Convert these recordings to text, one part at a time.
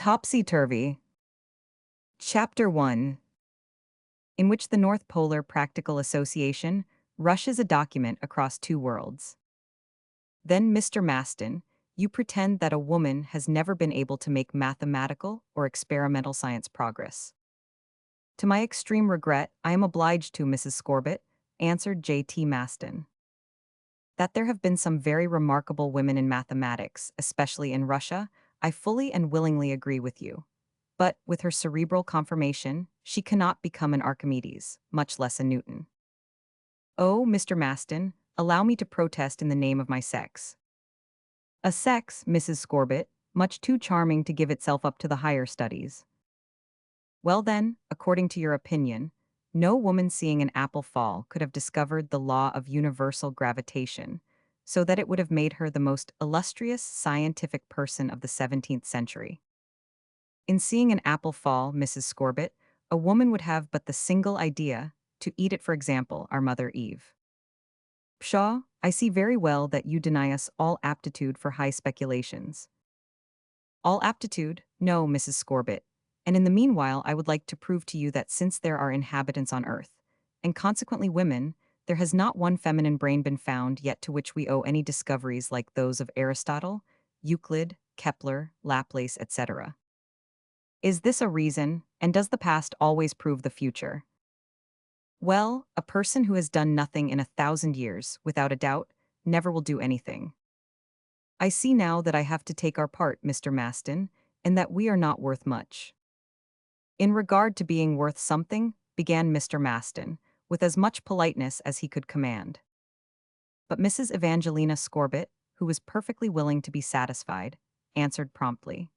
Topsy-Turvy. Chapter 1, in which the North Polar Practical Association rushes a document across two worlds. Then, Mr. Maston, you pretend that a woman has never been able to make mathematical or experimental science progress. To my extreme regret, I am obliged to, Mrs. Scorbitt, answered J.T. Maston. That there have been some very remarkable women in mathematics, especially in Russia, I fully and willingly agree with you. But, with her cerebral conformation, she cannot become an Archimedes, much less a Newton. Oh, Mr. Maston, allow me to protest in the name of my sex. A sex, Mrs. Scorbitt, much too charming to give itself up to the higher studies. Well then, according to your opinion, no woman seeing an apple fall could have discovered the law of universal gravitation, so that it would have made her the most illustrious scientific person of the 17th century. In seeing an apple fall, Mrs. Scorbitt, a woman would have but the single idea, to eat it, for example, our mother Eve. Pshaw, I see very well that you deny us all aptitude for high speculations. All aptitude? No, Mrs. Scorbitt. And in the meanwhile, I would like to prove to you that since there are inhabitants on Earth, and consequently women, there has not one feminine brain been found yet to which we owe any discoveries like those of Aristotle, Euclid, Kepler, Laplace, etc. Is this a reason, and does the past always prove the future? Well, a person who has done nothing in 1,000 years, without a doubt, never will do anything. I see now that I have to take our part, Mr. Maston, and that we are not worth much. In regard to being worth something, began Mr. Maston, with as much politeness as he could command. But Mrs. Evangelina Scorbitt, who was perfectly willing to be satisfied, answered promptly.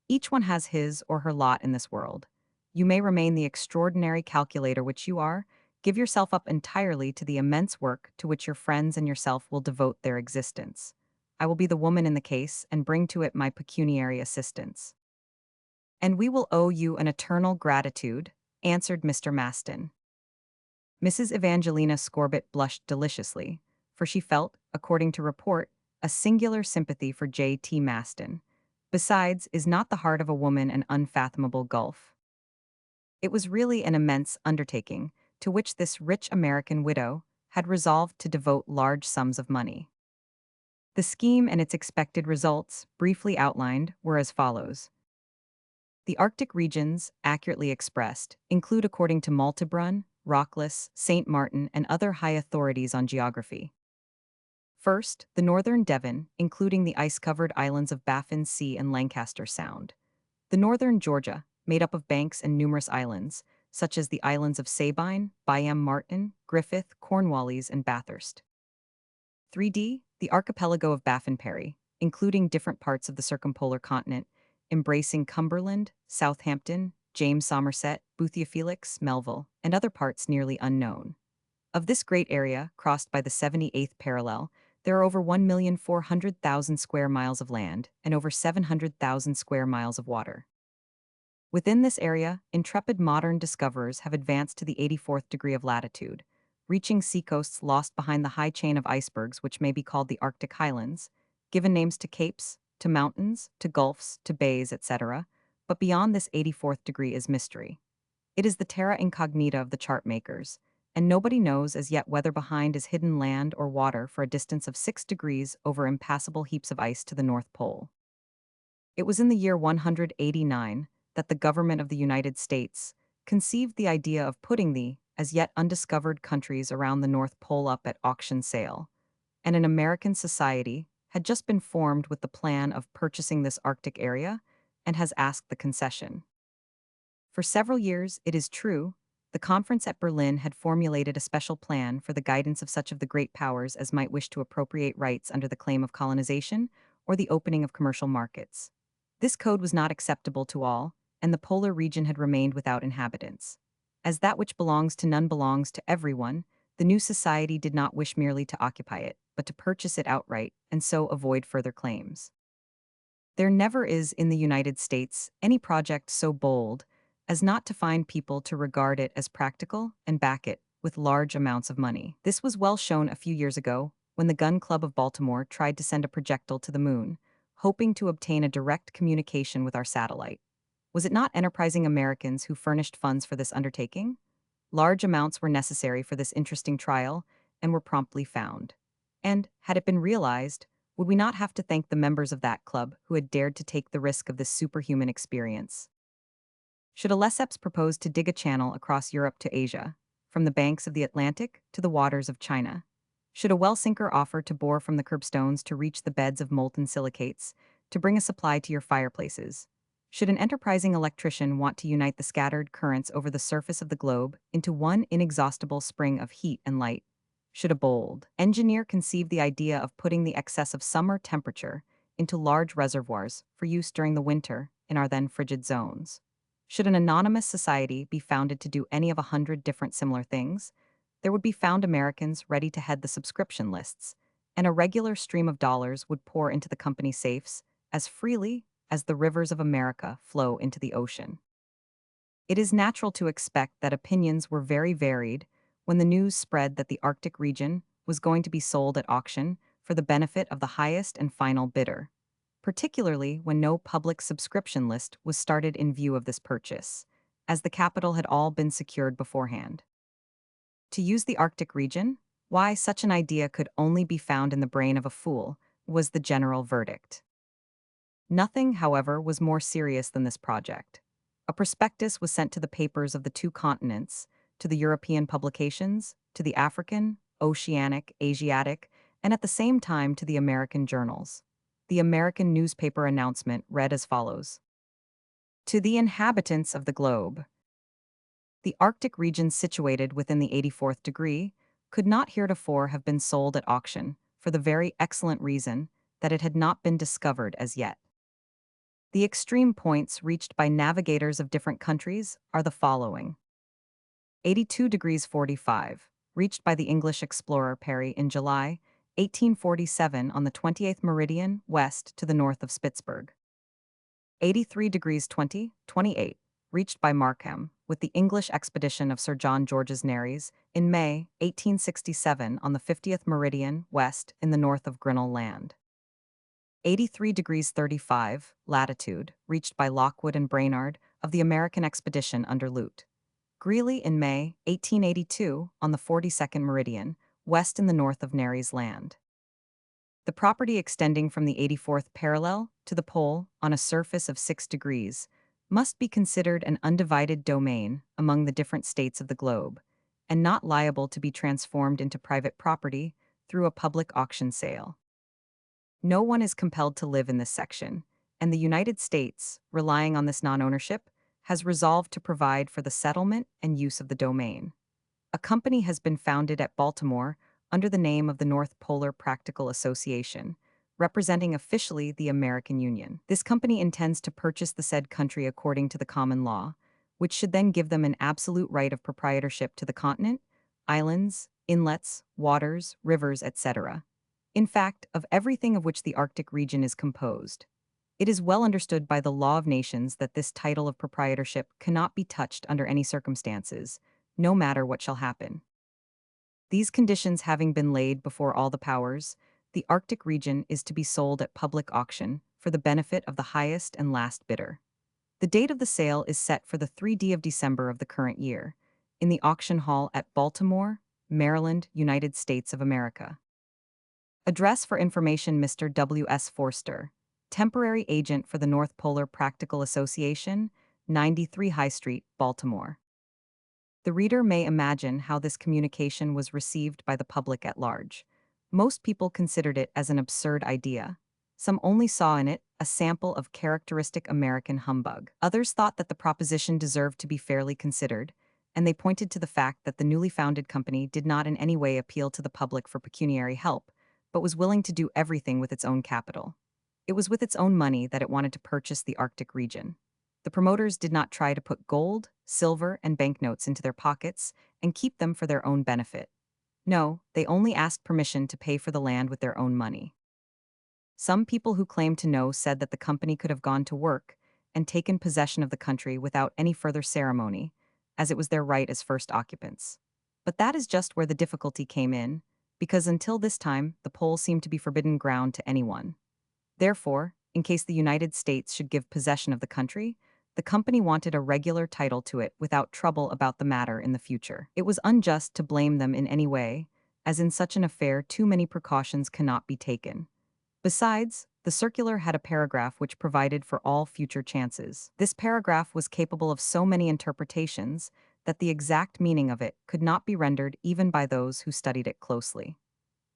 Each one has his or her lot in this world. You may remain the extraordinary calculator which you are, give yourself up entirely to the immense work to which your friends and yourself will devote their existence. I will be the woman in the case and bring to it my pecuniary assistance. And we will owe you an eternal gratitude, answered Mr. Maston. Mrs. Evangelina Scorbitt blushed deliciously, for she felt, according to report, a singular sympathy for J.T. Maston. Besides, is not the heart of a woman an unfathomable gulf? It was really an immense undertaking, to which this rich American widow had resolved to devote large sums of money. The scheme and its expected results, briefly outlined, were as follows. The Arctic regions, accurately expressed, include, according to Maltebrun, Rockless, St. Martin, and other high authorities on geography. First, the northern Devon, including the ice-covered islands of Baffin Sea and Lancaster Sound. The northern Georgia, made up of banks and numerous islands, such as the islands of Sabine, Byam Martin, Griffith, Cornwallis, and Bathurst. 3D, the archipelago of Baffin Perry, including different parts of the circumpolar continent, embracing Cumberland, Southampton, James Somerset, Boothia Felix, Melville, and other parts nearly unknown. Of this great area, crossed by the 78th parallel, there are over 1,400,000 square miles of land and over 700,000 square miles of water. Within this area, intrepid modern discoverers have advanced to the 84th degree of latitude, reaching seacoasts lost behind the high chain of icebergs which may be called the Arctic Highlands, given names to capes, to mountains, to gulfs, to bays, etc., but beyond this 84th degree is mystery. It is the terra incognita of the chart makers, and nobody knows as yet whether behind is hidden land or water for a distance of 6 degrees over impassable heaps of ice to the North Pole. It was in the year 189 that the government of the United States conceived the idea of putting the as yet undiscovered countries around the North Pole up at auction sale, and an American society had just been formed with the plan of purchasing this Arctic area and has asked the concession. For several years, it is true, the conference at Berlin had formulated a special plan for the guidance of such of the great powers as might wish to appropriate rights under the claim of colonization or the opening of commercial markets. This code was not acceptable to all, and the polar region had remained without inhabitants. As that which belongs to none belongs to everyone, the new society did not wish merely to occupy it, but to purchase it outright and so avoid further claims. There never is in the United States any project so bold as not to find people to regard it as practical and back it with large amounts of money. This was well shown a few years ago when the Gun Club of Baltimore tried to send a projectile to the moon, hoping to obtain a direct communication with our satellite. Was it not enterprising Americans who furnished funds for this undertaking? Large amounts were necessary for this interesting trial and were promptly found. And, had it been realized, would we not have to thank the members of that club who had dared to take the risk of this superhuman experience? Should a Lesseps propose to dig a channel across Europe to Asia, from the banks of the Atlantic to the waters of China? Should a well sinker offer to bore from the curbstones to reach the beds of molten silicates, to bring a supply to your fireplaces? Should an enterprising electrician want to unite the scattered currents over the surface of the globe into one inexhaustible spring of heat and light? Should a bold engineer conceive the idea of putting the excess of summer temperature into large reservoirs for use during the winter in our then frigid zones? Should an anonymous society be founded to do any of 100 different similar things, there would be found Americans ready to head the subscription lists, and a regular stream of dollars would pour into the company safes as freely as the rivers of America flow into the ocean. It is natural to expect that opinions were very varied when the news spread that the Arctic region was going to be sold at auction for the benefit of the highest and final bidder, particularly when no public subscription list was started in view of this purchase, as the capital had all been secured beforehand. To use the Arctic region? Why, such an idea could only be found in the brain of a fool, was the general verdict. Nothing, however, was more serious than this project. A prospectus was sent to the papers of the two continents, to the European publications, to the African, Oceanic, Asiatic, and at the same time to the American journals. The American newspaper announcement read as follows: To the inhabitants of the globe, the Arctic region situated within the 84th degree could not heretofore have been sold at auction, for the very excellent reason that it had not been discovered as yet. The extreme points reached by navigators of different countries are the following: 82 degrees 45, reached by the English explorer Parry in July 1847 on the 28th meridian west to the north of Spitzberg. 83 degrees 28, reached by Markham with the English expedition of Sir John George's Nares in May 1867 on the 50th meridian west in the north of Grinnell Land. 83 degrees 35 latitude, reached by Lockwood and Brainard of the American expedition under Lute. Greeley in May 1882 on the 42nd meridian, west in the north of Nares Land. The property extending from the 84th parallel to the pole on a surface of 6 degrees must be considered an undivided domain among the different states of the globe, and not liable to be transformed into private property through a public auction sale. No one is compelled to live in this section, and the United States, relying on this non-ownership, has resolved to provide for the settlement and use of the domain. A company has been founded at Baltimore under the name of the North Polar Practical Association, representing officially the American Union. This company intends to purchase the said country according to the common law, which should then give them an absolute right of proprietorship to the continent, islands, inlets, waters, rivers, etc. In fact, of everything of which the Arctic region is composed. It is well understood by the law of nations that this title of proprietorship cannot be touched under any circumstances, no matter what shall happen. These conditions having been laid before all the powers, the Arctic region is to be sold at public auction for the benefit of the highest and last bidder. The date of the sale is set for the 3D of December of the current year, in the auction hall at Baltimore, Maryland, United States of America. Address for information: Mr. W. S. Forster, Temporary Agent for the North Polar Practical Association, 93 High Street, Baltimore. The reader may imagine how this communication was received by the public at large. Most people considered it as an absurd idea. Some only saw in it a sample of characteristic American humbug. Others thought that the proposition deserved to be fairly considered, and they pointed to the fact that the newly founded company did not in any way appeal to the public for pecuniary help, but was willing to do everything with its own capital. It was with its own money that it wanted to purchase the Arctic region. The promoters did not try to put gold, silver, and banknotes into their pockets and keep them for their own benefit. No, they only asked permission to pay for the land with their own money. Some people who claimed to know said that the company could have gone to work and taken possession of the country without any further ceremony, as it was their right as first occupants. But that is just where the difficulty came in, because until this time, the pole seemed to be forbidden ground to anyone. Therefore, in case the United States should give possession of the country, The company wanted a regular title to it without trouble about the matter in the future. It was unjust to blame them in any way, as in such an affair too many precautions cannot be taken. Besides, the circular had a paragraph which provided for all future chances. This paragraph was capable of so many interpretations that the exact meaning of it could not be rendered even by those who studied it closely.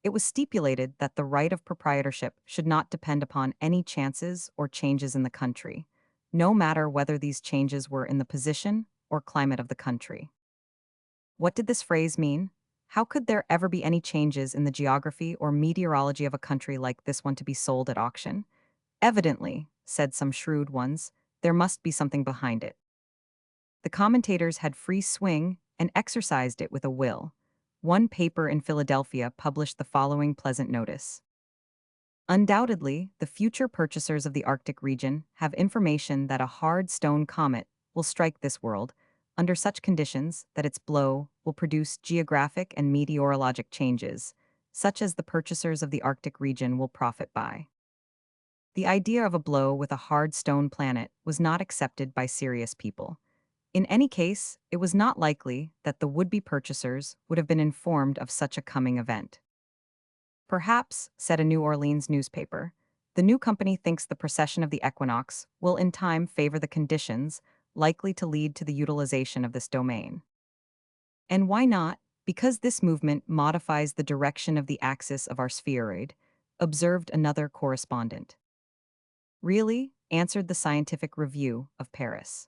It was stipulated that the right of proprietorship should not depend upon any chances or changes in the country, no matter whether these changes were in the position or climate of the country. What did this phrase mean? How could there ever be any changes in the geography or meteorology of a country like this one to be sold at auction? Evidently, said some shrewd ones, there must be something behind it. The commentators had free swing and exercised it with a will. One paper in Philadelphia published the following pleasant notice. Undoubtedly, the future purchasers of the Arctic region have information that a hard stone comet will strike this world under such conditions that its blow will produce geographic and meteorologic changes, such as the purchasers of the Arctic region will profit by. The idea of a blow with a hard stone planet was not accepted by serious people. In any case, it was not likely that the would-be purchasers would have been informed of such a coming event. Perhaps, said a New Orleans newspaper, the new company thinks the precession of the equinox will in time favor the conditions likely to lead to the utilization of this domain. And why not? Because this movement modifies the direction of the axis of our spheroid, observed another correspondent. Really? Answered the Scientific Review of Paris.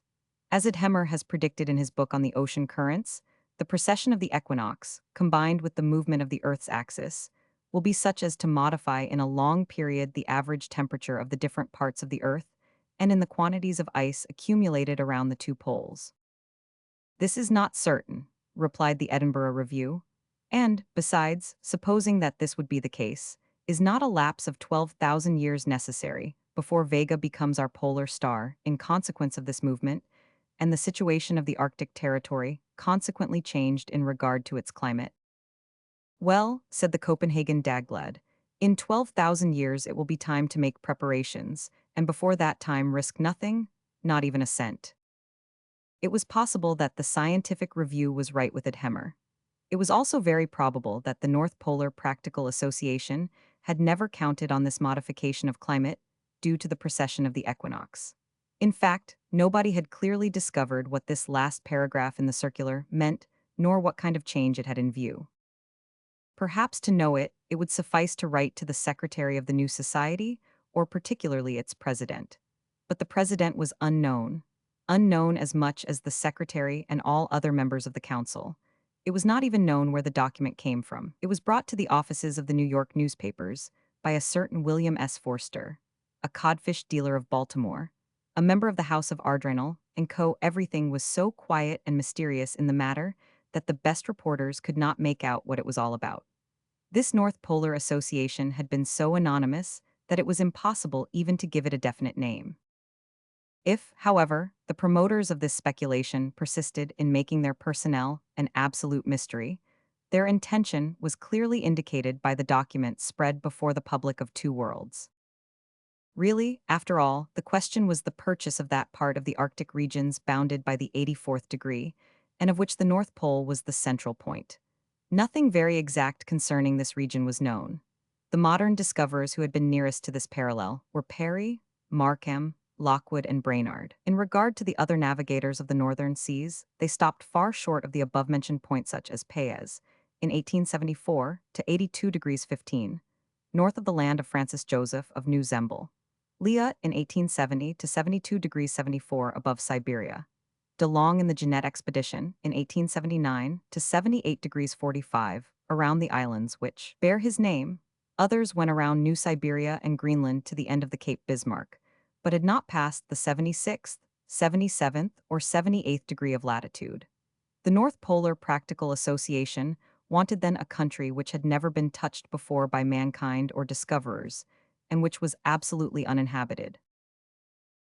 As Hemmer has predicted in his book on the ocean currents, the precession of the equinox, combined with the movement of the Earth's axis, will be such as to modify in a long period the average temperature of the different parts of the Earth and in the quantities of ice accumulated around the two poles. This is not certain, replied the Edinburgh Review, and, besides, supposing that this would be the case, is not a lapse of 12,000 years necessary before Vega becomes our polar star in consequence of this movement, and the situation of the Arctic territory consequently changed in regard to its climate? Well, said the Copenhagen Dagblad, in 12,000 years it will be time to make preparations, and before that time risk nothing, not even a cent. It was possible that the Scientific Review was right with Hemmer. It was also very probable that the North Polar Practical Association had never counted on this modification of climate due to the precession of the equinox. In fact, nobody had clearly discovered what this last paragraph in the circular meant, nor what kind of change it had in view. Perhaps to know it, it would suffice to write to the secretary of the new society, or particularly its president. But the president was unknown as much as the secretary and all other members of the council. It was not even known where the document came from. It was brought to the offices of the New York newspapers by a certain William S. Forster, a codfish dealer of Baltimore, a member of the House of Ardrenal, and co. Everything was so quiet and mysterious in the matter that the best reporters could not make out what it was all about. This North Polar Association had been so anonymous that it was impossible even to give it a definite name. If, however, the promoters of this speculation persisted in making their personnel an absolute mystery, their intention was clearly indicated by the document spread before the public of two worlds. Really, after all, the question was the purchase of that part of the Arctic regions bounded by the 84th degree, and of which the North Pole was the central point. Nothing very exact concerning this region was known. The modern discoverers who had been nearest to this parallel were Parry, Markham, Lockwood, and Brainard. In regard to the other navigators of the northern seas, they stopped far short of the above-mentioned point, such as Paez, in 1874 to 82 degrees 15, north of the land of Francis Joseph of New Zembla. Leah in 1870 to 72 degrees 74 above Siberia. De Long in the Jeannette expedition in 1879 to 78 degrees 45 around the islands which bear his name. Others went around New Siberia and Greenland to the end of the Cape Bismarck, but had not passed the 76th, 77th, or 78th degree of latitude. The North Polar Practical Association wanted then a country which had never been touched before by mankind or discoverers, and which was absolutely uninhabited.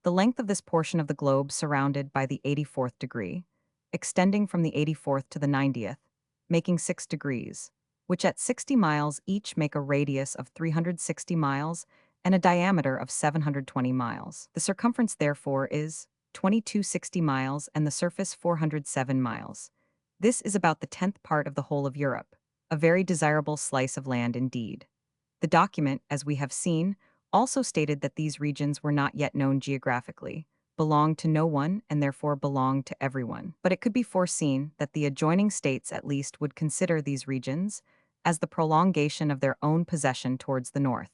The length of this portion of the globe surrounded by the 84th degree, extending from the 84th to the 90th, making 6 degrees, which at 60 miles each make a radius of 360 miles and a diameter of 720 miles. The circumference, therefore, is 2260 miles, and the surface 407 miles. This is about the 10th part of the whole of Europe, a very desirable slice of land indeed. The document, as we have seen, also stated that these regions were not yet known geographically, belonged to no one, and therefore belonged to everyone. But it could be foreseen that the adjoining states at least would consider these regions as the prolongation of their own possession towards the north,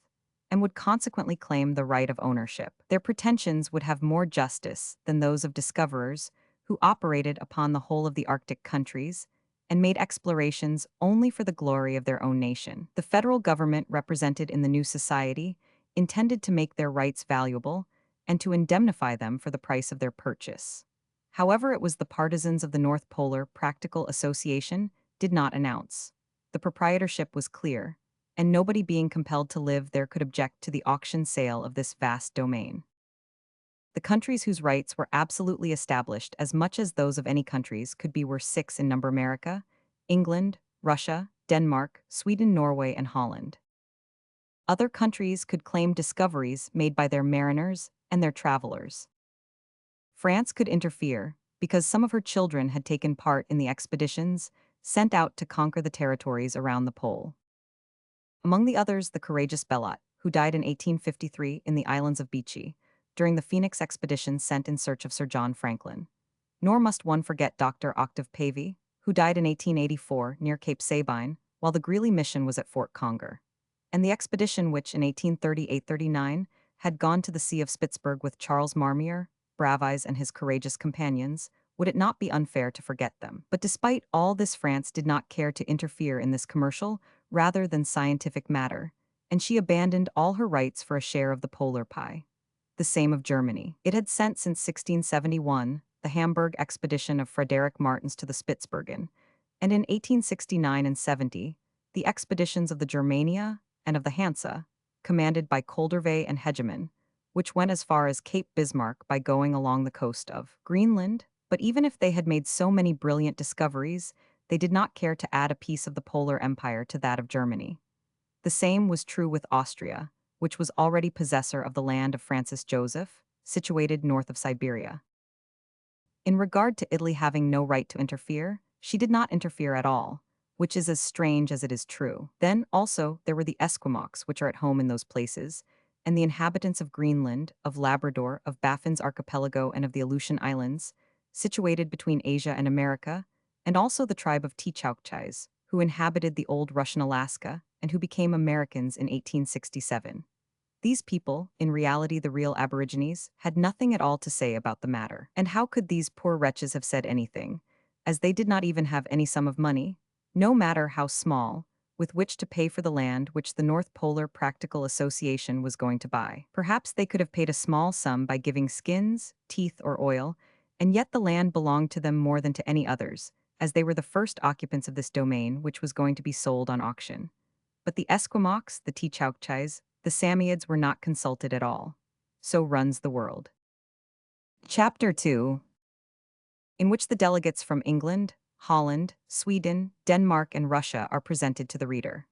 and would consequently claim the right of ownership. Their pretensions would have more justice than those of discoverers who operated upon the whole of the Arctic countries and made explorations only for the glory of their own nation. The federal government represented in the new society intended to make their rights valuable and to indemnify them for the price of their purchase. However, it was the partisans of the North Polar Practical Association did not announce. The proprietorship was clear, and nobody being compelled to live there could object to the auction sale of this vast domain. The countries whose rights were absolutely established as much as those of any countries could be were six in number: America, England, Russia, Denmark, Sweden, Norway, and Holland. Other countries could claim discoveries made by their mariners and their travelers. France could interfere because some of her children had taken part in the expeditions sent out to conquer the territories around the pole. Among the others, the courageous Bellot, who died in 1853 in the islands of Beechey, during the Phoenix expedition sent in search of Sir John Franklin. Nor must one forget Dr. Octave Pavy, who died in 1884 near Cape Sabine, while the Greeley mission was at Fort Conger. And the expedition which, in 1838-39, had gone to the Sea of Spitzberg with Charles Marmier, Bravies, and his courageous companions, would it not be unfair to forget them? But despite all this, France did not care to interfere in this commercial rather than scientific matter, and she abandoned all her rights for a share of the polar pie. The same of Germany. It had sent since 1671 the Hamburg expedition of Frederick Martens to the Spitzbergen, and in 1869 and 70 the expeditions of the Germania and of the Hansa, commanded by Koldervey and Hegeman, which went as far as Cape Bismarck by going along the coast of Greenland. But even if they had made so many brilliant discoveries, they did not care to add a piece of the polar empire to that of Germany. The same was true with Austria, which was already possessor of the land of Francis Joseph, situated north of Siberia. In regard to Italy having no right to interfere, she did not interfere at all, which is as strange as it is true. Then, also, there were the Esquimaux, which are at home in those places, and the inhabitants of Greenland, of Labrador, of Baffin's archipelago, and of the Aleutian Islands, situated between Asia and America, and also the tribe of Tchouktchis, who inhabited the old Russian Alaska, and who became Americans in 1867. These people, in reality the real aborigines, had nothing at all to say about the matter. And how could these poor wretches have said anything, as they did not even have any sum of money, no matter how small, with which to pay for the land which the North Polar Practical Association was going to buy? Perhaps they could have paid a small sum by giving skins, teeth, or oil, and yet the land belonged to them more than to any others, as they were the first occupants of this domain which was going to be sold on auction. But the Esquimaux, the Tchouktchis, the Samoyeds were not consulted at all. So runs the world. Chapter 2, in which the delegates from England, Holland, Sweden, Denmark, and Russia are presented to the reader.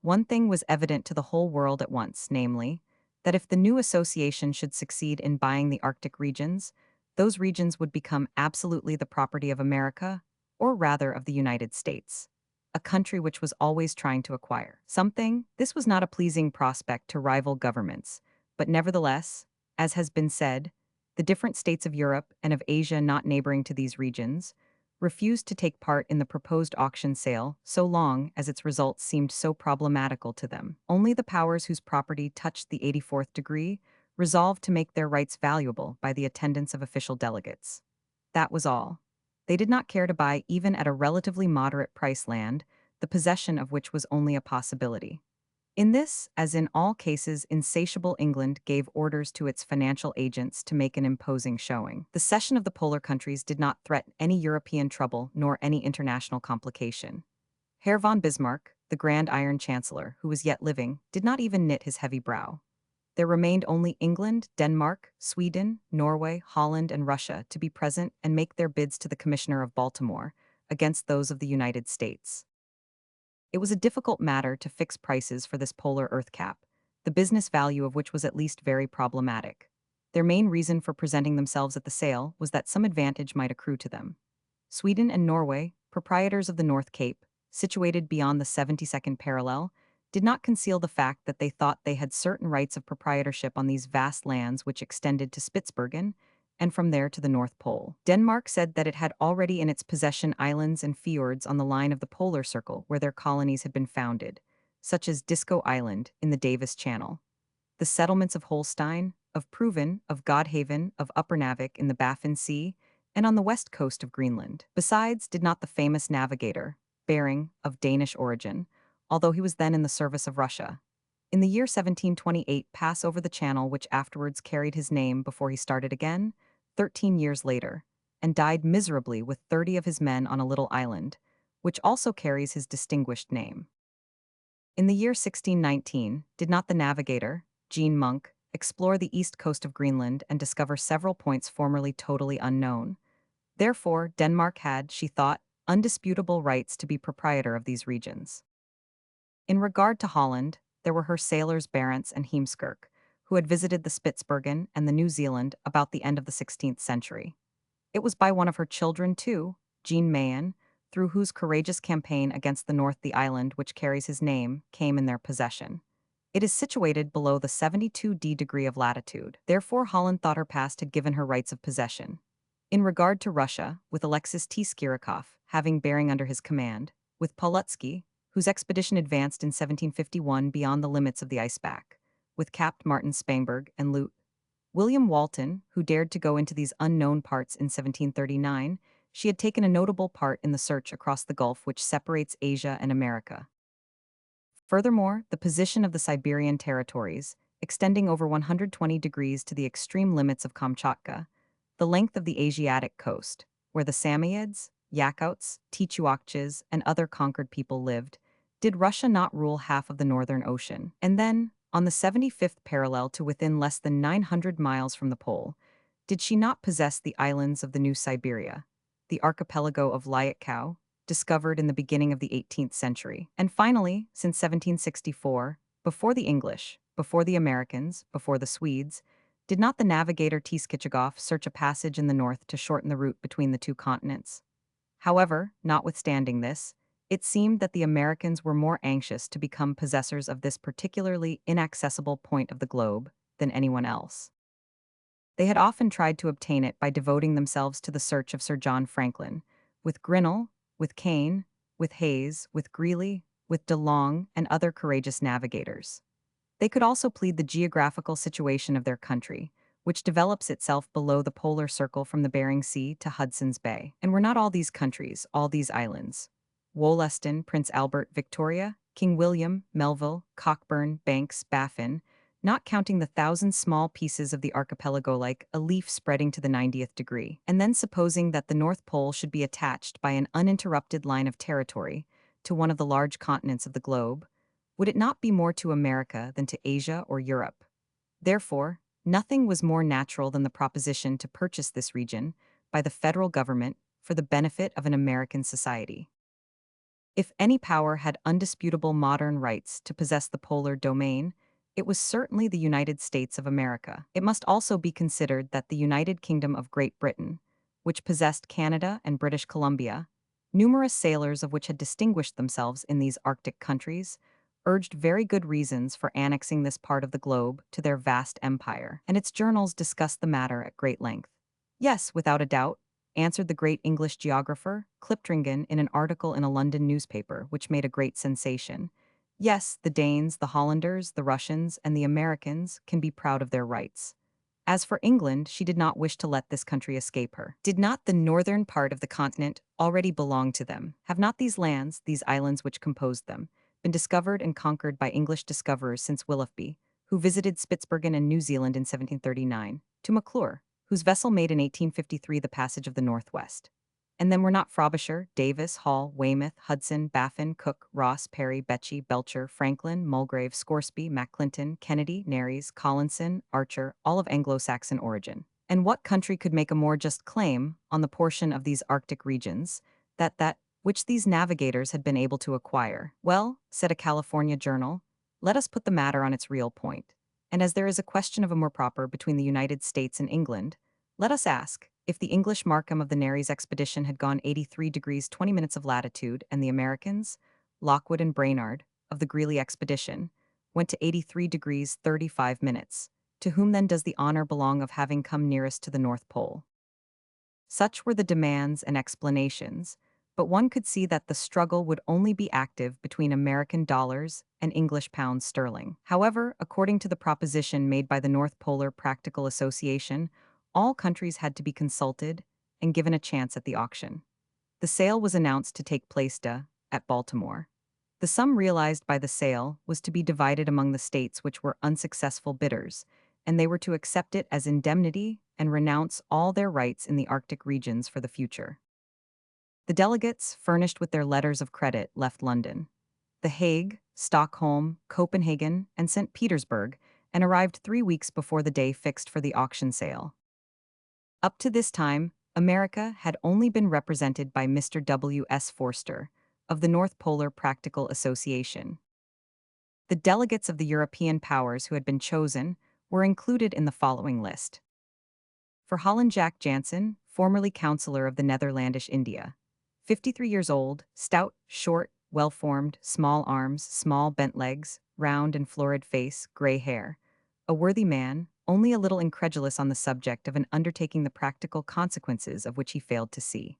One thing was evident to the whole world at once, namely, that if the new association should succeed in buying the Arctic regions, those regions would become absolutely the property of America, or rather of the United States, a country which was always trying to acquire something. This was not a pleasing prospect to rival governments, but nevertheless, as has been said, the different states of Europe and of Asia not neighboring to these regions refused to take part in the proposed auction sale so long as its results seemed so problematical to them. Only the powers whose property touched the 84th degree resolved to make their rights valuable by the attendance of official delegates. That was all. They did not care to buy even at a relatively moderate price land, the possession of which was only a possibility. In this, as in all cases, insatiable England gave orders to its financial agents to make an imposing showing. The cession of the polar countries did not threaten any European trouble nor any international complication. Herr von Bismarck, the Grand Iron Chancellor, who was yet living, did not even knit his heavy brow. There remained only England, Denmark, Sweden, Norway, Holland, and Russia to be present and make their bids to the Commissioner of Baltimore against those of the United States. It was a difficult matter to fix prices for this polar earth cap, the business value of which was at least very problematic. Their main reason for presenting themselves at the sale was that some advantage might accrue to them. Sweden and Norway, proprietors of the North Cape, situated beyond the 72nd parallel, did not conceal the fact that they thought they had certain rights of proprietorship on these vast lands which extended to Spitzbergen, and from there to the North Pole. Denmark said that it had already in its possession islands and fjords on the line of the polar circle where their colonies had been founded, such as Disco Island in the Davis Channel, the settlements of Holstein, of Proven, of Godhaven, of Upernavik in the Baffin Sea, and on the west coast of Greenland. Besides, did not the famous navigator, Bering, of Danish origin, although he was then in the service of Russia, in the year 1728 pass over the channel which afterwards carried his name before he started again, 13 years later, and died miserably with 30 of his men on a little island, which also carries his distinguished name. In the year 1619, did not the navigator, Jean Monk, explore the east coast of Greenland and discover several points formerly totally unknown? Therefore, Denmark had, she thought, undisputable rights to be proprietor of these regions. In regard to Holland, there were her sailors Barents and Heemskerk, who had visited the Spitzbergen and the New Zealand about the end of the 16th century. It was by one of her children, too, Jean Mayen, through whose courageous campaign against the north the island which carries his name came in their possession. It is situated below the 72° degree of latitude. Therefore, Holland thought her past had given her rights of possession. In regard to Russia, with Alexis T. Skirikov having Bering under his command, with Paulutsky, whose expedition advanced in 1751 beyond the limits of the icepack, with Capt. Martin Spangberg and Lute, William Walton, who dared to go into these unknown parts in 1739, she had taken a notable part in the search across the gulf which separates Asia and America. Furthermore, the position of the Siberian territories, extending over 120 degrees to the extreme limits of Kamchatka, the length of the Asiatic coast, where the Samoyeds, Yakuts, Tichuakches, and other conquered people lived, did Russia not rule half of the Northern Ocean? And then, on the 75th parallel to within less than 900 miles from the pole, did she not possess the islands of the New Siberia, the archipelago of Lyakau, discovered in the beginning of the 18th century? And finally, since 1764, before the English, before the Americans, before the Swedes, did not the navigator Tskitchagov search a passage in the north to shorten the route between the two continents? However, notwithstanding this, it seemed that the Americans were more anxious to become possessors of this particularly inaccessible point of the globe than anyone else. They had often tried to obtain it by devoting themselves to the search of Sir John Franklin, with Grinnell, with Kane, with Hayes, with Greeley, with De Long, and other courageous navigators. They could also plead the geographical situation of their country, which develops itself below the polar circle from the Bering Sea to Hudson's Bay. And were not all these countries, all these islands, Wollaston, Prince Albert, Victoria, King William, Melville, Cockburn, Banks, Baffin, not counting the 1,000 small pieces of the archipelago like a leaf spreading to the 90th degree, and then supposing that the North Pole should be attached by an uninterrupted line of territory to one of the large continents of the globe, would it not be more to America than to Asia or Europe? Therefore, nothing was more natural than the proposition to purchase this region by the federal government for the benefit of an American society. If any power had undisputable modern rights to possess the polar domain, it was certainly the United States of America. It must also be considered that the United Kingdom of Great Britain, which possessed Canada and British Columbia, numerous sailors of which had distinguished themselves in these Arctic countries, urged very good reasons for annexing this part of the globe to their vast empire, and its journals discussed the matter at great length. Yes, without a doubt, answered the great English geographer, Cliptringen, in an article in a London newspaper which made a great sensation. Yes, the Danes, the Hollanders, the Russians, and the Americans can be proud of their rights. As for England, she did not wish to let this country escape her. Did not the northern part of the continent already belong to them? Have not these lands, these islands which composed them, been discovered and conquered by English discoverers since Willoughby, who visited Spitzbergen and New Zealand in 1739, to McClure, whose vessel made in 1853 the passage of the Northwest? And then were not Frobisher, Davis, Hall, Weymouth, Hudson, Baffin, Cook, Ross, Perry, Betchy, Belcher, Franklin, Mulgrave, Scoresby, McClinton, Kennedy, Nares, Collinson, Archer, all of Anglo-Saxon origin? And what country could make a more just claim on the portion of these Arctic regions that which these navigators had been able to acquire? Well, said a California journal, let us put the matter on its real point. And as there is a question of a more proper between the United States and England, let us ask, if the English Markham of the Nares expedition had gone 83 degrees 20 minutes of latitude and the Americans, Lockwood and Brainard, of the Greeley expedition, went to 83 degrees 35 minutes, to whom then does the honor belong of having come nearest to the North Pole? Such were the demands and explanations, but one could see that the struggle would only be active between American dollars and English pounds sterling. However, according to the proposition made by the North Polar Practical Association, all countries had to be consulted and given a chance at the auction. The sale was announced to take place at Baltimore. The sum realized by the sale was to be divided among the states which were unsuccessful bidders, and they were to accept it as indemnity and renounce all their rights in the Arctic regions for the future. The delegates, furnished with their letters of credit, left London, The Hague, Stockholm, Copenhagen, and St. Petersburg, and arrived 3 weeks before the day fixed for the auction sale. Up to this time, America had only been represented by Mr. W. S. Forster, of the North Polar Practical Association. The delegates of the European powers who had been chosen were included in the following list. For Holland, Jack Jansen, formerly Councillor of the Netherlandish India, 53 years old, stout, short, well-formed, small arms, small bent legs, round and florid face, grey hair. A worthy man, only a little incredulous on the subject of an undertaking the practical consequences of which he failed to see.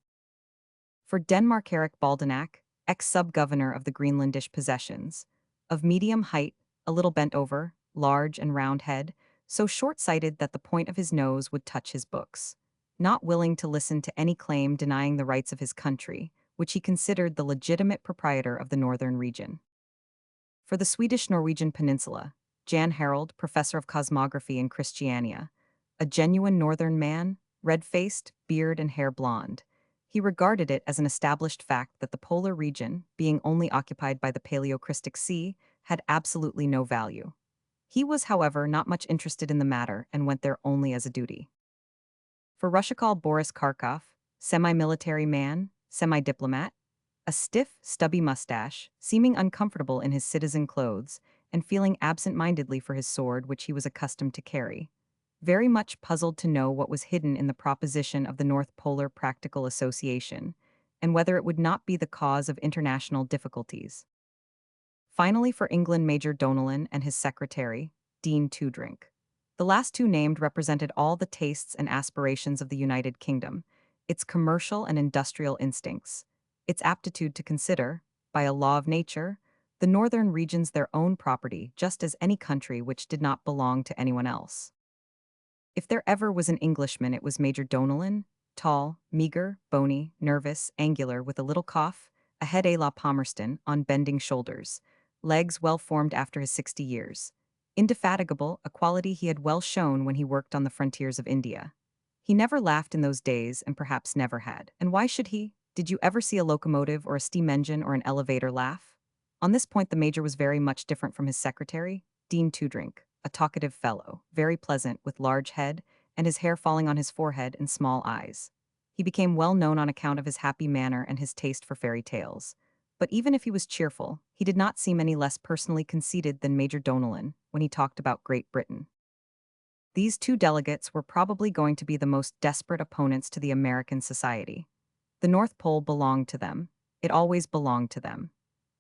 For Denmark, Erik Baldenak, ex-sub-governor of the Greenlandish possessions, of medium height, a little bent over, large and round head, so short-sighted that the point of his nose would touch his books, not willing to listen to any claim denying the rights of his country, which he considered the legitimate proprietor of the northern region. For the Swedish-Norwegian peninsula, Jan Harold, professor of cosmography in Christiania, a genuine northern man, red-faced, beard and hair blonde. He regarded it as an established fact that the polar region, being only occupied by the Paleocrystic Sea, had absolutely no value. He was, however, not much interested in the matter and went there only as a duty. For Rushikal Boris Kharkov, semi-military man, semi-diplomat, a stiff, stubby mustache, seeming uncomfortable in his citizen clothes, and feeling absent-mindedly for his sword which he was accustomed to carry, very much puzzled to know what was hidden in the proposition of the North Polar Practical Association, and whether it would not be the cause of international difficulties. Finally, for England, Major Donellan and his secretary, Dean Toodrink. The last two named represented all the tastes and aspirations of the United Kingdom, its commercial and industrial instincts, its aptitude to consider, by a law of nature, the northern regions their own property, just as any country which did not belong to anyone else. If there ever was an Englishman, it was Major Donellan, tall, meager, bony, nervous, angular, with a little cough, a head a la Palmerston, on bending shoulders, legs well formed after his 60 years. Indefatigable, a quality he had well shown when he worked on the frontiers of India. He never laughed in those days, and perhaps never had. And why should he? Did you ever see a locomotive or a steam engine or an elevator laugh? On this point the major was very much different from his secretary, Dean Toodrink, a talkative fellow, very pleasant, with large head, and his hair falling on his forehead and small eyes. He became well known on account of his happy manner and his taste for fairy tales. But even if he was cheerful, he did not seem any less personally conceited than Major Donellan when he talked about Great Britain. These two delegates were probably going to be the most desperate opponents to the American society. The North Pole belonged to them. It always belonged to them.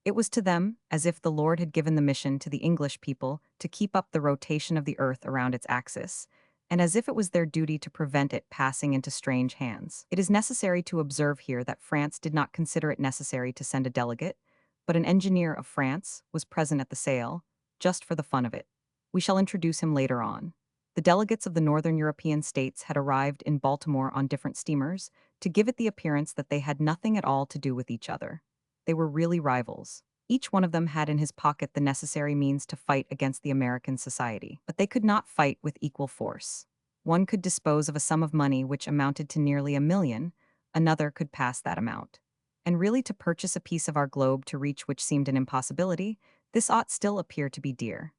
It was to them as if the Lord had given the mission to the English people to keep up the rotation of the earth around its axis, and as if it was their duty to prevent it passing into strange hands. It is necessary to observe here that France did not consider it necessary to send a delegate, but an engineer of France was present at the sale, just for the fun of it. We shall introduce him later on. The delegates of the northern European states had arrived in Baltimore on different steamers to give it the appearance that they had nothing at all to do with each other. They were really rivals. Each one of them had in his pocket the necessary means to fight against the American society, but they could not fight with equal force. One could dispose of a sum of money which amounted to nearly $1 million, another could pass that amount. And really, to purchase a piece of our globe to reach which seemed an impossibility, this ought still appear to be dear.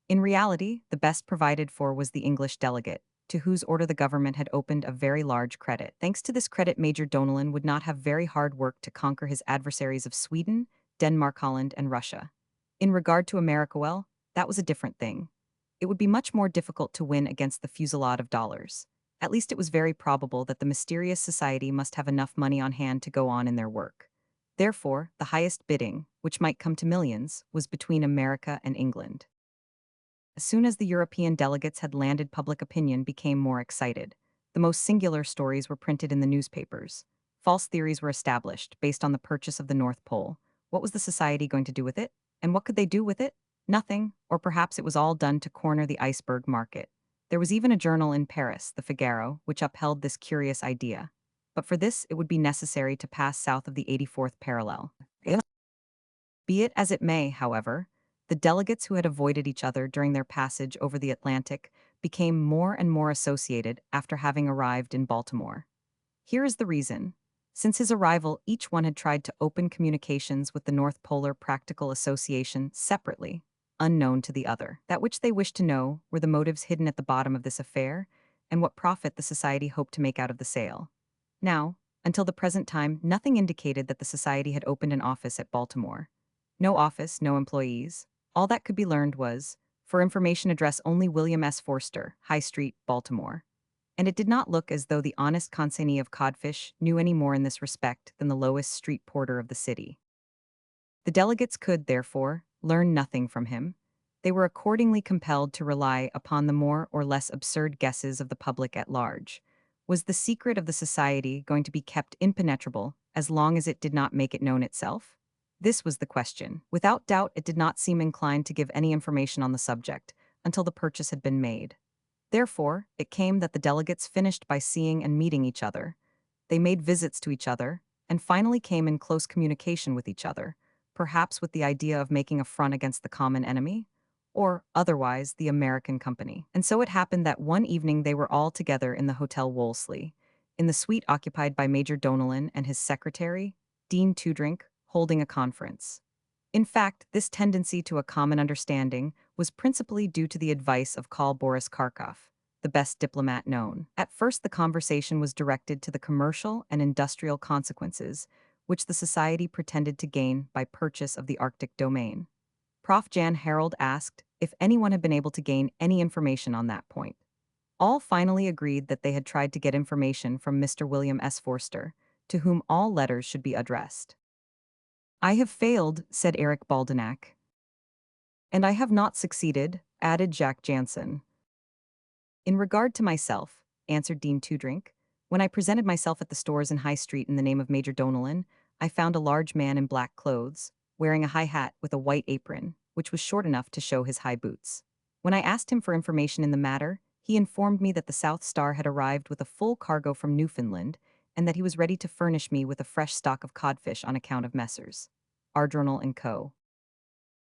In reality, the best provided for was the English delegate, to whose order the government had opened a very large credit. Thanks to this credit, Major Donellan would not have very hard work to conquer his adversaries of Sweden, Denmark, Holland, and Russia. In regard to America, well, that was a different thing. it would be much more difficult to win against the fusillade of dollars. At least it was very probable that the mysterious society must have enough money on hand to go on in their work. Therefore, the highest bidding, which might come to millions, was between America and England. As soon as the European delegates had landed, public opinion became more excited. The most singular stories were printed in the newspapers. False theories were established, based on the purchase of the North Pole. What was the society going to do with it? And what could they do with it? Nothing, or perhaps it was all done to corner the iceberg market. There was even a journal in Paris, the Figaro, which upheld this curious idea. But for this, it would be necessary to pass south of the 84th parallel. Be it as it may, however, the delegates who had avoided each other during their passage over the Atlantic became more and more associated after having arrived in Baltimore. Here is the reason. Since his arrival, each one had tried to open communications with the North Polar Practical Association separately, unknown to the other. That which they wished to know were the motives hidden at the bottom of this affair, and what profit the society hoped to make out of the sale. Now, until the present time, nothing indicated that the society had opened an office at Baltimore. No office, no employees. All that could be learned was, for information address only William S. Forster, High Street, Baltimore. And it did not look as though the honest consignee of codfish knew any more in this respect than the lowest street porter of the city. The delegates could, therefore, learn nothing from him. They were accordingly compelled to rely upon the more or less absurd guesses of the public at large. Was the secret of the society going to be kept impenetrable as long as it did not make it known itself? This was the question. Without doubt, it did not seem inclined to give any information on the subject until the purchase had been made. Therefore, it came that the delegates finished by seeing and meeting each other. They made visits to each other, and finally came in close communication with each other, perhaps with the idea of making a front against the common enemy, or, otherwise, the American company. And so it happened that one evening they were all together in the Hotel Wolseley, in the suite occupied by Major Donellan and his secretary, Dean Toodrink, holding a conference. In fact, this tendency to a common understanding was principally due to the advice of Karl Boris Karkof, the best diplomat known. At first, the conversation was directed to the commercial and industrial consequences which the society pretended to gain by purchase of the Arctic domain. Prof. Jan Harold asked if anyone had been able to gain any information on that point. All finally agreed that they had tried to get information from Mr. William S. Forster, to whom all letters should be addressed. "I have failed," said Eric Baldenak. "And I have not succeeded," added Jack Jansen. "In regard to myself," answered Dean Toodrink, "when I presented myself at the stores in High Street in the name of Major Donellan, I found a large man in black clothes, wearing a high hat with a white apron, which was short enough to show his high boots. When I asked him for information in the matter, he informed me that the South Star had arrived with a full cargo from Newfoundland, and that he was ready to furnish me with a fresh stock of codfish on account of Messrs. Ardronal and Co.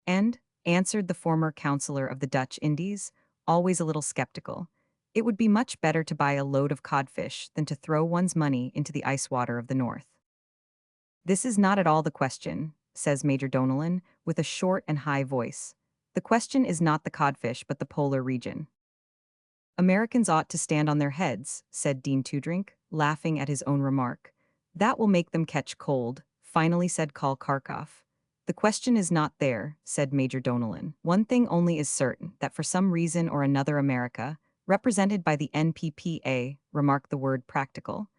And," answered the former counselor of the Dutch Indies, always a little skeptical, "it would be much better to buy a load of codfish than to throw one's money into the ice water of the north." "This is not at all the question," says Major Donellan, with a short and high voice. "The question is not the codfish but the polar region." "Americans ought to stand on their heads," said Dean Toodrink, laughing at his own remark. "That will make them catch cold," finally said Karl Karkof. "The question is not there," said Major Donellan. "One thing only is certain, that for some reason or another America, represented by the NPPA, remark the word practical,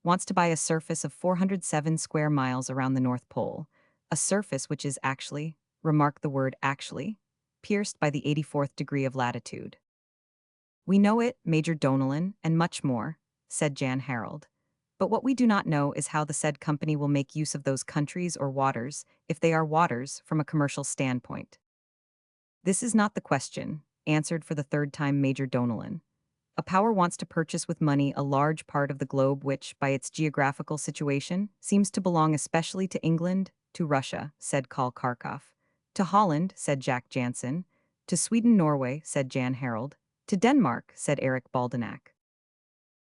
wants to buy a surface of 407 square miles around the North Pole, a surface which is actually, remark the word actually, pierced by the 84th degree of latitude." "We know it, Major Donellan, and much more," said Jan Harold. "But what we do not know is how the said company will make use of those countries or waters, if they are waters, from a commercial standpoint." "This is not the question," answered for the third time Major Donellan. "A power wants to purchase with money a large part of the globe which, by its geographical situation, seems to belong especially to England, to Russia," said Karl Karkof. "To Holland," said Jack Jansen. "To Sweden, Norway," said Jan Harold. "To Denmark," said Eric Baldenak.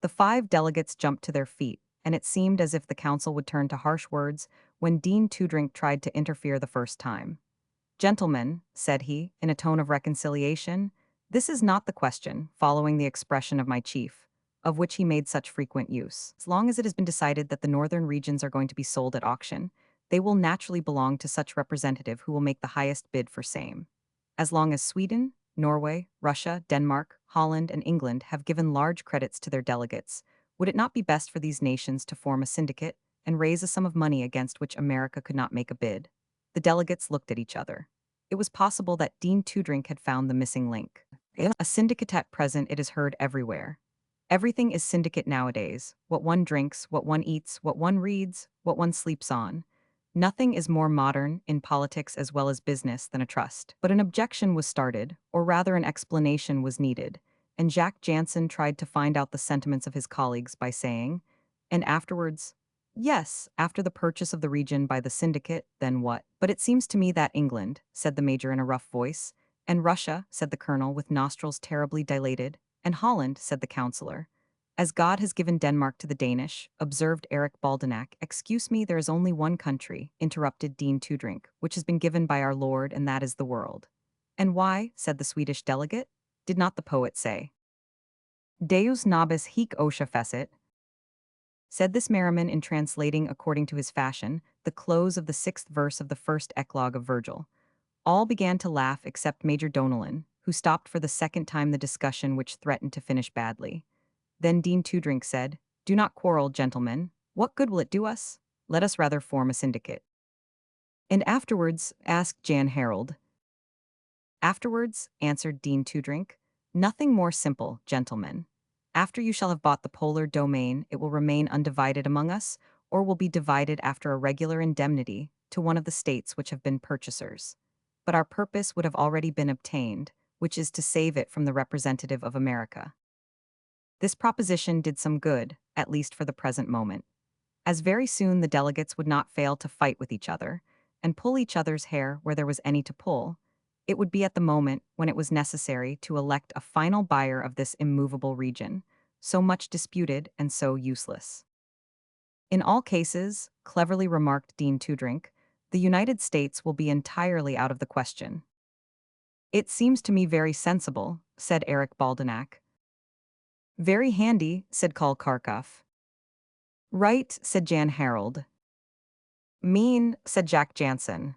The 5 delegates jumped to their feet, and it seemed as if the council would turn to harsh words when Dean Toodrink tried to interfere the first time. "Gentlemen," said he, in a tone of reconciliation, "this is not the question, following the expression of my chief, of which he made such frequent use. As long as it has been decided that the northern regions are going to be sold at auction, they will naturally belong to such representative who will make the highest bid for same. As long as Sweden, Norway, Russia, Denmark, Holland, and England have given large credits to their delegates. Would it not be best for these nations to form a syndicate and raise a sum of money against which America could not make a bid? The delegates looked at each other. It was possible that Dean Toodrink had found the missing link. A syndicate at present, it is heard everywhere. Everything is syndicate nowadays. What one drinks, what one eats, what one reads, what one sleeps on. Nothing is more modern, in politics as well as business, than a trust. But an objection was started, or rather an explanation was needed, and Jack Jansen tried to find out the sentiments of his colleagues by saying, and afterwards, yes, after the purchase of the region by the syndicate, then what? But it seems to me that England, said the major in a rough voice, and Russia, said the colonel with nostrils terribly dilated, and Holland, said the councillor. As God has given Denmark to the Danish, observed Eric Baldenak. Excuse me, there is only one country, interrupted Dean Toodrink, which has been given by our Lord, and that is the world. And why, said the Swedish delegate, did not the poet say? Deus nobis hic otia fecit, said this merriman in translating according to his fashion the close of the 6th verse of the first eclogue of Virgil. All began to laugh except Major Donellan, who stopped for the second time the discussion which threatened to finish badly. Then Dean Toodrink said, do not quarrel, gentlemen. What good will it do us? Let us rather form a syndicate. And afterwards, asked Jan Harold. Afterwards, answered Dean Toodrink, nothing more simple, gentlemen. After you shall have bought the polar domain, it will remain undivided among us, or will be divided after a regular indemnity to one of the states which have been purchasers. But our purpose would have already been obtained, which is to save it from the representative of America. This proposition did some good, at least for the present moment, as very soon the delegates would not fail to fight with each other, and pull each other's hair where there was any to pull. It would be at the moment when it was necessary to elect a final buyer of this immovable region, so much disputed and so useless. In all cases, cleverly remarked Dean Toodrink, the United States will be entirely out of the question. It seems to me very sensible, said Eric Baldenak. Very handy, said Karl Kharkov. Right, said Jan Harold. Mean, said Jack Jansen.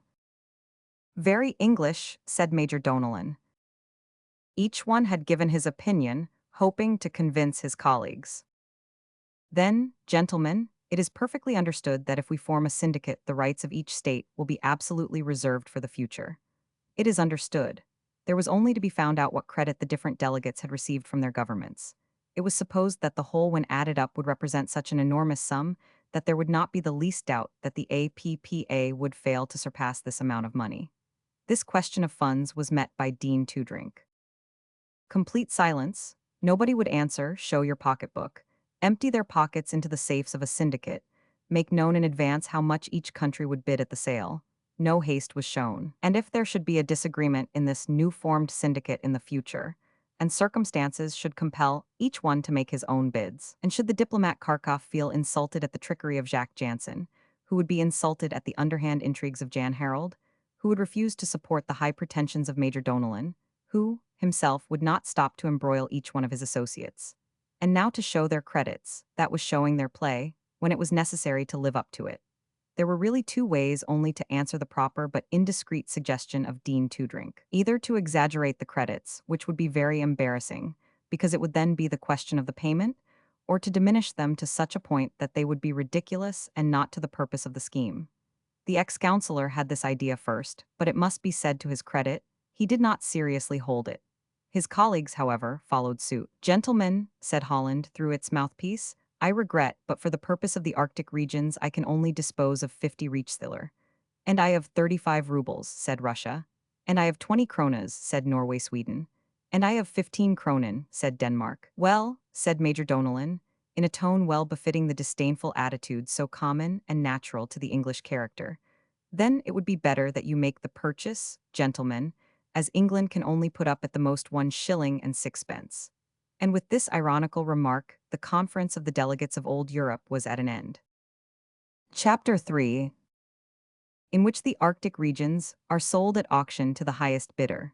Very English, said Major Donellan. Each one had given his opinion, hoping to convince his colleagues. Then, gentlemen, it is perfectly understood that if we form a syndicate, the rights of each state will be absolutely reserved for the future. It is understood. There was only to be found out what credit the different delegates had received from their governments. It was supposed that the whole, when added up, would represent such an enormous sum that there would not be the least doubt that the APPA would fail to surpass this amount of money. This question of funds was met by Dean Toodrink. Complete silence. Nobody would answer. Show your pocketbook. Empty their pockets into the safes of a syndicate. Make known in advance how much each country would bid at the sale. No haste was shown. And if there should be a disagreement in this new-formed syndicate in the future, and circumstances should compel each one to make his own bids, and should the diplomat Kharkov feel insulted at the trickery of Jack Jansen, who would be insulted at the underhand intrigues of Jan Harold, who would refuse to support the high pretensions of Major Donellan, who, himself, would not stop to embroil each one of his associates. And now to show their credits, that was showing their play, when it was necessary to live up to it. There were really two ways only to answer the proper but indiscreet suggestion of Dean Toodrink. Either to exaggerate the credits, which would be very embarrassing, because it would then be the question of the payment, or to diminish them to such a point that they would be ridiculous and not to the purpose of the scheme. The ex-councillor had this idea first, but it must be said to his credit, he did not seriously hold it. His colleagues, however, followed suit. Gentlemen, said Holland through its mouthpiece, I regret, but for the purpose of the Arctic regions I can only dispose of 50 Reichstiller. And I have 35 rubles, said Russia. And I have 20 kronas, said Norway, Sweden. And I have 15 kronen, said Denmark. Well, said Major Donellan, in a tone well befitting the disdainful attitude so common and natural to the English character, then it would be better that you make the purchase, gentlemen, as England can only put up at the most 1 shilling and 6 pence. And with this ironical remark, the conference of the delegates of old Europe was at an end. Chapter 3, in which the Arctic regions are sold at auction to the highest bidder.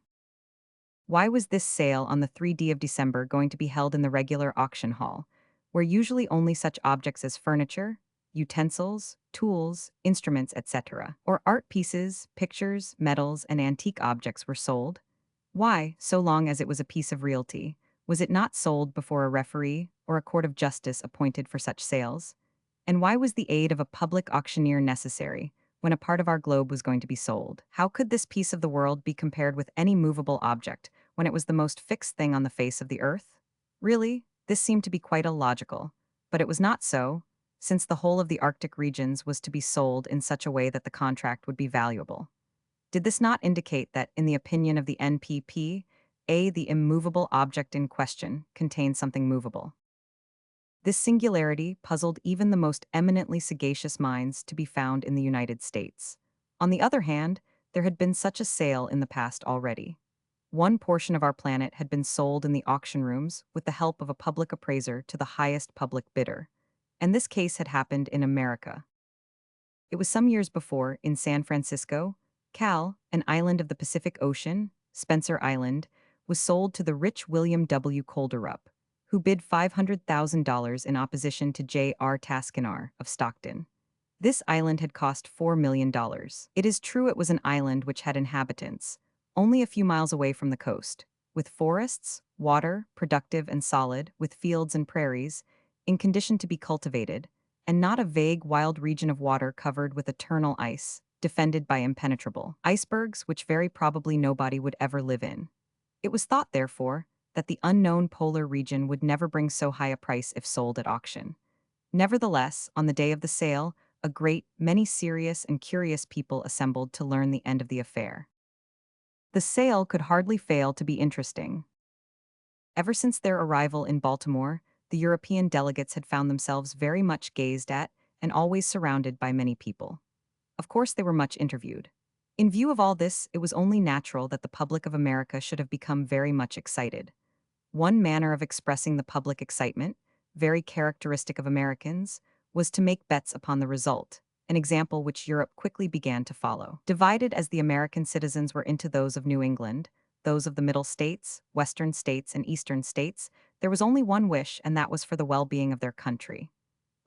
Why was this sale on the 3d of December going to be held in the regular auction hall, where usually only such objects as furniture, utensils, tools, instruments, etc., or art pieces, pictures, medals, and antique objects were sold? Why, so long as it was a piece of realty, was it not sold before a referee or a court of justice appointed for such sales? And why was the aid of a public auctioneer necessary when a part of our globe was going to be sold? How could this piece of the world be compared with any movable object when it was the most fixed thing on the face of the earth? Really, this seemed to be quite illogical. But it was not so, since the whole of the Arctic regions was to be sold in such a way that the contract would be valuable. Did this not indicate that, in the opinion of the NPP, the immovable object in question contained something movable? This singularity puzzled even the most eminently sagacious minds to be found in the United States. On the other hand, there had been such a sale in the past already. One portion of our planet had been sold in the auction rooms with the help of a public appraiser to the highest public bidder. And this case had happened in America. It was some years before, in San Francisco, an island of the Pacific Ocean, Spencer Island, was sold to the rich William W. Kolderup, who bid $500,000 in opposition to J.R. Taskinar of Stockton. This island had cost $4 million. It is true it was an island which had inhabitants, only a few miles away from the coast, with forests, water, productive and solid, with fields and prairies, in condition to be cultivated, and not a vague wild region of water covered with eternal ice, defended by impenetrable icebergs which very probably nobody would ever live in. It was thought, therefore, that the unknown polar region would never bring so high a price if sold at auction. Nevertheless, on the day of the sale, a great many serious and curious people assembled to learn the end of the affair. The sale could hardly fail to be interesting. Ever since their arrival in Baltimore, the European delegates had found themselves very much gazed at and always surrounded by many people. Of course, they were much interviewed. In view of all this, it was only natural that the public of America should have become very much excited. One manner of expressing the public excitement, very characteristic of Americans, was to make bets upon the result, an example which Europe quickly began to follow. Divided as the American citizens were into those of New England, those of the Middle States, Western States, and Eastern States, there was only one wish, and that was for the well-being of their country.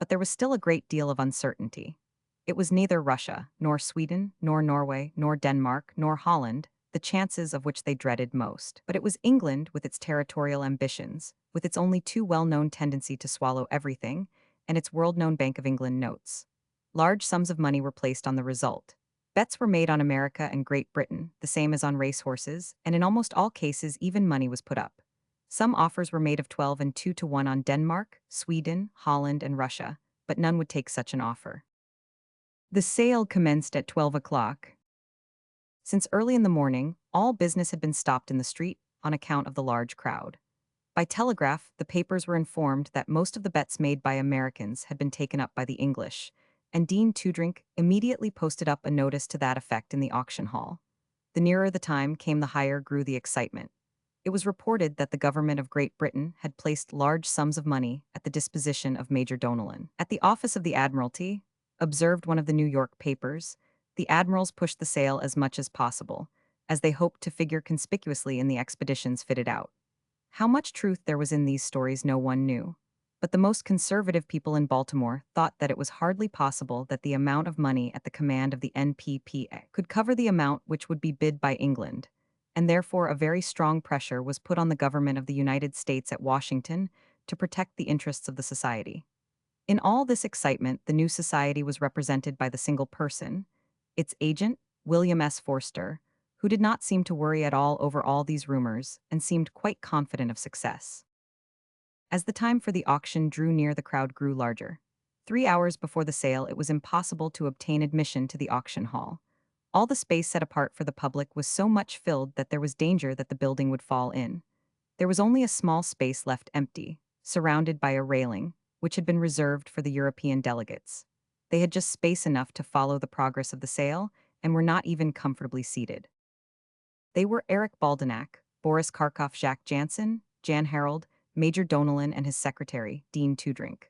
But there was still a great deal of uncertainty. It was neither Russia, nor Sweden, nor Norway, nor Denmark, nor Holland, the chances of which they dreaded most. But it was England, with its territorial ambitions, with its only too well-known tendency to swallow everything, and its world-known Bank of England notes. Large sums of money were placed on the result. Bets were made on America and Great Britain, the same as on racehorses, and in almost all cases even money was put up. Some offers were made of 12 and 2 to 1 on Denmark, Sweden, Holland, and Russia, but none would take such an offer. The sale commenced at 12 o'clock. Since early in the morning, all business had been stopped in the street on account of the large crowd. By telegraph, the papers were informed that most of the bets made by Americans had been taken up by the English, and Dean Toodrink immediately posted up a notice to that effect in the auction hall. The nearer the time came, the higher grew the excitement. It was reported that the government of Great Britain had placed large sums of money at the disposition of Major Donellan. At the office of the Admiralty, observed one of the New York papers, the admirals pushed the sale as much as possible, as they hoped to figure conspicuously in the expeditions fitted out. How much truth there was in these stories no one knew. But the most conservative people in Baltimore thought that it was hardly possible that the amount of money at the command of the NPPA could cover the amount which would be bid by England, and therefore a very strong pressure was put on the government of the United States at Washington to protect the interests of the society. In all this excitement, the new society was represented by the single person, its agent, William S. Forster, who did not seem to worry at all over all these rumors and seemed quite confident of success. As the time for the auction drew near, the crowd grew larger. 3 hours before the sale, it was impossible to obtain admission to the auction hall. All the space set apart for the public was so much filled that there was danger that the building would fall in. There was only a small space left empty, surrounded by a railing, which had been reserved for the European delegates. They had just space enough to follow the progress of the sale and were not even comfortably seated. They were Eric Baldenak, Boris Karkoff, Jacques Jansen, Jan Harold, Major Donellan, and his secretary, Dean Toodrink.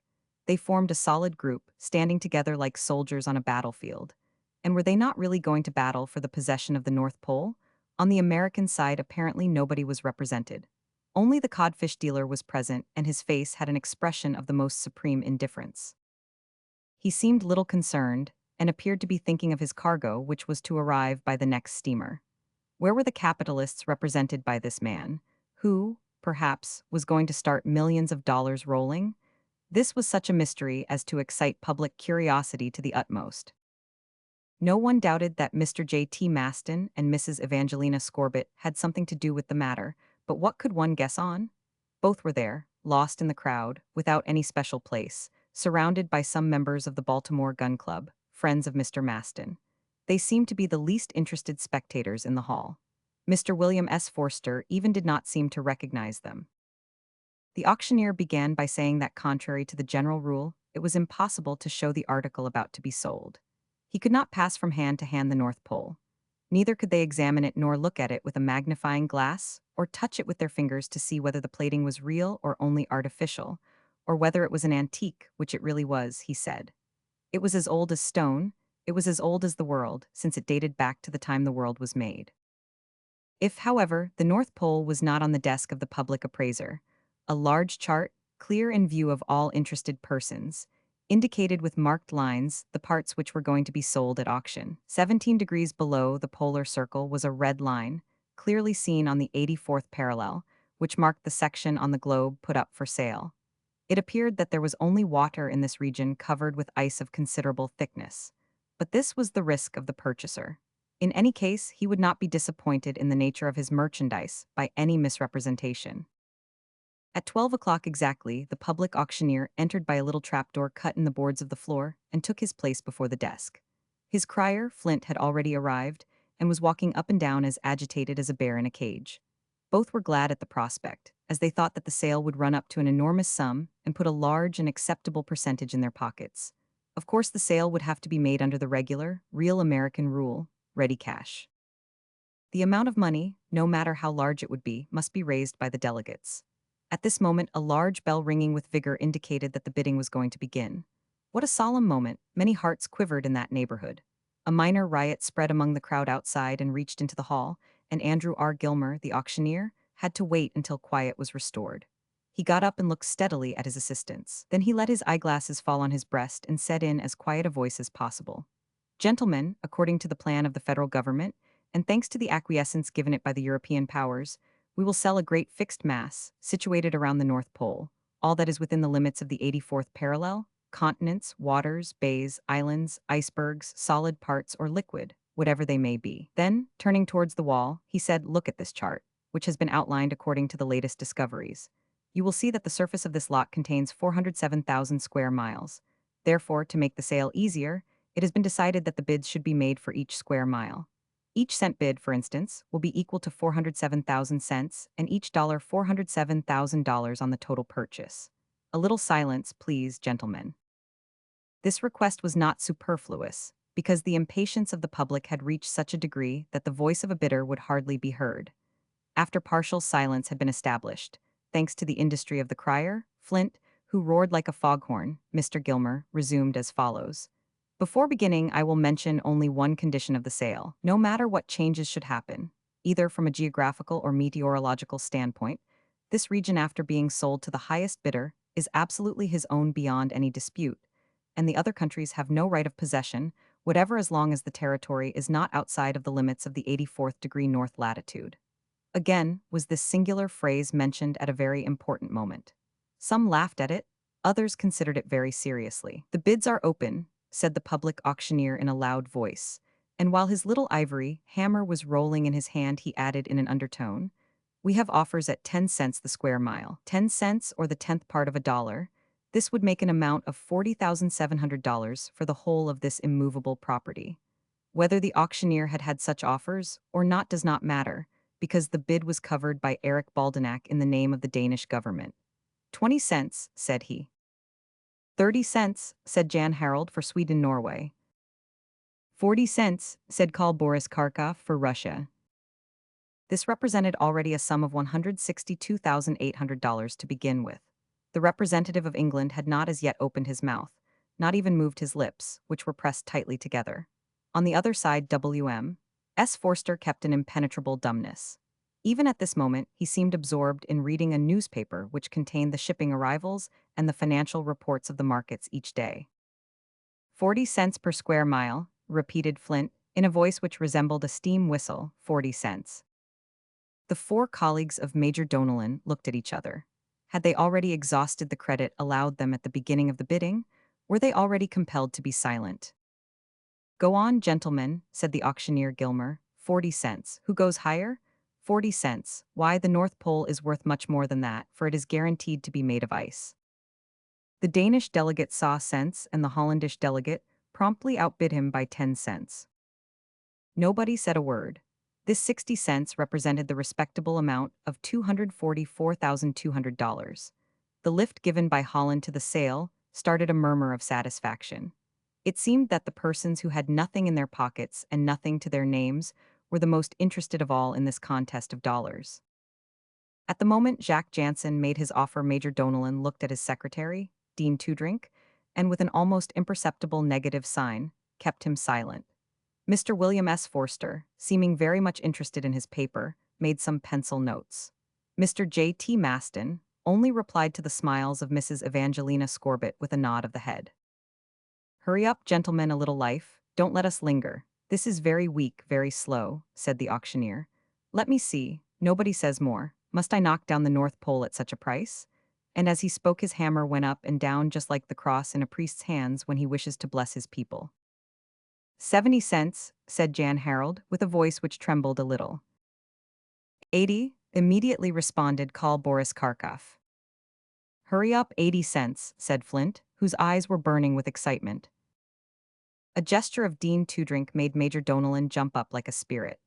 They formed a solid group, standing together like soldiers on a battlefield. And were they not really going to battle for the possession of the North Pole? On the American side, apparently nobody was represented. Only the codfish dealer was present, and his face had an expression of the most supreme indifference. He seemed little concerned, and appeared to be thinking of his cargo, which was to arrive by the next steamer. Where were the capitalists represented by this man, who, perhaps, was going to start millions of dollars rolling? This was such a mystery as to excite public curiosity to the utmost. No one doubted that Mr. J.T. Maston and Mrs. Evangelina Scorbitt had something to do with the matter, but what could one guess on? Both were there, lost in the crowd, without any special place, surrounded by some members of the Baltimore Gun Club, friends of Mr. Maston. They seemed to be the least interested spectators in the hall. Mr. William S. Forster even did not seem to recognize them. The auctioneer began by saying that contrary to the general rule, it was impossible to show the article about to be sold. He could not pass from hand to hand the North Pole. Neither could they examine it nor look at it with a magnifying glass, or touch it with their fingers to see whether the plating was real or only artificial, or whether it was an antique, which it really was, he said. It was as old as stone, it was as old as the world, since it dated back to the time the world was made. If, however, the North Pole was not on the desk of the public appraiser, a large chart, clear in view of all interested persons, indicated with marked lines the parts which were going to be sold at auction. 17 degrees below the polar circle was a red line, clearly seen on the 84th parallel, which marked the section on the globe put up for sale. It appeared that there was only water in this region covered with ice of considerable thickness. But this was the risk of the purchaser. In any case, he would not be disappointed in the nature of his merchandise by any misrepresentation. At 12 o'clock exactly, the public auctioneer entered by a little trapdoor cut in the boards of the floor and took his place before the desk. His crier, Flint, had already arrived and was walking up and down as agitated as a bear in a cage. Both were glad at the prospect, as they thought that the sale would run up to an enormous sum and put a large and acceptable percentage in their pockets. Of course, the sale would have to be made under the regular, real American rule: ready cash. The amount of money, no matter how large it would be, must be raised by the delegates. At this moment, a large bell ringing with vigor indicated that the bidding was going to begin. What a solemn moment! Many hearts quivered in that neighborhood. A minor riot spread among the crowd outside and reached into the hall, and Andrew R. Gilmer, the auctioneer, had to wait until quiet was restored. He got up and looked steadily at his assistants. Then he let his eyeglasses fall on his breast and said in as quiet a voice as possible, "Gentlemen, according to the plan of the federal government, and thanks to the acquiescence given it by the European powers, we will sell a great fixed mass, situated around the North Pole, all that is within the limits of the 84th parallel, continents, waters, bays, islands, icebergs, solid parts, or liquid, whatever they may be." Then, turning towards the wall, he said, "Look at this chart, which has been outlined according to the latest discoveries. You will see that the surface of this lot contains 407,000 square miles. Therefore, to make the sale easier, it has been decided that the bids should be made for each square mile. Each cent bid, for instance, will be equal to 407,000 cents, and each dollar $407,000 on the total purchase. A little silence, please, gentlemen." This request was not superfluous, because the impatience of the public had reached such a degree that the voice of a bidder would hardly be heard. After partial silence had been established, thanks to the industry of the crier, Flint, who roared like a foghorn, Mr. Gilmer resumed as follows. "Before beginning, I will mention only one condition of the sale. No matter what changes should happen, either from a geographical or meteorological standpoint, this region, after being sold to the highest bidder, is absolutely his own beyond any dispute, and the other countries have no right of possession, whatever, as long as the territory is not outside of the limits of the 84th degree north latitude." Again was this singular phrase mentioned at a very important moment. Some laughed at it, others considered it very seriously. "The bids are open," said the public auctioneer in a loud voice, and while his little ivory hammer was rolling in his hand, he added in an undertone, "We have offers at 10 cents the square mile. 10 cents, or the tenth part of a dollar. This would make an amount of $40,700 for the whole of this immovable property." Whether the auctioneer had had such offers or not does not matter, because the bid was covered by Eric Baldenak in the name of the Danish government. 20 cents, said he. 30 cents, said Jan Harald for Sweden-Norway. 40 cents, said Karl Boris Kharkov for Russia. This represented already a sum of $162,800 to begin with. The representative of England had not as yet opened his mouth, not even moved his lips, which were pressed tightly together. On the other side, W.M. S. Forster kept an impenetrable dumbness. Even at this moment, he seemed absorbed in reading a newspaper which contained the shipping arrivals and the financial reports of the markets each day. 40 cents per square mile, repeated Flint, in a voice which resembled a steam whistle, 40 cents. The four colleagues of Major Donellan looked at each other. Had they already exhausted the credit allowed them at the beginning of the bidding? Were they already compelled to be silent? Go on, gentlemen, said the auctioneer Gilmer. 40 cents. Who goes higher? 40 cents. Why, the North Pole is worth much more than that, for it is guaranteed to be made of ice. The Danish delegate saw sense, and the Hollandish delegate promptly outbid him by 10 cents. Nobody said a word. This 60 cents represented the respectable amount of $244,200. The lift given by Holland to the sale started a murmur of satisfaction. It seemed that the persons who had nothing in their pockets and nothing to their names were the most interested of all in this contest of dollars. At the moment Jacques Jansen made his offer, Major Donellan looked at his secretary, Dean Toodrink, and with an almost imperceptible negative sign, kept him silent. Mr. William S. Forster, seeming very much interested in his paper, made some pencil notes. Mr. J. T. Maston only replied to the smiles of Mrs. Evangelina Scorbitt with a nod of the head. Hurry up, gentlemen, a little life. Don't let us linger. This is very weak, very slow, said the auctioneer. Let me see. Nobody says more. Must I knock down the North Pole at such a price? And as he spoke his hammer went up and down just like the cross in a priest's hands when he wishes to bless his people. 70 cents, said Jan Harold, with a voice which trembled a little. 80, immediately responded Karl Boris Karkoff. Hurry up, 80 cents, said Flint, whose eyes were burning with excitement. A gesture of Dean Toodrink made Major Donellan jump up like a spirit.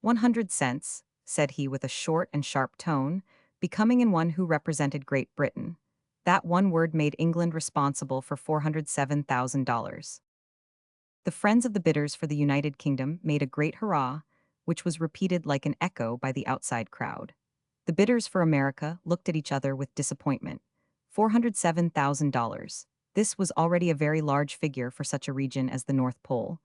100 cents, said he with a short and sharp tone, becoming in one who represented Great Britain. That one word made England responsible for $407,000. The friends of the bidders for the United Kingdom made a great hurrah, which was repeated like an echo by the outside crowd. The bidders for America looked at each other with disappointment. $407,000. This was already a very large figure for such a region as the North Pole.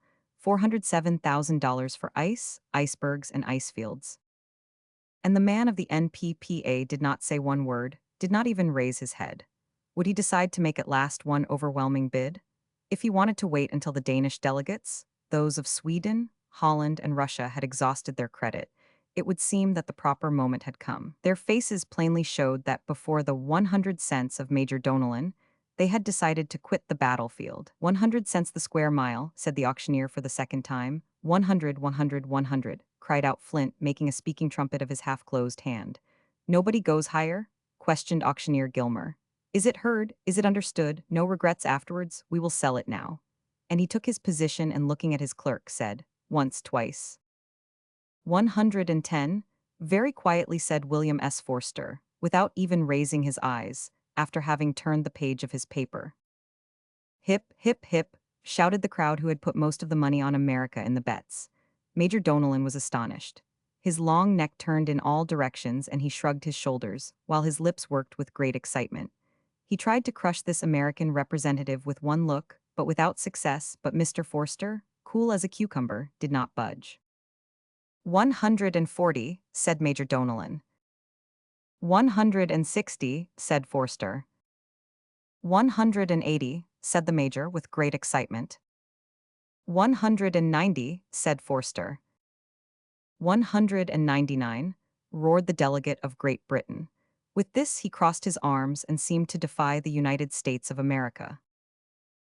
$407,000 for ice, icebergs, and ice fields. And the man of the NPPA did not say one word, did not even raise his head. Would he decide to make at last one overwhelming bid? If he wanted to wait until the Danish delegates, those of Sweden, Holland, and Russia, had exhausted their credit, it would seem that the proper moment had come. Their faces plainly showed that before the 100 cents of Major Donellan, they had decided to quit the battlefield. 100 cents the square mile, said the auctioneer for the second time. 100, 100, 100, cried out Flint, making a speaking trumpet of his half-closed hand. Nobody goes higher? Questioned auctioneer Gilmer. Is it heard? Is it understood? No regrets afterwards? We will sell it now. And he took his position and looking at his clerk said, once, twice. 110, very quietly said William S. Forster, without even raising his eyes, after having turned the page of his paper. Hip, hip, hip, shouted the crowd who had put most of the money on America in the bets. Major Donellan was astonished. His long neck turned in all directions and he shrugged his shoulders, while his lips worked with great excitement. He tried to crush this American representative with one look, but without success, but Mr. Forster, cool as a cucumber, did not budge. 140, said Major Donellan. 160, said Forster. 180, said the Major with great excitement. 190, said Forster. 199, roared the delegate of Great Britain. With this he crossed his arms and seemed to defy the United States of America.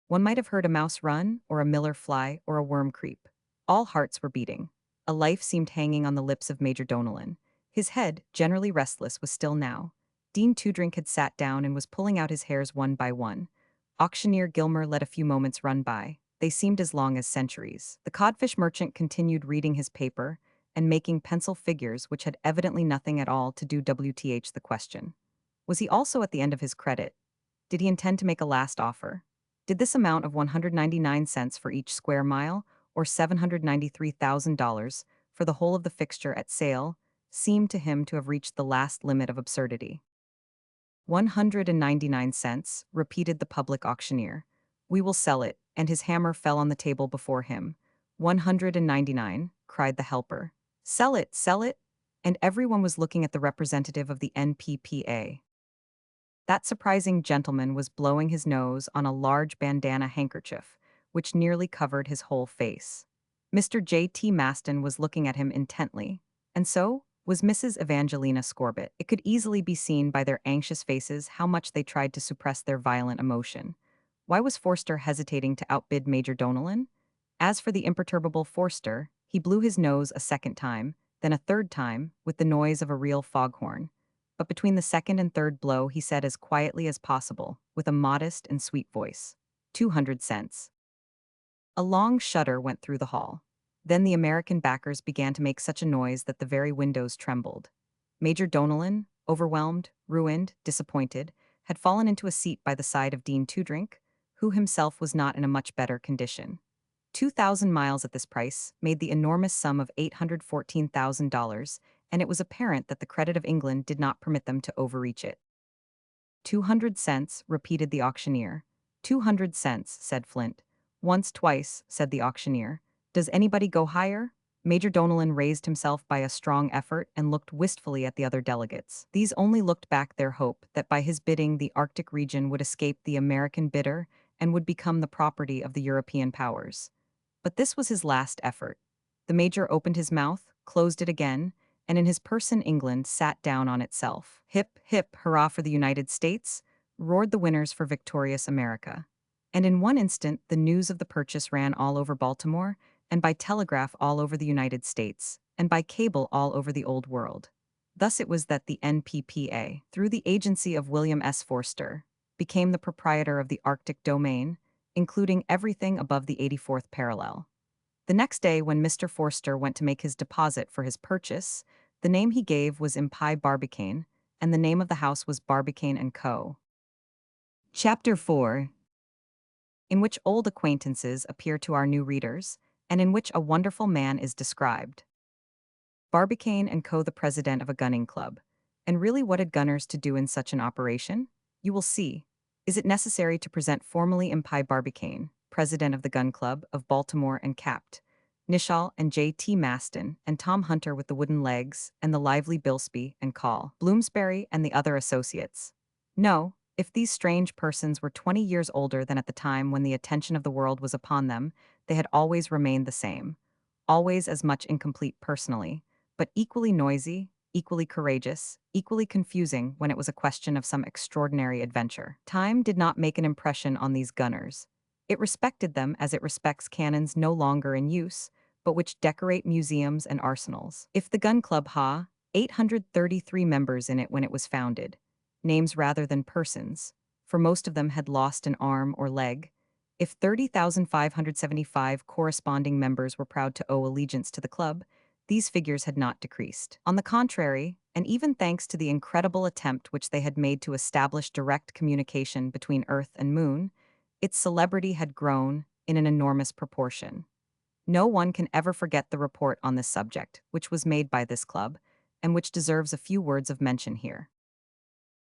One might have heard a mouse run, or a miller fly, or a worm creep. All hearts were beating. A life seemed hanging on the lips of Major Donellan. His head, generally restless, was still now. Dean Toodrink had sat down and was pulling out his hairs one by one. Auctioneer Gilmer let a few moments run by. They seemed as long as centuries. The codfish merchant continued reading his paper and making pencil figures which had evidently nothing at all to do WTH the question. Was he also at the end of his credit? Did he intend to make a last offer? Did this amount of 199 cents for each square mile, or $793,000 for the whole of the fixture at sale, seem to him to have reached the last limit of absurdity? 199 cents, repeated the public auctioneer. We will sell it, and his hammer fell on the table before him. 199, cried the helper. Sell it, sell it! And everyone was looking at the representative of the NPPA. That surprising gentleman was blowing his nose on a large bandana handkerchief, which nearly covered his whole face. Mr. J.T. Maston was looking at him intently, and so was Mrs. Evangelina Scorbitt. It could easily be seen by their anxious faces how much they tried to suppress their violent emotion. Why was Forster hesitating to outbid Major Donellan? As for the imperturbable Forster, he blew his nose a second time, then a third time, with the noise of a real foghorn. But between the second and third blow he said as quietly as possible, with a modest and sweet voice, 200 cents. A long shudder went through the hall. Then the American backers began to make such a noise that the very windows trembled. Major Donellan, overwhelmed, ruined, disappointed, had fallen into a seat by the side of Dean Toodrink, who himself was not in a much better condition. 2,000 miles at this price made the enormous sum of $814,000, and it was apparent that the credit of England did not permit them to overreach it. 200 cents, repeated the auctioneer. 200 cents, said Flint. Once, twice, said the auctioneer. Does anybody go higher? Major Donellan raised himself by a strong effort and looked wistfully at the other delegates. These only looked back their hope that by his bidding the Arctic region would escape the American bidder and would become the property of the European powers. But this was his last effort. The major opened his mouth, closed it again, and in his person England sat down on itself. Hip, hip, hurrah for the United States, roared the winners for victorious America. And in one instant the news of the purchase ran all over Baltimore, and by telegraph all over the United States, and by cable all over the Old World. Thus it was that the NPPA, through the agency of William S. Forster, became the proprietor of the Arctic domain, including everything above the 84th parallel. The next day, when Mr. Forster went to make his deposit for his purchase, the name he gave was Impai Barbicane, and the name of the house was Barbicane and Co. Chapter 4, in which old acquaintances appear to our new readers, and in which a wonderful man is described. Barbicane and Co., the president of a gunning club. And really, what had gunners to do in such an operation? You will see. Is it necessary to present formally Impai Barbicane, president of the Gun Club of Baltimore and Capt. Nishal and J.T. Maston, and Tom Hunter with the wooden legs, and the lively Bilsby and Call, Bloomsbury and the other associates? No, if these strange persons were 20 years older than at the time when the attention of the world was upon them, they had always remained the same, always as much incomplete personally, but equally noisy, equally courageous, equally confusing when it was a question of some extraordinary adventure. Time did not make an impression on these gunners. It respected them as it respects cannons no longer in use, but which decorate museums and arsenals. If the gun club ha, 833 members in it when it was founded, names rather than persons, for most of them had lost an arm or leg. If 30,575 corresponding members were proud to owe allegiance to the club, these figures had not decreased. On the contrary, and even thanks to the incredible attempt which they had made to establish direct communication between Earth and Moon, its celebrity had grown in an enormous proportion. No one can ever forget the report on this subject, which was made by this club, and which deserves a few words of mention here.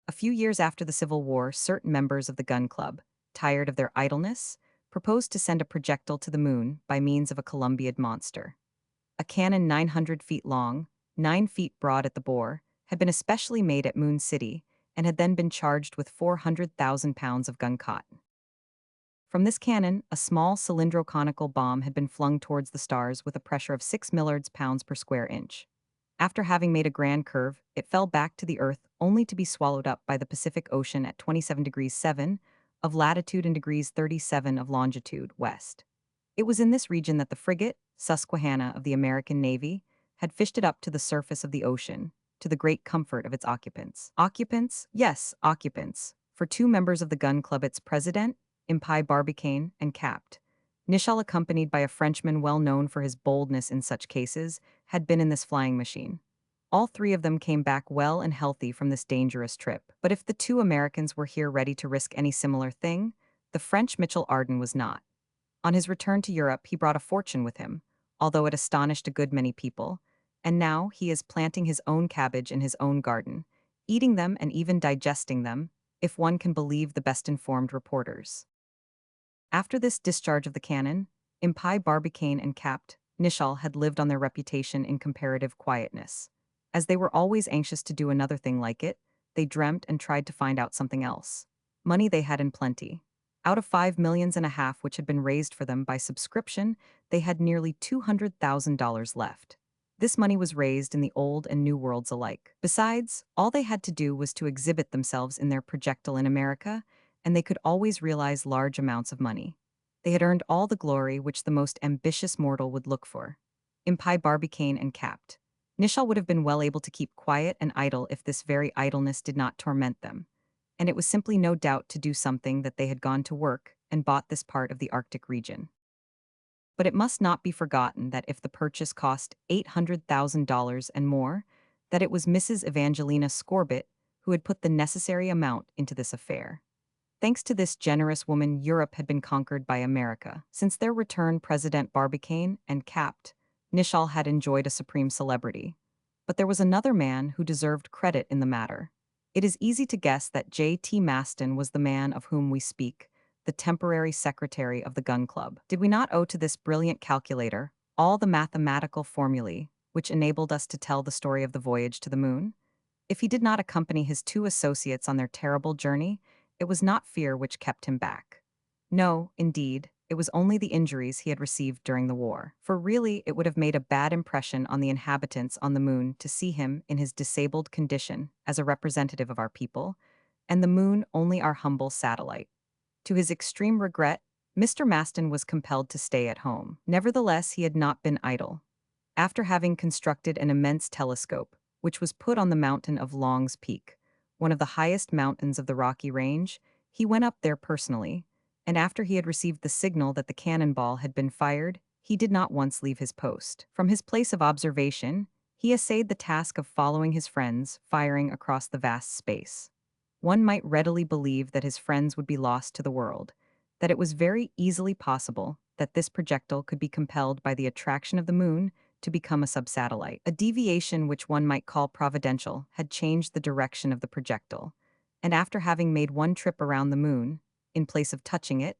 A few years after the Civil War, certain members of the Gun Club, tired of their idleness, proposed to send a projectile to the moon by means of a Columbiad monster. A cannon 900 feet long, 9 feet broad at the bore, had been especially made at Moon City, and had then been charged with 400,000 pounds of gun cotton. From this cannon, a small cylindro-conical bomb had been flung towards the stars with a pressure of 6 milliards pounds per square inch. After having made a grand curve, it fell back to the Earth only to be swallowed up by the Pacific Ocean at 27 degrees 7 of latitude and degrees 37 of longitude west. It was in this region that the frigate, Susquehanna of the American Navy, had fished it up to the surface of the ocean, to the great comfort of its occupants. Occupants? Yes, occupants. For 2 members of the Gun Club, its president, Impai Barbicane, and Capt. Nishal, accompanied by a Frenchman well known for his boldness in such cases, had been in this flying machine. All 3 of them came back well and healthy from this dangerous trip. But if the 2 Americans were here ready to risk any similar thing, the French Mitchell Arden was not. On his return to Europe, he brought a fortune with him, although it astonished a good many people, and now he is planting his own cabbage in his own garden, eating them and even digesting them, if one can believe the best-informed reporters. After this discharge of the cannon, Impai Barbicane and Capt. Nishal had lived on their reputation in comparative quietness. As they were always anxious to do another thing like it, they dreamt and tried to find out something else. Money they had in plenty. Out of 5.5 million which had been raised for them by subscription, they had nearly $200,000 left. This money was raised in the old and new worlds alike. Besides, all they had to do was to exhibit themselves in their projectile in America, and they could always realize large amounts of money. They had earned all the glory which the most ambitious mortal would look for. Impi Barbicane and capped. Nishal would have been well able to keep quiet and idle if this very idleness did not torment them. And it was simply no doubt to do something that they had gone to work and bought this part of the Arctic region. But it must not be forgotten that if the purchase cost $800,000 and more, that it was Mrs. Evangelina Scorbitt who had put the necessary amount into this affair. Thanks to this generous woman, Europe had been conquered by America. Since their return, President Barbicane and capped, Nishal had enjoyed a supreme celebrity. But there was another man who deserved credit in the matter. It is easy to guess that J.T. Maston was the man of whom we speak, the temporary secretary of the Gun Club. Did we not owe to this brilliant calculator all the mathematical formulae which enabled us to tell the story of the voyage to the moon? If he did not accompany his two associates on their terrible journey, it was not fear which kept him back. No, indeed, it was only the injuries he had received during the war. For really, it would have made a bad impression on the inhabitants on the moon to see him in his disabled condition as a representative of our people, and the moon only our humble satellite. To his extreme regret, Mr. Maston was compelled to stay at home. Nevertheless, he had not been idle. After having constructed an immense telescope, which was put on the mountain of Long's Peak, one of the highest mountains of the Rocky Range, he went up there personally, and after he had received the signal that the cannonball had been fired, he did not once leave his post. From his place of observation, he essayed the task of following his friends, firing across the vast space. One might readily believe that his friends would be lost to the world, that it was very easily possible that this projectile could be compelled by the attraction of the moon to become a subsatellite. A deviation which one might call providential had changed the direction of the projectile, and after having made one trip around the moon, in place of touching it,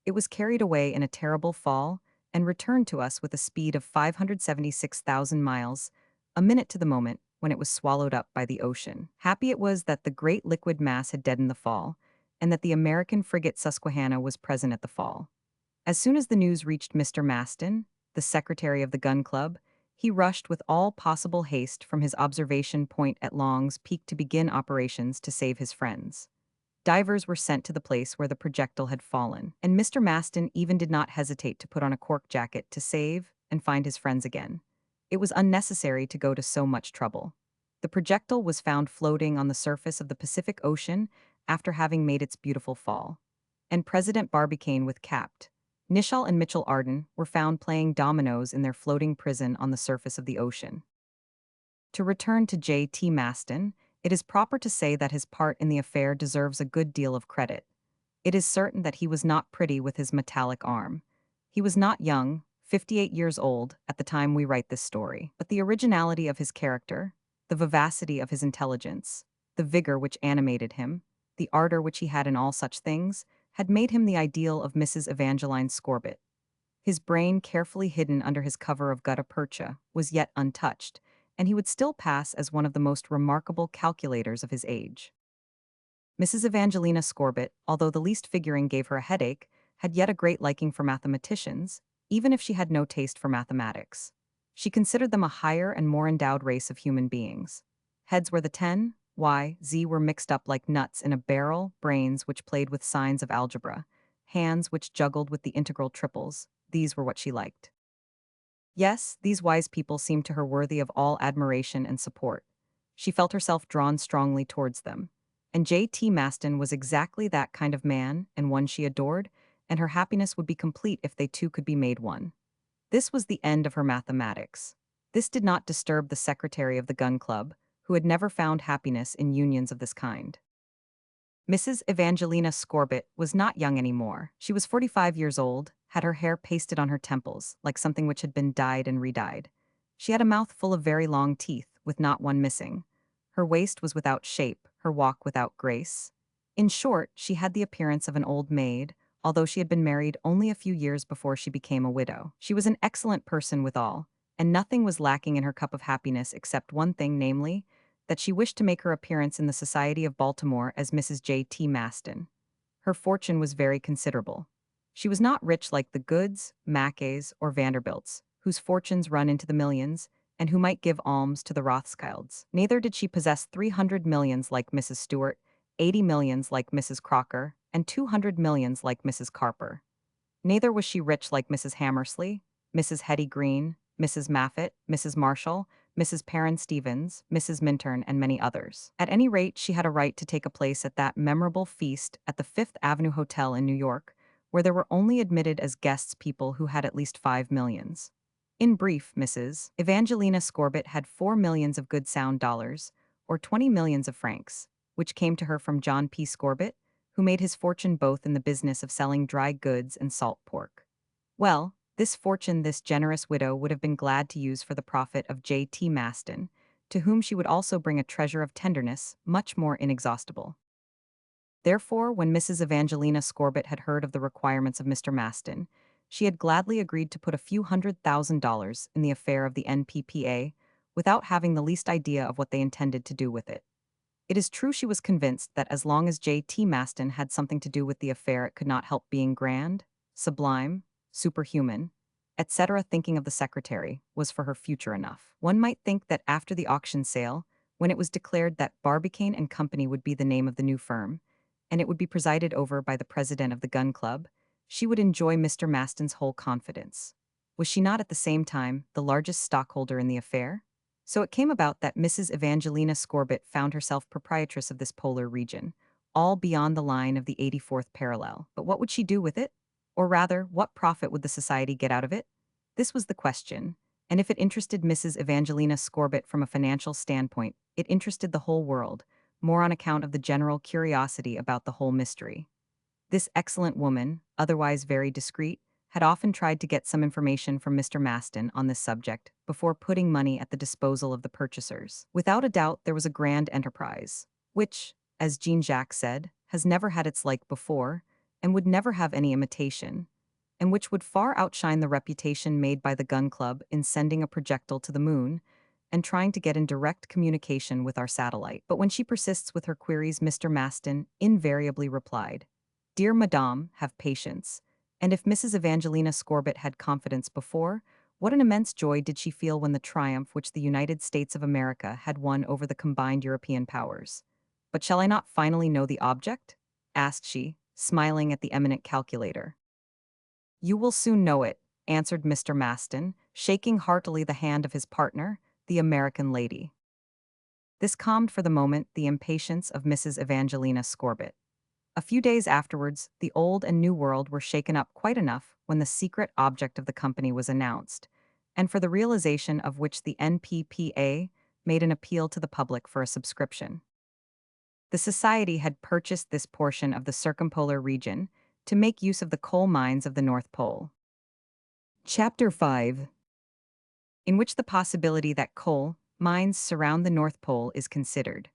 it was carried away in a terrible fall and returned to us with a speed of 576,000 miles, a minute to the moment when it was swallowed up by the ocean. Happy it was that the great liquid mass had deadened the fall, and that the American frigate Susquehanna was present at the fall. As soon as the news reached Mr. Maston, the secretary of the Gun Club, he rushed with all possible haste from his observation point at Long's Peak to begin operations to save his friends. Divers were sent to the place where the projectile had fallen, and Mr. Maston even did not hesitate to put on a cork jacket to save and find his friends again. It was unnecessary to go to so much trouble. The projectile was found floating on the surface of the Pacific Ocean after having made its beautiful fall. And President Barbicane with capped. Nishal and Mitchell Arden were found playing dominoes in their floating prison on the surface of the ocean. To return to J.T. Maston, it is proper to say that his part in the affair deserves a good deal of credit. It is certain that he was not pretty with his metallic arm. He was not young, 58 years old, at the time we write this story, but the originality of his character, the vivacity of his intelligence, the vigor which animated him, the ardor which he had in all such things, had made him the ideal of Mrs. Evangeline Scorbitt. His brain, carefully hidden under his cover of gutta percha, was yet untouched, and he would still pass as one of the most remarkable calculators of his age. Mrs. Evangelina Scorbitt, although the least figuring gave her a headache, had yet a great liking for mathematicians, even if she had no taste for mathematics. She considered them a higher and more endowed race of human beings. Heads where the 10, Y, Z were mixed up like nuts in a barrel, brains which played with signs of algebra, hands which juggled with the integral triples, these were what she liked. Yes, these wise people seemed to her worthy of all admiration and support. She felt herself drawn strongly towards them. And J.T. Maston was exactly that kind of man and one she adored, and her happiness would be complete if they two could be made one. This was the end of her mathematics. This did not disturb the secretary of the Gun Club, who had never found happiness in unions of this kind. Mrs. Evangelina Scorbitt was not young anymore. She was 45 years old, had her hair pasted on her temples, like something which had been dyed and redyed. She had a mouth full of very long teeth, with not one missing. Her waist was without shape, her walk without grace. In short, she had the appearance of an old maid, although she had been married only a few years before she became a widow. She was an excellent person withal, and nothing was lacking in her cup of happiness except one thing, namely, that she wished to make her appearance in the society of Baltimore as Mrs. J.T. Maston. Her fortune was very considerable. She was not rich like the Goods, Mackays, or Vanderbilts, whose fortunes run into the millions, and who might give alms to the Rothschilds. Neither did she possess 300 millions like Mrs. Stewart, 80 millions like Mrs. Crocker, and 200 millions like Mrs. Carper. Neither was she rich like Mrs. Hammersley, Mrs. Hetty Green, Mrs. Maffett, Mrs. Marshall, Mrs. Perrin Stevens, Mrs. Minturn, and many others. At any rate, she had a right to take a place at that memorable feast at the Fifth Avenue Hotel in New York, where there were only admitted as guests people who had at least 5 millions. In brief, Mrs. Evangelina Scorbitt had 4 millions of good sound dollars, or 20 millions of francs, which came to her from John P. Scorbitt, who made his fortune both in the business of selling dry goods and salt pork. Well, this fortune this generous widow would have been glad to use for the profit of J.T. Maston, to whom she would also bring a treasure of tenderness much more inexhaustible. Therefore, when Mrs. Evangelina Scorbitt had heard of the requirements of Mr. Maston, she had gladly agreed to put a few $100,000 in the affair of the NPPA, without having the least idea of what they intended to do with it. It is true she was convinced that as long as J.T. Maston had something to do with the affair it could not help being grand, sublime, superhuman, etc. Thinking of the secretary was for her future enough. One might think that after the auction sale, when it was declared that Barbicane and Company would be the name of the new firm, and it would be presided over by the president of the gun club, she would enjoy Mr. Maston's whole confidence. Was she not at the same time the largest stockholder in the affair? So it came about that Mrs. Evangelina Scorbitt found herself proprietress of this polar region, all beyond the line of the 84th parallel. But what would she do with it? Or rather, what profit would the society get out of it? This was the question, and if it interested Mrs. Evangelina Scorbitt from a financial standpoint, it interested the whole world, more on account of the general curiosity about the whole mystery. This excellent woman, otherwise very discreet, had often tried to get some information from Mr. Maston on this subject before putting money at the disposal of the purchasers. Without a doubt, there was a grand enterprise, which, as Jean-Jacques said, has never had its like before, and would never have any imitation, and which would far outshine the reputation made by the gun club in sending a projectile to the moon and trying to get in direct communication with our satellite. But when she persists with her queries, Mr. Maston invariably replied, "Dear Madame, have patience." And if Mrs. Evangelina Scorbitt had confidence before, what an immense joy did she feel when the triumph which the United States of America had won over the combined European powers. "But shall I not finally know the object?" asked she, smiling at the eminent calculator. "You will soon know it," answered Mr. Maston, shaking heartily the hand of his partner, the American lady. This calmed for the moment the impatience of Mrs. Evangelina Scorbitt. A few days afterwards, the old and new world were shaken up quite enough when the secret object of the company was announced, and for the realization of which the NPPA made an appeal to the public for a subscription. The society had purchased this portion of the circumpolar region to make use of the coal mines of the North Pole. Chapter 5, in which the possibility that coal mines surround the North Pole is considered.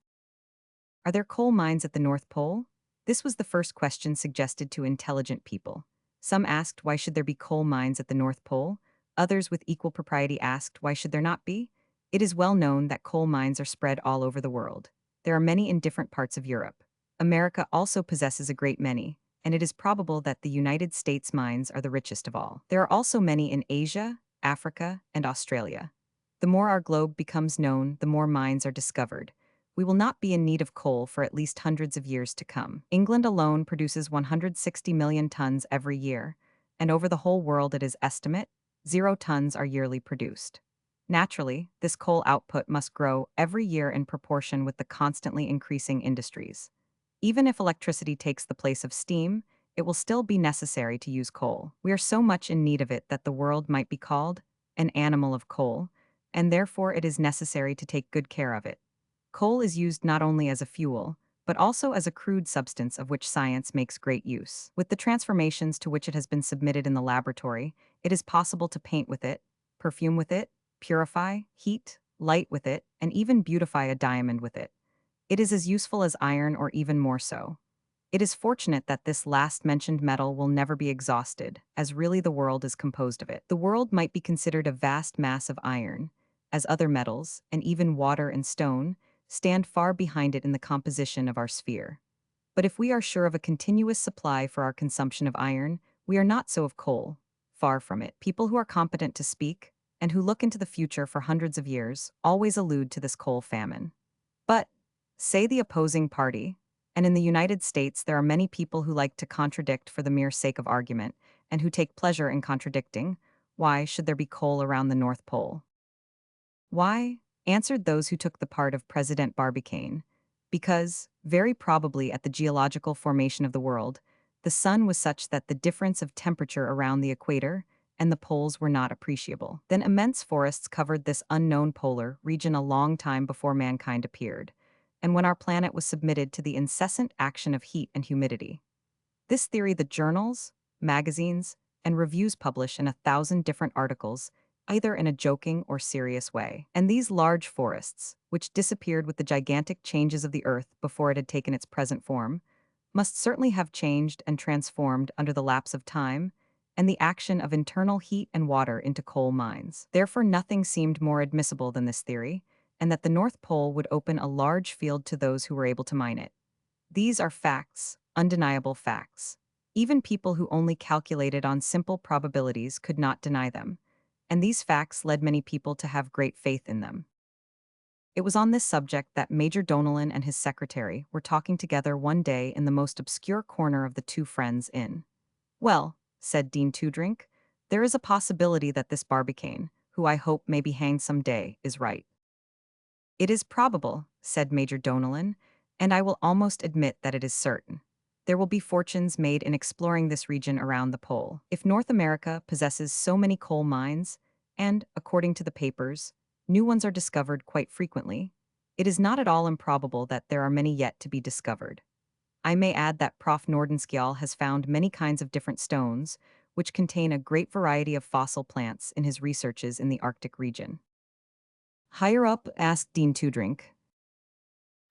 Are there coal mines at the North Pole? This was the first question suggested to intelligent people. Some asked why should there be coal mines at the North Pole? Others with equal propriety asked why should there not be? It is well known that coal mines are spread all over the world. There are many in different parts of Europe. America also possesses a great many, and it is probable that the United States mines are the richest of all. There are also many in Asia, Africa, and Australia. The more our globe becomes known, the more mines are discovered. We will not be in need of coal for at least hundreds of years to come. England alone produces 160 million tons every year, and over the whole world it is estimate 0 tons are yearly produced. Naturally, this coal output must grow every year in proportion with the constantly increasing industries. Even if electricity takes the place of steam, it will still be necessary to use coal. We are so much in need of it that the world might be called an animal of coal, and therefore it is necessary to take good care of it. Coal is used not only as a fuel, but also as a crude substance of which science makes great use. With the transformations to which it has been submitted in the laboratory, it is possible to paint with it, perfume with it, purify, heat, light with it, and even beautify a diamond with it. It is as useful as iron or even more so. It is fortunate that this last mentioned metal will never be exhausted, as really the world is composed of it. The world might be considered a vast mass of iron, as other metals, and even water and stone, stand far behind it in the composition of our sphere. But if we are sure of a continuous supply for our consumption of iron, we are not so of coal. Far from it. People who are competent to speak, and who look into the future for hundreds of years, always allude to this coal famine. But, say the opposing party, and in the United States there are many people who like to contradict for the mere sake of argument, and who take pleasure in contradicting, why should there be coal around the North Pole? Why? Answered those who took the part of President Barbicane. Because, very probably at the geological formation of the world, the sun was such that the difference of temperature around the equator and the poles were not appreciable. Then immense forests covered this unknown polar region a long time before mankind appeared, and when our planet was submitted to the incessant action of heat and humidity. This theory the journals, magazines, and reviews publish in 1,000 different articles, either in a joking or serious way. And these large forests, which disappeared with the gigantic changes of the Earth before it had taken its present form, must certainly have changed and transformed under the lapse of time and the action of internal heat and water into coal mines. Therefore, nothing seemed more admissible than this theory, and that the North Pole would open a large field to those who were able to mine it. These are facts, undeniable facts. Even people who only calculated on simple probabilities could not deny them, and these facts led many people to have great faith in them. It was on this subject that Major Donellan and his secretary were talking together one day in the most obscure corner of the Two Friends Inn. "Well," said Dean Toodrink, "there is a possibility that this Barbicane, who I hope may be hanged some day, is right." "It is probable," said Major Donellan, "and I will almost admit that it is certain. There will be fortunes made in exploring this region around the pole. If North America possesses so many coal mines, and, according to the papers, new ones are discovered quite frequently, it is not at all improbable that there are many yet to be discovered. I may add that Prof. Nordenskjold has found many kinds of different stones, which contain a great variety of fossil plants in his researches in the Arctic region." "Higher up?" asked Dean Toodrink.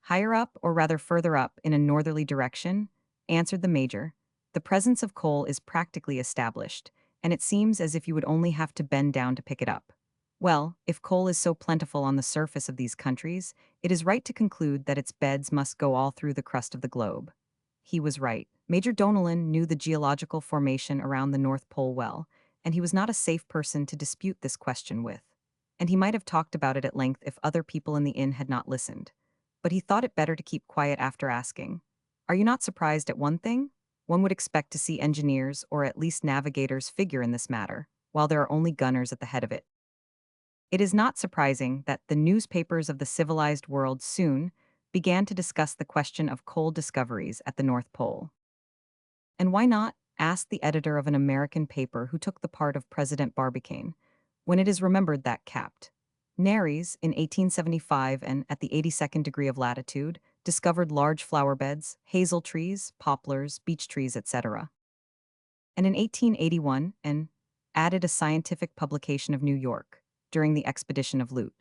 "Higher up, or rather further up, in a northerly direction," answered the major. "The presence of coal is practically established, and it seems as if you would only have to bend down to pick it up. Well, if coal is so plentiful on the surface of these countries, it is right to conclude that its beds must go all through the crust of the globe." He was right. Major Donellan knew the geological formation around the North Pole well, and he was not a safe person to dispute this question with. And he might have talked about it at length if other people in the inn had not listened. But he thought it better to keep quiet after asking, "Are you not surprised at one thing? One would expect to see engineers or at least navigators figure in this matter, while there are only gunners at the head of it. It is not surprising that the newspapers of the civilized world soon began to discuss the question of coal discoveries at the North Pole." "And why not?" asked the editor of an American paper who took the part of President Barbicane, "when it is remembered that Capt. Nares, in 1875 and at the 82nd degree of latitude, discovered large flower beds, hazel trees, poplars, beech trees, etc. And in 1881, and added a scientific publication of New York, during the expedition of Lute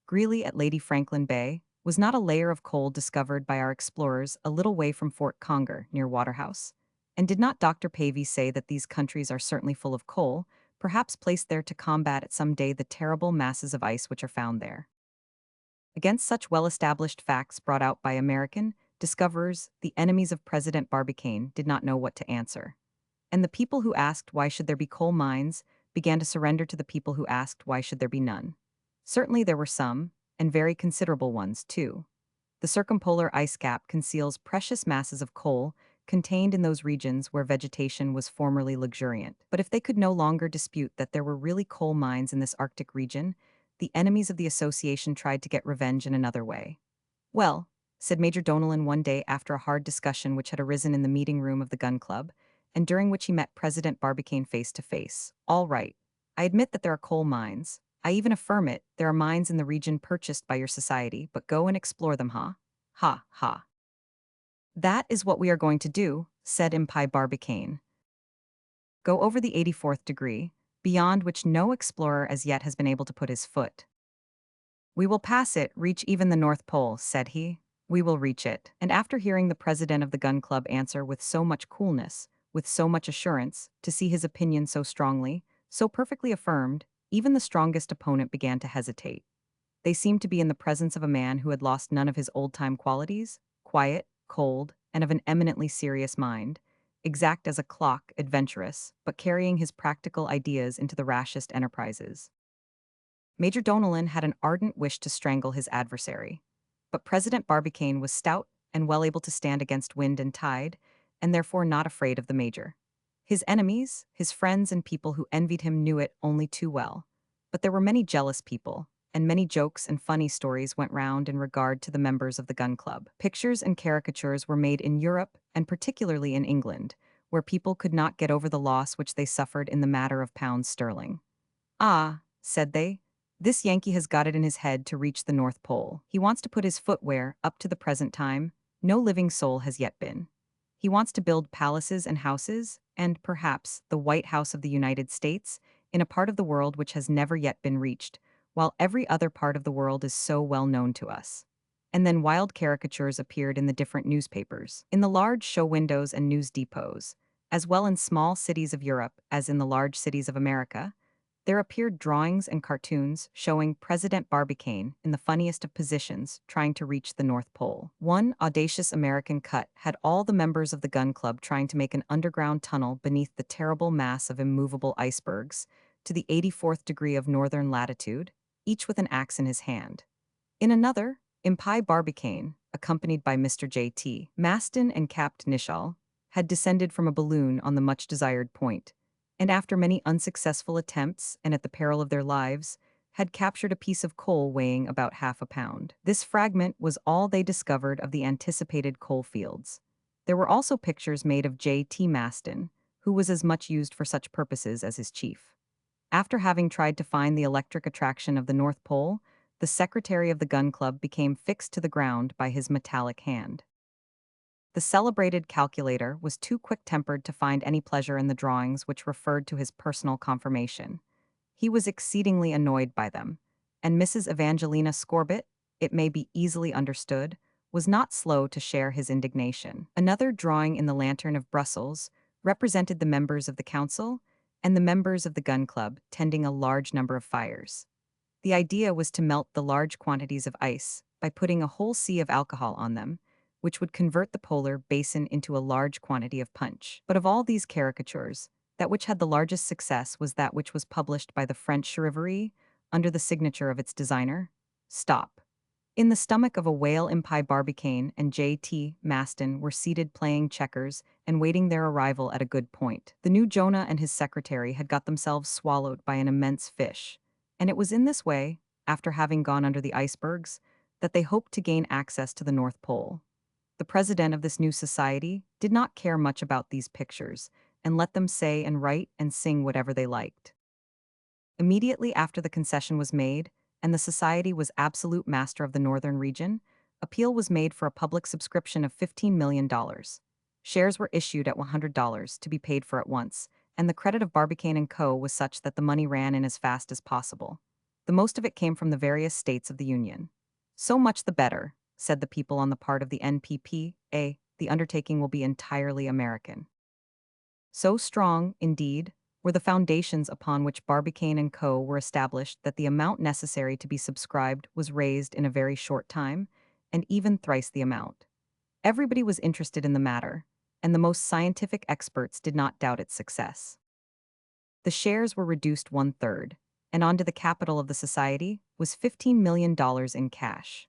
Greely at Lady Franklin Bay, was not a layer of coal discovered by our explorers a little way from Fort Conger, near Waterhouse? And did not Dr. Pavey say that these countries are certainly full of coal, perhaps placed there to combat at some day the terrible masses of ice which are found there?" Against such well-established facts brought out by American discoverers, the enemies of President Barbicane did not know what to answer. And the people who asked why should there be coal mines began to surrender to the people who asked why should there be none. Certainly there were some, and very considerable ones, too. The circumpolar ice cap conceals precious masses of coal contained in those regions where vegetation was formerly luxuriant. But if they could no longer dispute that there were really coal mines in this Arctic region, the enemies of the association tried to get revenge in another way. "Well," said Major Donellan one day after a hard discussion which had arisen in the meeting room of the gun club, and during which he met President Barbicane face to face, "all right. I admit that there are coal mines. I even affirm it, there are mines in the region purchased by your society, but go and explore them, huh? Ha, ha." "That is what we are going to do," said Impi Barbicane. "Go over the 84th degree, beyond which no explorer as yet has been able to put his foot. We will pass it, reach even the North Pole," said he. "We will reach it." And after hearing the president of the gun club answer with so much coolness, with so much assurance, to see his opinion so strongly, so perfectly affirmed, even the strongest opponent began to hesitate. They seemed to be in the presence of a man who had lost none of his old-time qualities, quiet, cold, and of an eminently serious mind, exact as a clock, adventurous, but carrying his practical ideas into the rashest enterprises. Major Donellan had an ardent wish to strangle his adversary. But President Barbicane was stout and well able to stand against wind and tide, and therefore not afraid of the Major. His enemies, his friends and people who envied him knew it only too well. But there were many jealous people, and many jokes and funny stories went round in regard to the members of the Gun Club. Pictures and caricatures were made in Europe, and particularly in England, where people could not get over the loss which they suffered in the matter of pounds sterling. "Ah," said they, "this Yankee has got it in his head to reach the North Pole. He wants to put his foot where, up to the present time, no living soul has yet been. He wants to build palaces and houses, and, perhaps, the White House of the United States, in a part of the world which has never yet been reached, while every other part of the world is so well known to us." And then wild caricatures appeared in the different newspapers, in the large show windows and news depots, as well in small cities of Europe as in the large cities of America. There appeared drawings and cartoons showing President Barbicane in the funniest of positions trying to reach the North Pole. One audacious American cut had all the members of the Gun Club trying to make an underground tunnel beneath the terrible mass of immovable icebergs to the 84th degree of northern latitude, each with an axe in his hand. In another, Impai Barbicane, accompanied by Mr. J.T. Maston and Capt. Nichol, had descended from a balloon on the much-desired point, and after many unsuccessful attempts and at the peril of their lives, had captured a piece of coal weighing about half a pound. This fragment was all they discovered of the anticipated coal fields. There were also pictures made of J.T. Maston, who was as much used for such purposes as his chief. After having tried to find the electric attraction of the North Pole, the secretary of the Gun Club became fixed to the ground by his metallic hand. The celebrated calculator was too quick-tempered to find any pleasure in the drawings which referred to his personal conformation. He was exceedingly annoyed by them, and Mrs. Evangelina Scorbut, it may be easily understood, was not slow to share his indignation. Another drawing in the Lantern of Brussels represented the members of the council and the members of the Gun Club tending a large number of fires. The idea was to melt the large quantities of ice by putting a whole sea of alcohol on them, which would convert the polar basin into a large quantity of punch. But of all these caricatures, that which had the largest success was that which was published by the French Charivari under the signature of its designer, Stop. In the stomach of a whale Impai Barbicane and J.T. Maston were seated playing checkers and waiting their arrival at a good point. The new Jonah and his secretary had got themselves swallowed by an immense fish, and it was in this way, after having gone under the icebergs, that they hoped to gain access to the North Pole. The president of this new society did not care much about these pictures and let them say and write and sing whatever they liked. Immediately after the concession was made, and the society was absolute master of the northern region, appeal was made for a public subscription of $15 million. Shares were issued at $100 to be paid for at once, and the credit of Barbicane & Co. was such that the money ran in as fast as possible. The most of it came from the various states of the Union. "So much the better," said the people on the part of the NPPA, "the undertaking will be entirely American." So strong, indeed, were the foundations upon which Barbicane & Co. were established that the amount necessary to be subscribed was raised in a very short time, and even thrice the amount. Everybody was interested in the matter, and the most scientific experts did not doubt its success. The shares were reduced one-third, and onto the capital of the society was $15 million in cash.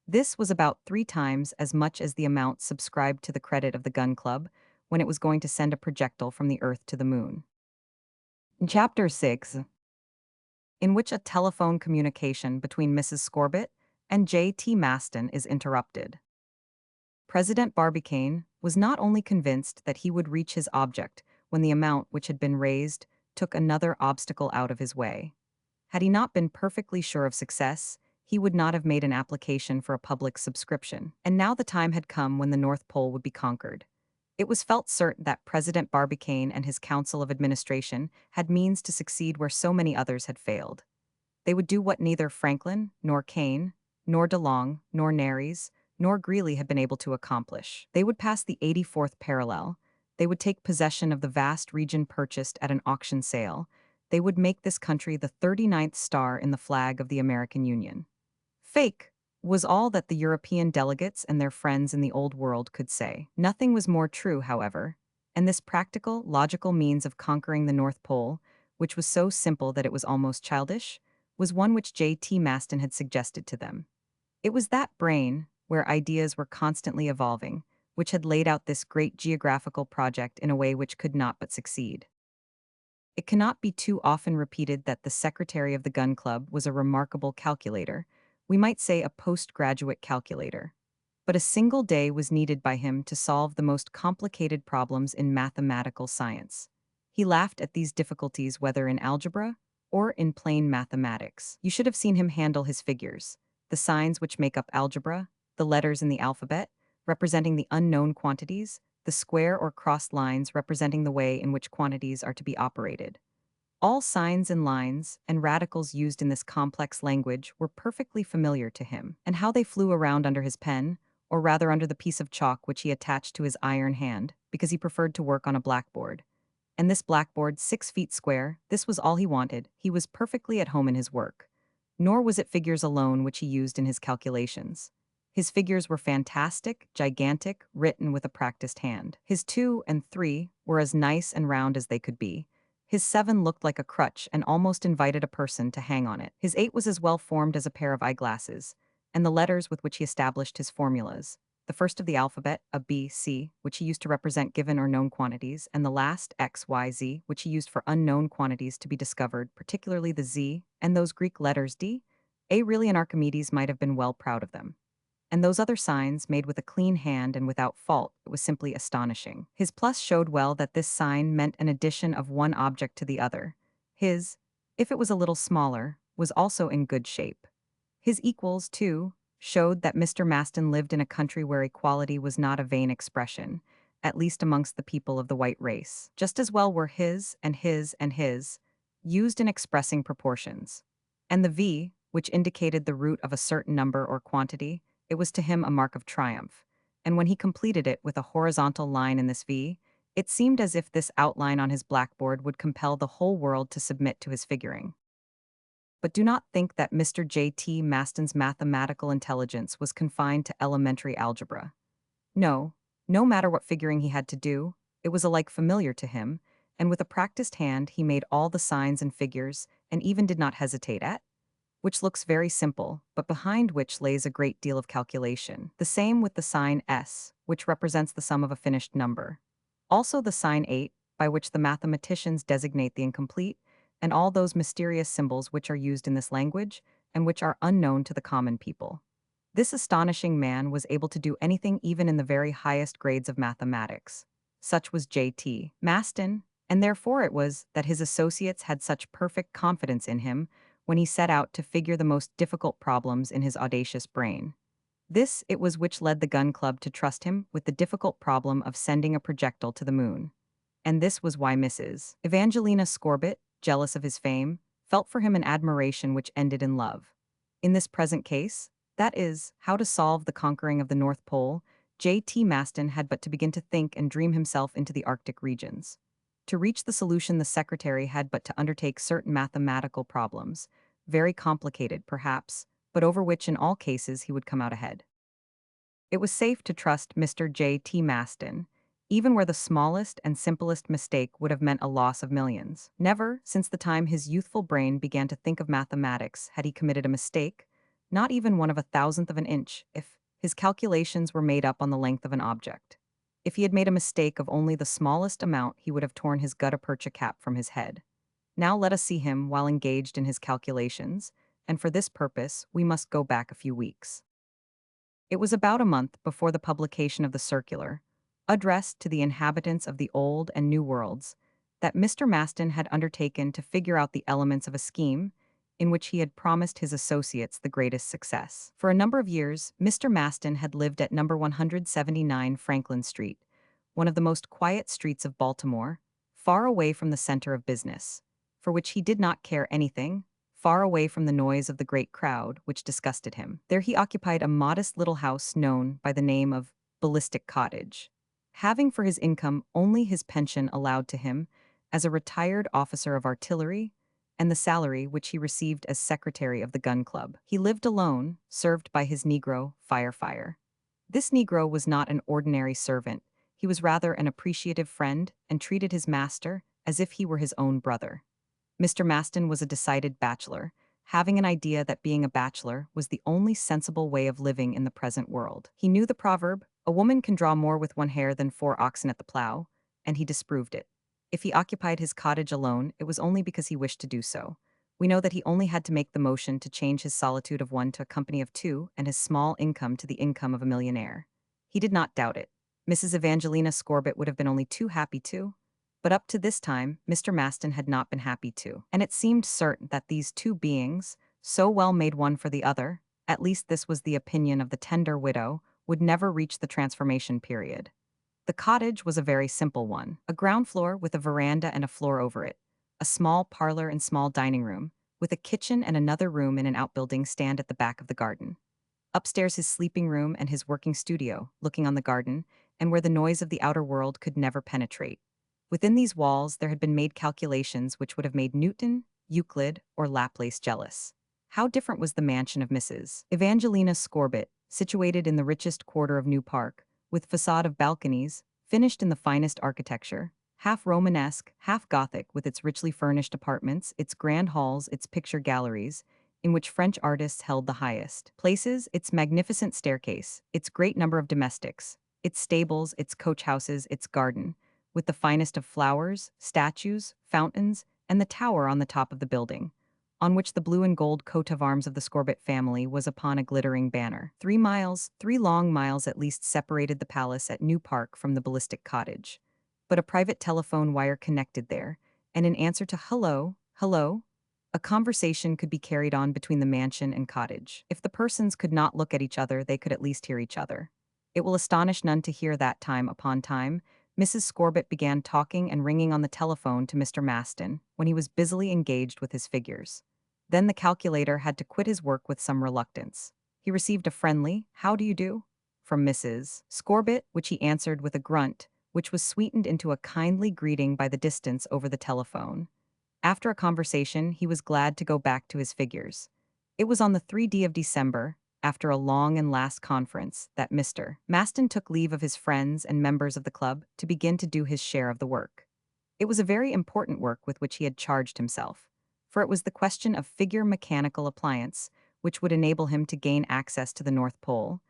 This was about 3 times as much as the amount subscribed to the credit of the Gun Club when it was going to send a projectile from the Earth to the Moon. Chapter 6, in which a telephone communication between Mrs. Scorbut and J.T. Maston is interrupted. President Barbicane was not only convinced that he would reach his object when the amount which had been raised took another obstacle out of his way. Had he not been perfectly sure of success, he would not have made an application for a public subscription. And now the time had come when the North Pole would be conquered. It was felt certain that President Barbicane and his Council of Administration had means to succeed where so many others had failed. They would do what neither Franklin, nor Kane, nor DeLong, nor Nares, nor Greeley had been able to accomplish. They would pass the 84th parallel. They would take possession of the vast region purchased at an auction sale. They would make this country the 39th star in the flag of the American Union. Fake was all that the European delegates and their friends in the Old World could say. Nothing was more true, however, and this practical, logical means of conquering the North Pole, which was so simple that it was almost childish, was one which J.T. Maston had suggested to them. It was that brain, where ideas were constantly evolving, which had laid out this great geographical project in a way which could not but succeed. It cannot be too often repeated that the secretary of the Gun Club was a remarkable calculator, we might say a postgraduate calculator. But a single day was needed by him to solve the most complicated problems in mathematical science. He laughed at these difficulties whether in algebra or in plain mathematics. You should have seen him handle his figures, the signs which make up algebra, the letters in the alphabet, representing the unknown quantities, the square or crossed lines representing the way in which quantities are to be operated. All signs and lines and radicals used in this complex language were perfectly familiar to him, and how they flew around under his pen, or rather under the piece of chalk which he attached to his iron hand, because he preferred to work on a blackboard. And this blackboard, 6 feet square, this was all he wanted. He was perfectly at home in his work. Nor was it figures alone which he used in his calculations. His figures were fantastic, gigantic, written with a practiced hand. His 2 and 3 were as nice and round as they could be. His 7 looked like a crutch and almost invited a person to hang on it. His 8 was as well formed as a pair of eyeglasses, and the letters with which he established his formulas, the first of the alphabet, a B, C, which he used to represent given or known quantities, and the last, X, Y, Z, which he used for unknown quantities to be discovered, particularly the Z, and those Greek letters D, A. Really, and Archimedes might have been well proud of them. And those other signs, made with a clean hand and without fault, it was simply astonishing. His plus showed well that this sign meant an addition of one object to the other. His, if it was a little smaller, was also in good shape. His equals, too, showed that Mr. Maston lived in a country where equality was not a vain expression, at least amongst the people of the white race. Just as well were his and his and his, used in expressing proportions. And the V, which indicated the root of a certain number or quantity, it was to him a mark of triumph. And when he completed it with a horizontal line in this V, it seemed as if this outline on his blackboard would compel the whole world to submit to his figuring. But do not think that Mr. J.T. Maston's mathematical intelligence was confined to elementary algebra. No, no matter what figuring he had to do, it was alike familiar to him, and with a practiced hand he made all the signs and figures, and even did not hesitate at, which looks very simple, but behind which lays a great deal of calculation. The same with the sign S, which represents the sum of a finished number. Also the sign 8, by which the mathematicians designate the incomplete, and all those mysterious symbols which are used in this language, and which are unknown to the common people. This astonishing man was able to do anything even in the very highest grades of mathematics. Such was J.T. Maston, and therefore it was that his associates had such perfect confidence in him when he set out to figure the most difficult problems in his audacious brain. This it was which led the Gun Club to trust him with the difficult problem of sending a projectile to the moon. And this was why Mrs. Evangelina Scorbitt, jealous of his fame, felt for him an admiration which ended in love. In this present case, that is, how to solve the conquering of the North Pole, J.T. Maston had but to begin to think and dream himself into the Arctic regions. To reach the solution, the secretary had but to undertake certain mathematical problems, very complicated perhaps, but over which in all cases he would come out ahead. It was safe to trust Mr. J.T. Maston, even where the smallest and simplest mistake would have meant a loss of millions. Never, since the time his youthful brain began to think of mathematics, had he committed a mistake, not even one of a thousandth of an inch, if his calculations were made up on the length of an object. If he had made a mistake of only the smallest amount, he would have torn his gutta-percha cap from his head. Now let us see him while engaged in his calculations, and for this purpose we must go back a few weeks. It was about a month before the publication of the circular, addressed to the inhabitants of the Old and New Worlds, that Mr. Maston had undertaken to figure out the elements of a scheme in which he had promised his associates the greatest success. For a number of years, Mr. Maston had lived at number 179 Franklin Street, one of the most quiet streets of Baltimore, far away from the center of business, for which he did not care anything, far away from the noise of the great crowd, which disgusted him. There he occupied a modest little house known by the name of Ballistic Cottage, having for his income only his pension allowed to him as a retired officer of artillery, and the salary which he received as secretary of the gun club. He lived alone, served by his Negro, Fire. This Negro was not an ordinary servant, he was rather an appreciative friend and treated his master as if he were his own brother. Mr. Maston was a decided bachelor, having an idea that being a bachelor was the only sensible way of living in the present world. He knew the proverb, "A woman can draw more with one hair than 4 oxen at the plow," and he disproved it. If he occupied his cottage alone, it was only because he wished to do so. We know that he only had to make the motion to change his solitude of one to a company of two and his small income to the income of a millionaire. He did not doubt it. Mrs. Evangelina Scorbitt would have been only too happy to. But up to this time, Mr. Maston had not been happy too, and it seemed certain that these two beings, so well made one for the other, at least this was the opinion of the tender widow, would never reach the transformation period. The cottage was a very simple one, a ground floor with a veranda and a floor over it, a small parlor and small dining room, with a kitchen and another room in an outbuilding stand at the back of the garden. Upstairs his sleeping room and his working studio, looking on the garden, and where the noise of the outer world could never penetrate. Within these walls there had been made calculations which would have made Newton, Euclid, or Laplace jealous. How different was the mansion of Mrs. Evangelina Scorbitt, situated in the richest quarter of New Park, with facade of balconies, finished in the finest architecture, half Romanesque, half Gothic, with its richly furnished apartments, its grand halls, its picture galleries, in which French artists held the highest places, its magnificent staircase, its great number of domestics, its stables, its coach houses, its garden, with the finest of flowers, statues, fountains, and the tower on the top of the building, on which the blue and gold coat of arms of the Scorbitt family was upon a glittering banner. 3 miles, 3 long miles at least separated the palace at New Park from the ballistic cottage. But a private telephone wire connected there, and in answer to "hello, hello," a conversation could be carried on between the mansion and cottage. If the persons could not look at each other, they could at least hear each other. It will astonish none to hear that time upon time, Mrs. Scorbitt began talking and ringing on the telephone to Mr. Maston when he was busily engaged with his figures. Then the calculator had to quit his work with some reluctance. He received a friendly "How do you do?" from Mrs. Scorbitt, which he answered with a grunt, which was sweetened into a kindly greeting by the distance over the telephone. After a conversation, he was glad to go back to his figures. It was on the 3d of December, after a long and last conference, that Mr. Maston took leave of his friends and members of the club to begin to do his share of the work. It was a very important work with which he had charged himself, for it was the question of figure mechanical appliance which would enable him to gain access to the North Pole,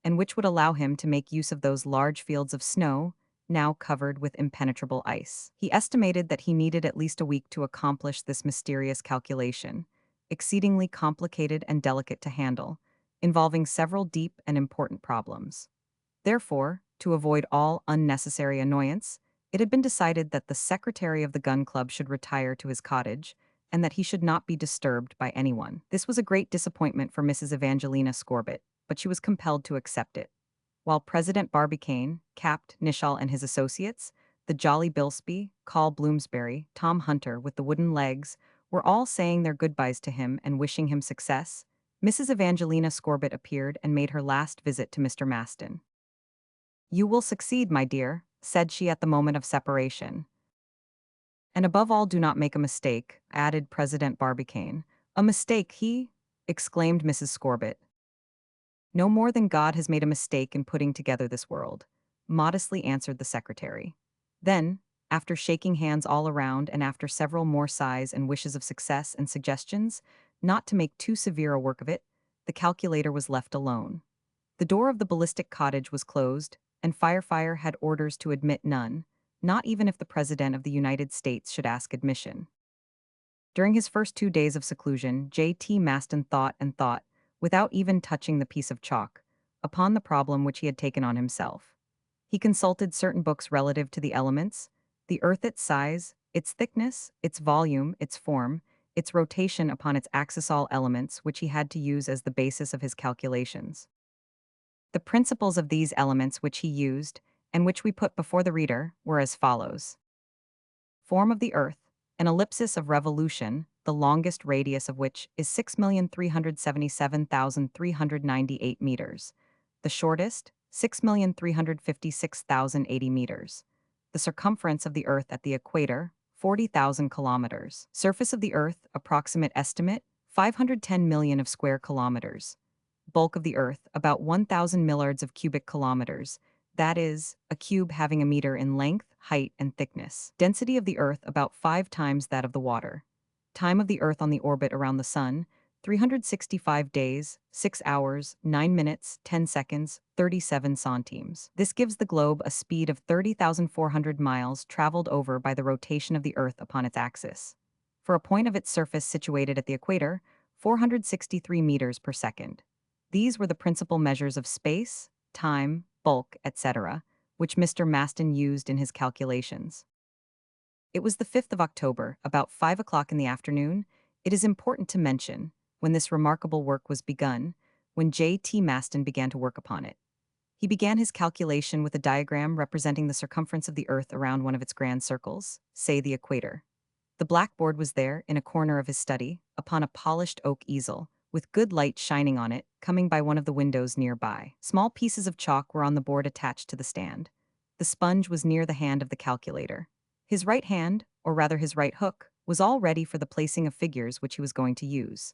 and which would allow him to make use of those large fields of snow now covered with impenetrable ice. He estimated that he needed at least a week to accomplish this mysterious calculation, exceedingly complicated and delicate to handle, involving several deep and important problems. Therefore, to avoid all unnecessary annoyance, it had been decided that the secretary of the gun club should retire to his cottage, and that he should not be disturbed by anyone. This was a great disappointment for Mrs. Evangelina Scorbitt, but she was compelled to accept it. While President Barbicane, Capt. Nichol and his associates, the Jolly Bilsby, Call Bloomsbury, Tom Hunter with the wooden legs, were all saying their goodbyes to him and wishing him success, Mrs. Evangelina Scorbitt appeared and made her last visit to Mr. Maston. "You will succeed, my dear," said she at the moment of separation. "And above all, do not make a mistake," added President Barbicane. "A mistake, he?" exclaimed Mrs. Scorbitt. "No more than God has made a mistake in putting together this world," modestly answered the secretary. Then, after shaking hands all around and after several more sighs and wishes of success and suggestions, not to make too severe a work of it, the calculator was left alone. The door of the ballistic cottage was closed, and Fire had orders to admit none, not even if the President of the United States should ask admission. During his first 2 days of seclusion, J.T. Maston thought and thought, without even touching the piece of chalk, upon the problem which he had taken on himself. He consulted certain books relative to the elements, the earth, its size, its thickness, its volume, its form, its rotation upon its axisal elements, which he had to use as the basis of his calculations. The principles of these elements which he used, and which we put before the reader, were as follows. Form of the earth, an ellipsis of revolution, the longest radius of which is 6,377,398 meters. The shortest, 6,356,080 meters. The circumference of the earth at the equator, 40,000 kilometers. Surface of the Earth, approximate estimate, 510 million of square kilometers. Bulk of the Earth, about 1,000 milliards of cubic kilometers. That is, a cube having a meter in length, height, and thickness. Density of the Earth, about 5 times that of the water. Time of the Earth on the orbit around the Sun, 365 days, 6 hours, 9 minutes, 10 seconds, 37 centimes. This gives the globe a speed of 30,400 miles traveled over by the rotation of the Earth upon its axis. For a point of its surface situated at the equator, 463 meters per second. These were the principal measures of space, time, bulk, etc., which Mr. Maston used in his calculations. It was the 5th of October, about 5 o'clock in the afternoon. It is important to mention, when this remarkable work was begun, when J.T. Maston began to work upon it. He began his calculation with a diagram representing the circumference of the Earth around one of its grand circles, say the equator. The blackboard was there, in a corner of his study, upon a polished oak easel, with good light shining on it, coming by one of the windows nearby. Small pieces of chalk were on the board attached to the stand. The sponge was near the hand of the calculator. His right hand, or rather his right hook, was all ready for the placing of figures which he was going to use.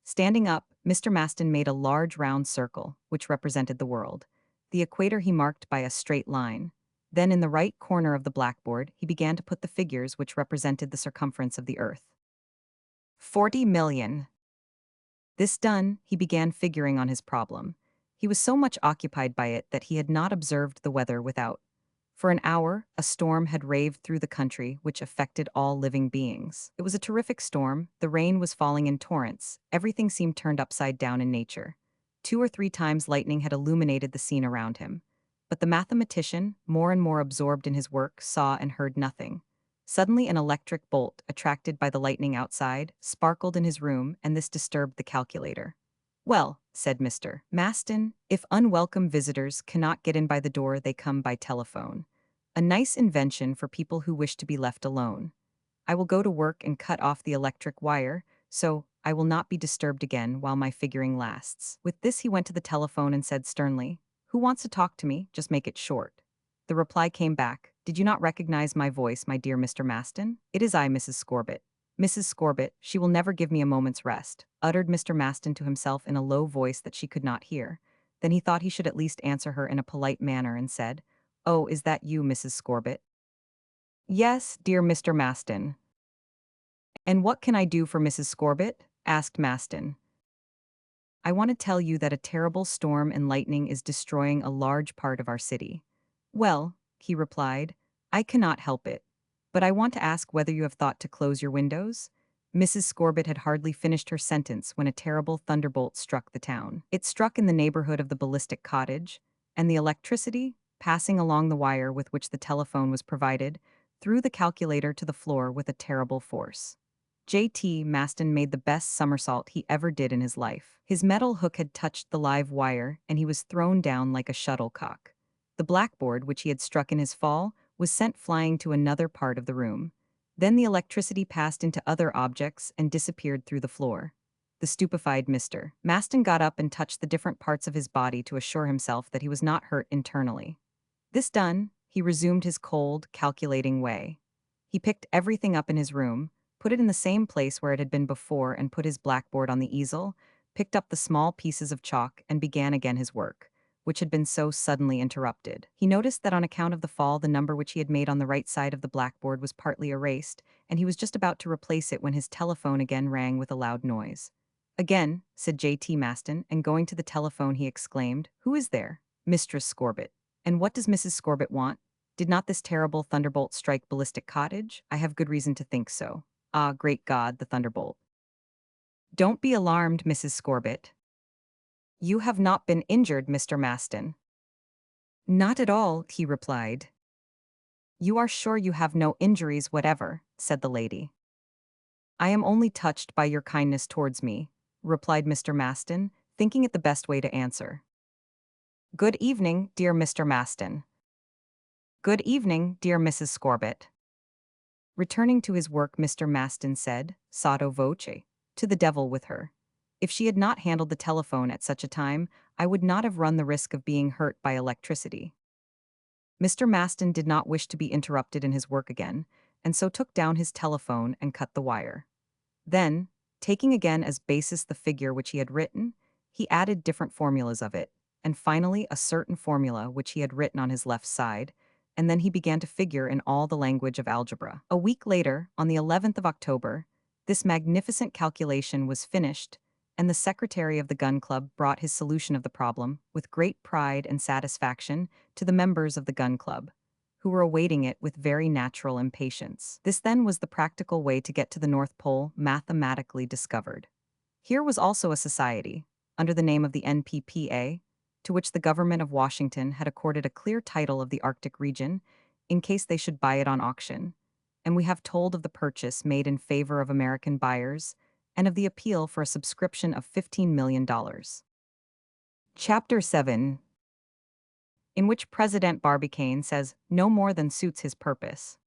Standing up, Mr. Maston made a large round circle, which represented the world. The equator he marked by a straight line. Then in the right corner of the blackboard, he began to put the figures which represented the circumference of the Earth. 40 million. This done, he began figuring on his problem. He was so much occupied by it that he had not observed the weather without. For an hour, a storm had raved through the country, which affected all living beings. It was a terrific storm, the rain was falling in torrents, everything seemed turned upside down in nature. 2 or 3 times lightning had illuminated the scene around him. But the mathematician, more and more absorbed in his work, saw and heard nothing. Suddenly an electric bolt, attracted by the lightning outside, sparkled in his room, and this disturbed the calculator. "Well," said Mr. Maston, "if unwelcome visitors cannot get in by the door, they come by telephone. A nice invention for people who wish to be left alone. I will go to work and cut off the electric wire, so I will not be disturbed again while my figuring lasts." With this he went to the telephone and said sternly, "Who wants to talk to me? Just make it short." The reply came back, "Did you not recognize my voice, my dear Mr. Maston? It is I, Mrs. Scorbitt." "Mrs. Scorbitt, she will never give me a moment's rest," uttered Mr. Maston to himself in a low voice that she could not hear. Then he thought he should at least answer her in a polite manner and said, "Oh, is that you, Mrs. Scorbitt?" "Yes, dear Mr. Maston." "And what can I do for Mrs. Scorbitt?" asked Maston. "I want to tell you that a terrible storm and lightning is destroying a large part of our city." "Well," he replied, "I cannot help it. But I want to ask whether you have thought to close your windows?" Mrs. Scorbitt had hardly finished her sentence when a terrible thunderbolt struck the town. It struck in the neighborhood of the ballistic cottage, and the electricity, passing along the wire with which the telephone was provided, threw the calculator to the floor with a terrible force. J.T. Maston made the best somersault he ever did in his life. His metal hook had touched the live wire, and he was thrown down like a shuttlecock. The blackboard, which he had struck in his fall, was sent flying to another part of the room. Then the electricity passed into other objects and disappeared through the floor. The stupefied Mr. Maston got up and touched the different parts of his body to assure himself that he was not hurt internally. This done, he resumed his cold, calculating way. He picked everything up in his room, put it in the same place where it had been before, and put his blackboard on the easel, picked up the small pieces of chalk, and began again his work, which had been so suddenly interrupted. He noticed that on account of the fall, the number which he had made on the right side of the blackboard was partly erased, and he was just about to replace it when his telephone again rang with a loud noise. "Again," said J.T. Maston, and going to the telephone he exclaimed, "Who is there?" "Mistress Scorbitt." "And what does Mrs. Scorbitt want? Did not this terrible thunderbolt strike Ballistic Cottage? I have good reason to think so. Ah, great God, the thunderbolt." "Don't be alarmed, Mrs. Scorbitt. You have not been injured, Mr. Maston." "Not at all," he replied. "You are sure you have no injuries whatever," said the lady. "I am only touched by your kindness towards me," replied Mr. Maston, thinking it the best way to answer. "Good evening, dear Mr. Maston." "Good evening, dear Mrs. Scorbitt." Returning to his work, Mr. Maston said, sotto voce, "To the devil with her. If she had not handled the telephone at such a time, I would not have run the risk of being hurt by electricity." Mr. Maston did not wish to be interrupted in his work again, and so took down his telephone and cut the wire. Then, taking again as basis the figure which he had written, he added different formulas of it, and finally a certain formula which he had written on his left side, and then he began to figure in all the language of algebra. A week later, on the 11th of October, this magnificent calculation was finished, and the secretary of the gun club brought his solution of the problem with great pride and satisfaction to the members of the gun club, who were awaiting it with very natural impatience. This then was the practical way to get to the North Pole mathematically discovered. Here was also a society, under the name of the NPPA, to which the government of Washington had accorded a clear title of the Arctic region in case they should buy it on auction, and we have told of the purchase made in favor of American buyers and of the appeal for a subscription of $15 million. Chapter 7, in which President Barbicane says no more than suits his purpose.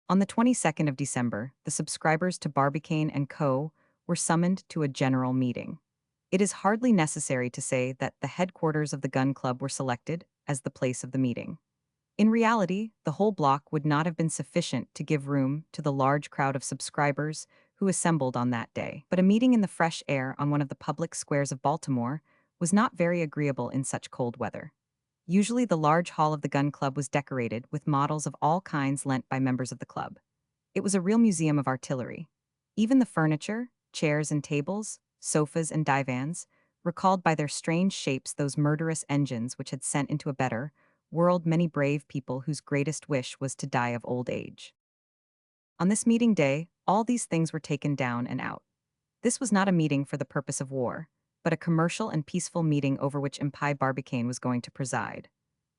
On the 22nd of December, the subscribers to Barbicane & Co. were summoned to a general meeting. It is hardly necessary to say that the headquarters of the gun club were selected as the place of the meeting. In reality, the whole block would not have been sufficient to give room to the large crowd of subscribers who assembled on that day. But a meeting in the fresh air on one of the public squares of Baltimore was not very agreeable in such cold weather. Usually the large hall of the gun club was decorated with models of all kinds lent by members of the club. It was a real museum of artillery. Even the furniture, chairs and tables, sofas and divans, recalled by their strange shapes those murderous engines which had sent into a better world many brave people whose greatest wish was to die of old age. On this meeting day, all these things were taken down and out. This was not a meeting for the purpose of war, but a commercial and peaceful meeting over which Impai Barbicane was going to preside.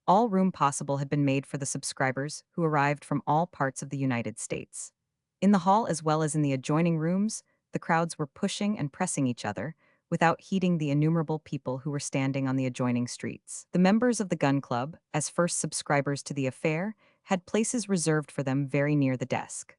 All room possible had been made for the subscribers who arrived from all parts of the United States. In the hall as well as in the adjoining rooms, the crowds were pushing and pressing each other, without heeding the innumerable people who were standing on the adjoining streets. The members of the gun club, as first subscribers to the affair, had places reserved for them very near the desk.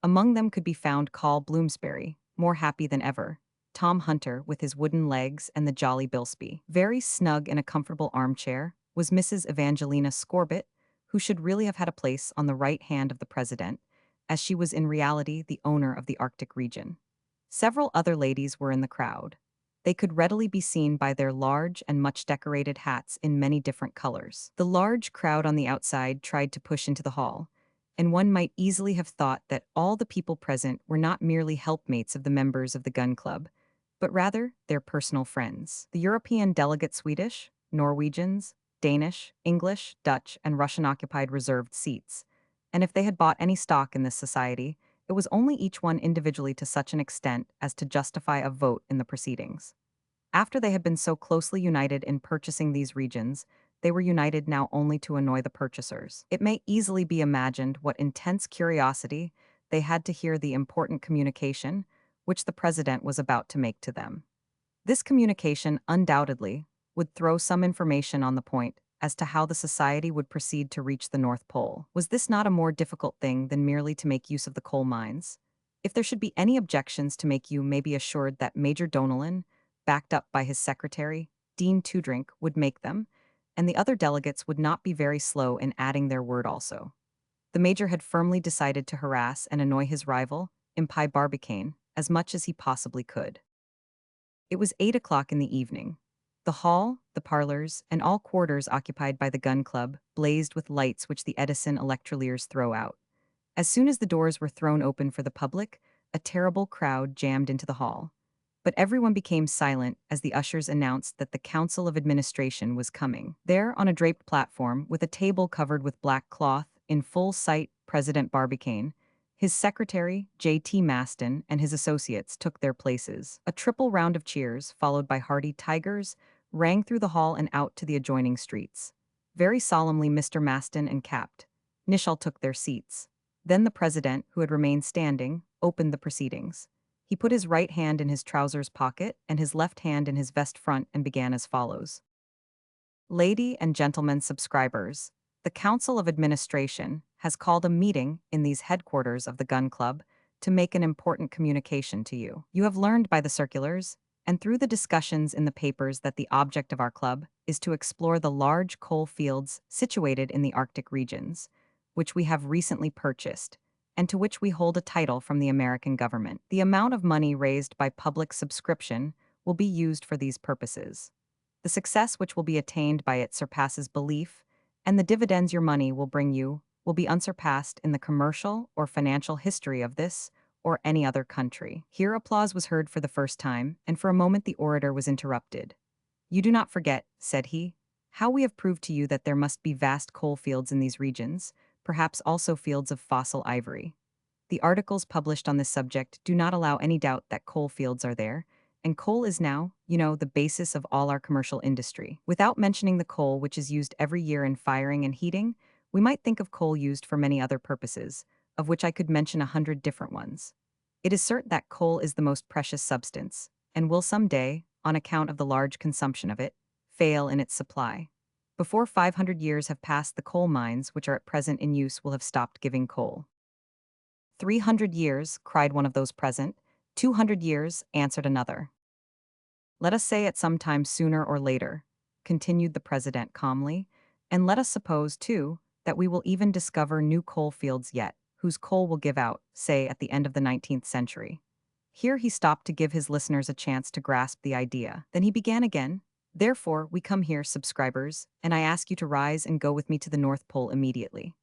Among them could be found Call Bloomsbury, more happy than ever, Tom Hunter with his wooden legs and the jolly Bilsby. Very snug in a comfortable armchair was Mrs. Evangelina Scorbett, who should really have had a place on the right hand of the president, as she was in reality the owner of the Arctic region. Several other ladies were in the crowd. They could readily be seen by their large and much decorated hats in many different colors. The large crowd on the outside tried to push into the hall, and one might easily have thought that all the people present were not merely helpmates of the members of the gun club, but rather their personal friends. The European delegate Swedish, Norwegians, Danish, English, Dutch, and Russian occupied reserved seats, and if they had bought any stock in this society, it was only each one individually to such an extent as to justify a vote in the proceedings. After they had been so closely united in purchasing these regions, they were united now only to annoy the purchasers. It may easily be imagined what intense curiosity they had to hear the important communication which the president was about to make to them. This communication undoubtedly would throw some information on the point as to how the society would proceed to reach the North Pole. Was this not a more difficult thing than merely to make use of the coal mines? If there should be any objections to make, you may be assured that Major Donellan, backed up by his secretary, Dean Toodrink, would make them, and the other delegates would not be very slow in adding their word also. The major had firmly decided to harass and annoy his rival, Impai Barbicane, as much as he possibly could. It was 8 o'clock in the evening. The hall, the parlors, and all quarters occupied by the gun club blazed with lights which the Edison electroliers throw out. As soon as the doors were thrown open for the public, a terrible crowd jammed into the hall. But everyone became silent as the ushers announced that the Council of Administration was coming. There, on a draped platform, with a table covered with black cloth, in full sight, President Barbicane, his secretary, J.T. Maston, and his associates took their places. A triple round of cheers, followed by hearty tigers, rang through the hall and out to the adjoining streets. Very solemnly Mr. Maston and Capt. Nicholl took their seats. Then the president, who had remained standing, opened the proceedings. He put his right hand in his trousers pocket and his left hand in his vest front and began as follows. Lady and gentlemen subscribers, the Council of Administration has called a meeting in these headquarters of the Gun Club to make an important communication to you. You have learned by the circulars and through the discussions in the papers that the object of our club is to explore the large coal fields situated in the Arctic regions, which we have recently purchased, and to which we hold a title from the American government. The amount of money raised by public subscription will be used for these purposes. The success which will be attained by it surpasses belief, and the dividends your money will bring you will be unsurpassed in the commercial or financial history of this or any other country. Here applause was heard for the first time, and for a moment the orator was interrupted. You do not forget, said he, how we have proved to you that there must be vast coal fields in these regions, perhaps also fields of fossil ivory. The articles published on this subject do not allow any doubt that coal fields are there, and coal is now, the basis of all our commercial industry. Without mentioning the coal which is used every year in firing and heating, we might think of coal used for many other purposes, of which I could mention 100 different ones. It is certain that coal is the most precious substance, and will someday, on account of the large consumption of it, fail in its supply. Before 500 years have passed, the coal mines which are at present in use will have stopped giving coal. 300 years, cried one of those present. 200 years, answered another. Let us say at some time sooner or later, continued the president calmly, and let us suppose, too, that we will even discover new coal fields yet, whose coal will give out, say, at the end of the 19th century. Here he stopped to give his listeners a chance to grasp the idea. Then he began again. Therefore, we come here, subscribers, and I ask you to rise and go with me to the North Pole immediately.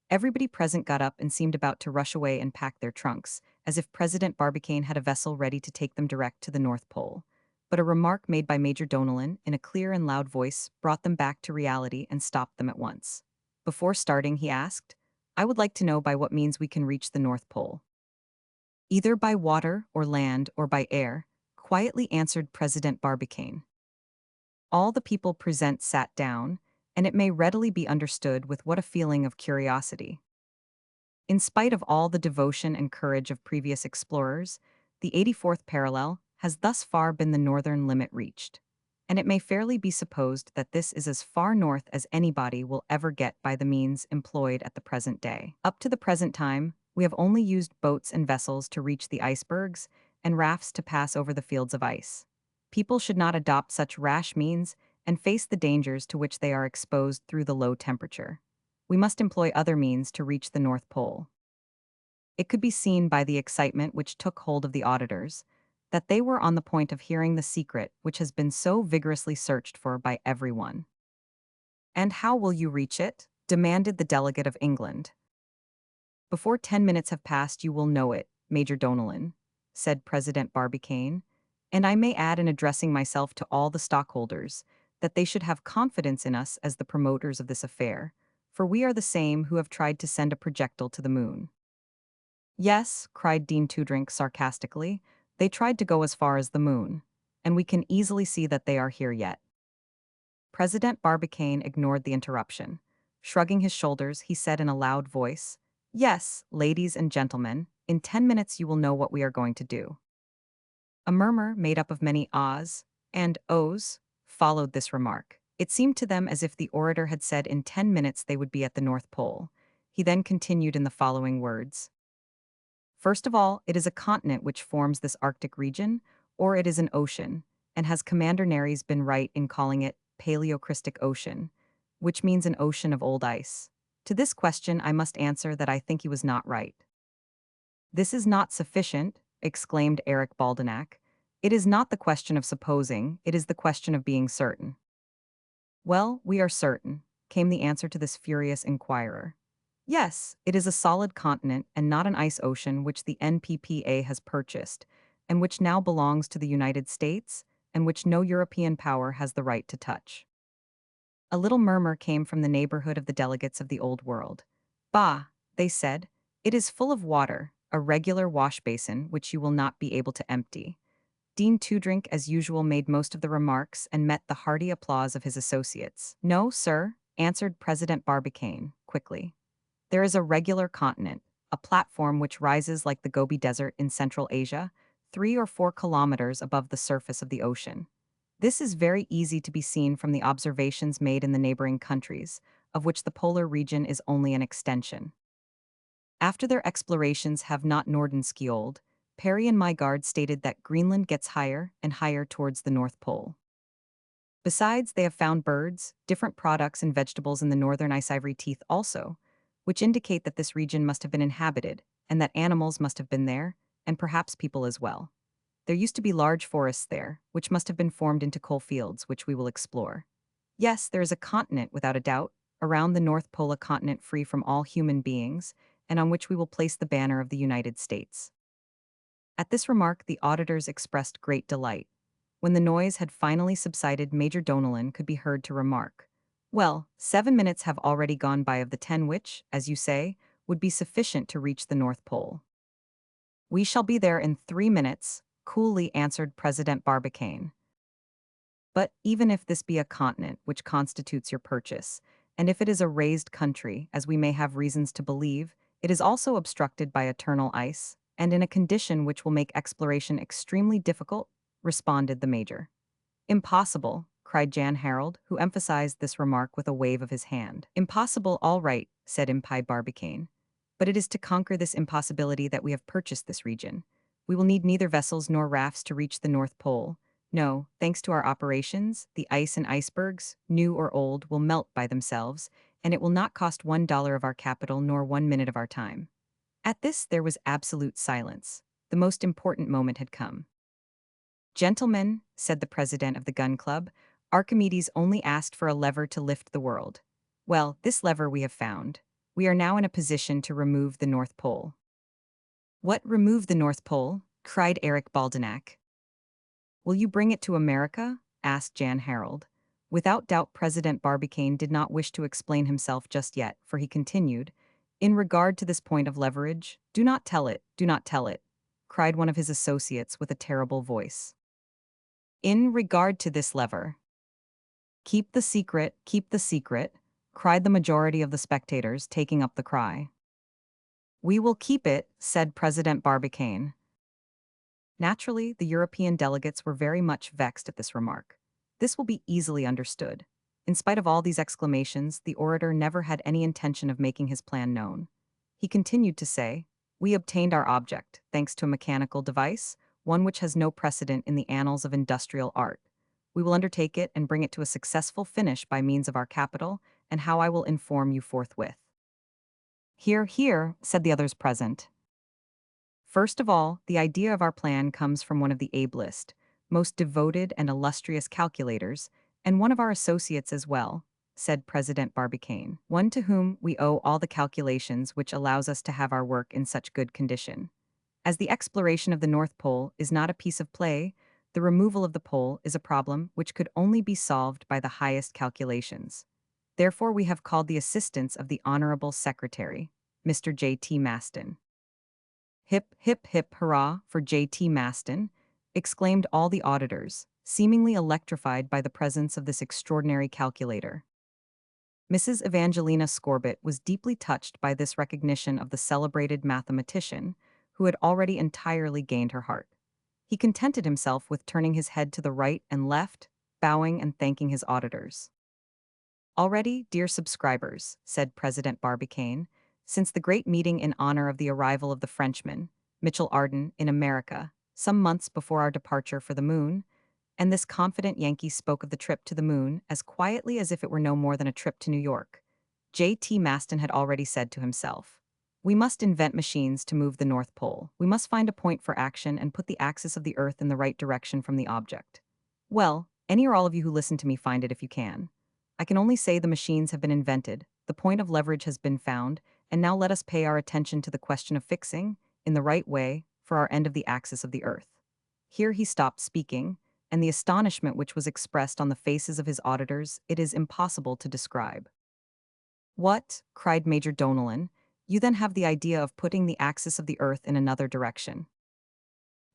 Everybody present got up and seemed about to rush away and pack their trunks, as if President Barbicane had a vessel ready to take them direct to the North Pole. But a remark made by Major Donellan, in a clear and loud voice, brought them back to reality and stopped them at once. Before starting, he asked, I would like to know by what means we can reach the North Pole. Either by water or land or by air, quietly answered President Barbicane. All the people present sat down, and it may readily be understood with what a feeling of curiosity. In spite of all the devotion and courage of previous explorers, the 84th parallel has thus far been the northern limit reached, and it may fairly be supposed that this is as far north as anybody will ever get by the means employed at the present day. Up to the present time, we have only used boats and vessels to reach the icebergs and rafts to pass over the fields of ice. People should not adopt such rash means and face the dangers to which they are exposed through the low temperature. We must employ other means to reach the North Pole. It could be seen by the excitement which took hold of the auditors that they were on the point of hearing the secret which has been so vigorously searched for by everyone. And how will you reach it? Demanded the delegate of England. Before 10 minutes have passed you will know it, Major Donellan, said President Barbicane, and I may add in addressing myself to all the stockholders that they should have confidence in us as the promoters of this affair, for we are the same who have tried to send a projectile to the moon. Yes, cried Dean Toodrink sarcastically, they tried to go as far as the moon, and we can easily see that they are here yet. President Barbicane ignored the interruption. Shrugging his shoulders, he said in a loud voice, Yes, ladies and gentlemen, in 10 minutes you will know what we are going to do. A murmur made up of many ahs and ohs followed this remark. It seemed to them as if the orator had said in 10 minutes they would be at the North Pole. He then continued in the following words. First of all, it is a continent which forms this Arctic region, or it is an ocean, and has Commander Nares been right in calling it Paleocrystic Ocean, which means an ocean of old ice? To this question I must answer that I think he was not right. This is not sufficient, exclaimed Eric Baldenak. It is not the question of supposing, it is the question of being certain. Well, we are certain, came the answer to this furious inquirer. Yes, it is a solid continent and not an ice ocean which the NPPA has purchased, and which now belongs to the United States, and which no European power has the right to touch. A little murmur came from the neighborhood of the delegates of the Old World. Bah, they said, it is full of water, a regular wash basin which you will not be able to empty. Dean Toodrink, as usual, made most of the remarks and met the hearty applause of his associates. No, sir, answered President Barbicane, quickly. There is a regular continent, a platform which rises like the Gobi Desert in Central Asia, 3 or 4 kilometers above the surface of the ocean. This is very easy to be seen from the observations made in the neighboring countries, of which the polar region is only an extension. After their explorations have not Nordenskjold, Perry and Mygaard stated that Greenland gets higher and higher towards the North Pole. Besides, they have found birds, different products and vegetables in the northern ice ivory teeth also, which indicate that this region must have been inhabited, and that animals must have been there, and perhaps people as well. There used to be large forests there, which must have been formed into coal fields, which we will explore. Yes, there is a continent, without a doubt, around the North Pole, a continent free from all human beings, and on which we will place the banner of the United States. At this remark, the auditors expressed great delight. When the noise had finally subsided, Major Donellan could be heard to remark, "Well, 7 minutes have already gone by of the 10 which, as you say, would be sufficient to reach the North Pole." "We shall be there in 3 minutes," coolly answered President Barbicane. "But even if this be a continent which constitutes your purchase, and if it is a raised country, as we may have reasons to believe, it is also obstructed by eternal ice, and in a condition which will make exploration extremely difficult," responded the major. "Impossible," cried Jan Harold, who emphasized this remark with a wave of his hand. "Impossible, all right," said impied Barbicane. "But it is to conquer this impossibility that we have purchased this region. We will need neither vessels nor rafts to reach the North Pole. No, thanks to our operations, the ice and icebergs, new or old, will melt by themselves, and it will not cost $1 of our capital nor 1 minute of our time." At this there was absolute silence. The most important moment had come. "Gentlemen," said the president of the gun club, "Archimedes only asked for a lever to lift the world. Well, this lever we have found. We are now in a position to remove the North Pole." "What, remove the North Pole?" cried Eric Baldenak. "Will you bring it to America?" asked Jan Harold. Without doubt President Barbicane did not wish to explain himself just yet, for he continued, "In regard to this point of leverage, do not tell it," cried one of his associates with a terrible voice. "In regard to this lever." Keep the secret," cried the majority of the spectators, taking up the cry. "We will keep it," said President Barbicane. Naturally, the European delegates were very much vexed at this remark. This will be easily understood. In spite of all these exclamations, the orator never had any intention of making his plan known. He continued to say, "We obtained our object, thanks to a mechanical device, one which has no precedent in the annals of industrial art. We will undertake it and bring it to a successful finish by means of our capital, and how I will inform you forthwith." "Hear, hear," said the others present. "First of all, the idea of our plan comes from one of the ablest, most devoted and illustrious calculators, and one of our associates as well," said President Barbicane, "one to whom we owe all the calculations which allows us to have our work in such good condition. As the exploration of the North Pole is not a piece of play, the removal of the pole is a problem which could only be solved by the highest calculations. Therefore we have called the assistance of the Honorable Secretary, Mr. J.T. Maston." "Hip, hip, hip, hurrah for J.T. Maston," exclaimed all the auditors, seemingly electrified by the presence of this extraordinary calculator. Mrs. Evangelina Scorbitt was deeply touched by this recognition of the celebrated mathematician, who had already entirely gained her heart. He contented himself with turning his head to the right and left, bowing and thanking his auditors. "Already, dear subscribers," said President Barbicane, "since the great meeting in honor of the arrival of the Frenchman, Mitchell Arden, in America, some months before our departure for the moon, and this confident Yankee spoke of the trip to the moon as quietly as if it were no more than a trip to New York, J.T. Maston had already said to himself, 'We must invent machines to move the North Pole. We must find a point for action and put the axis of the Earth in the right direction from the object.' Well, any or all of you who listen to me find it if you can. I can only say the machines have been invented, the point of leverage has been found, and now let us pay our attention to the question of fixing, in the right way, for our end of the axis of the Earth." Here he stopped speaking, and the astonishment which was expressed on the faces of his auditors it is impossible to describe. "What?" cried Major Donellan. "You then have the idea of putting the axis of the Earth in another direction?"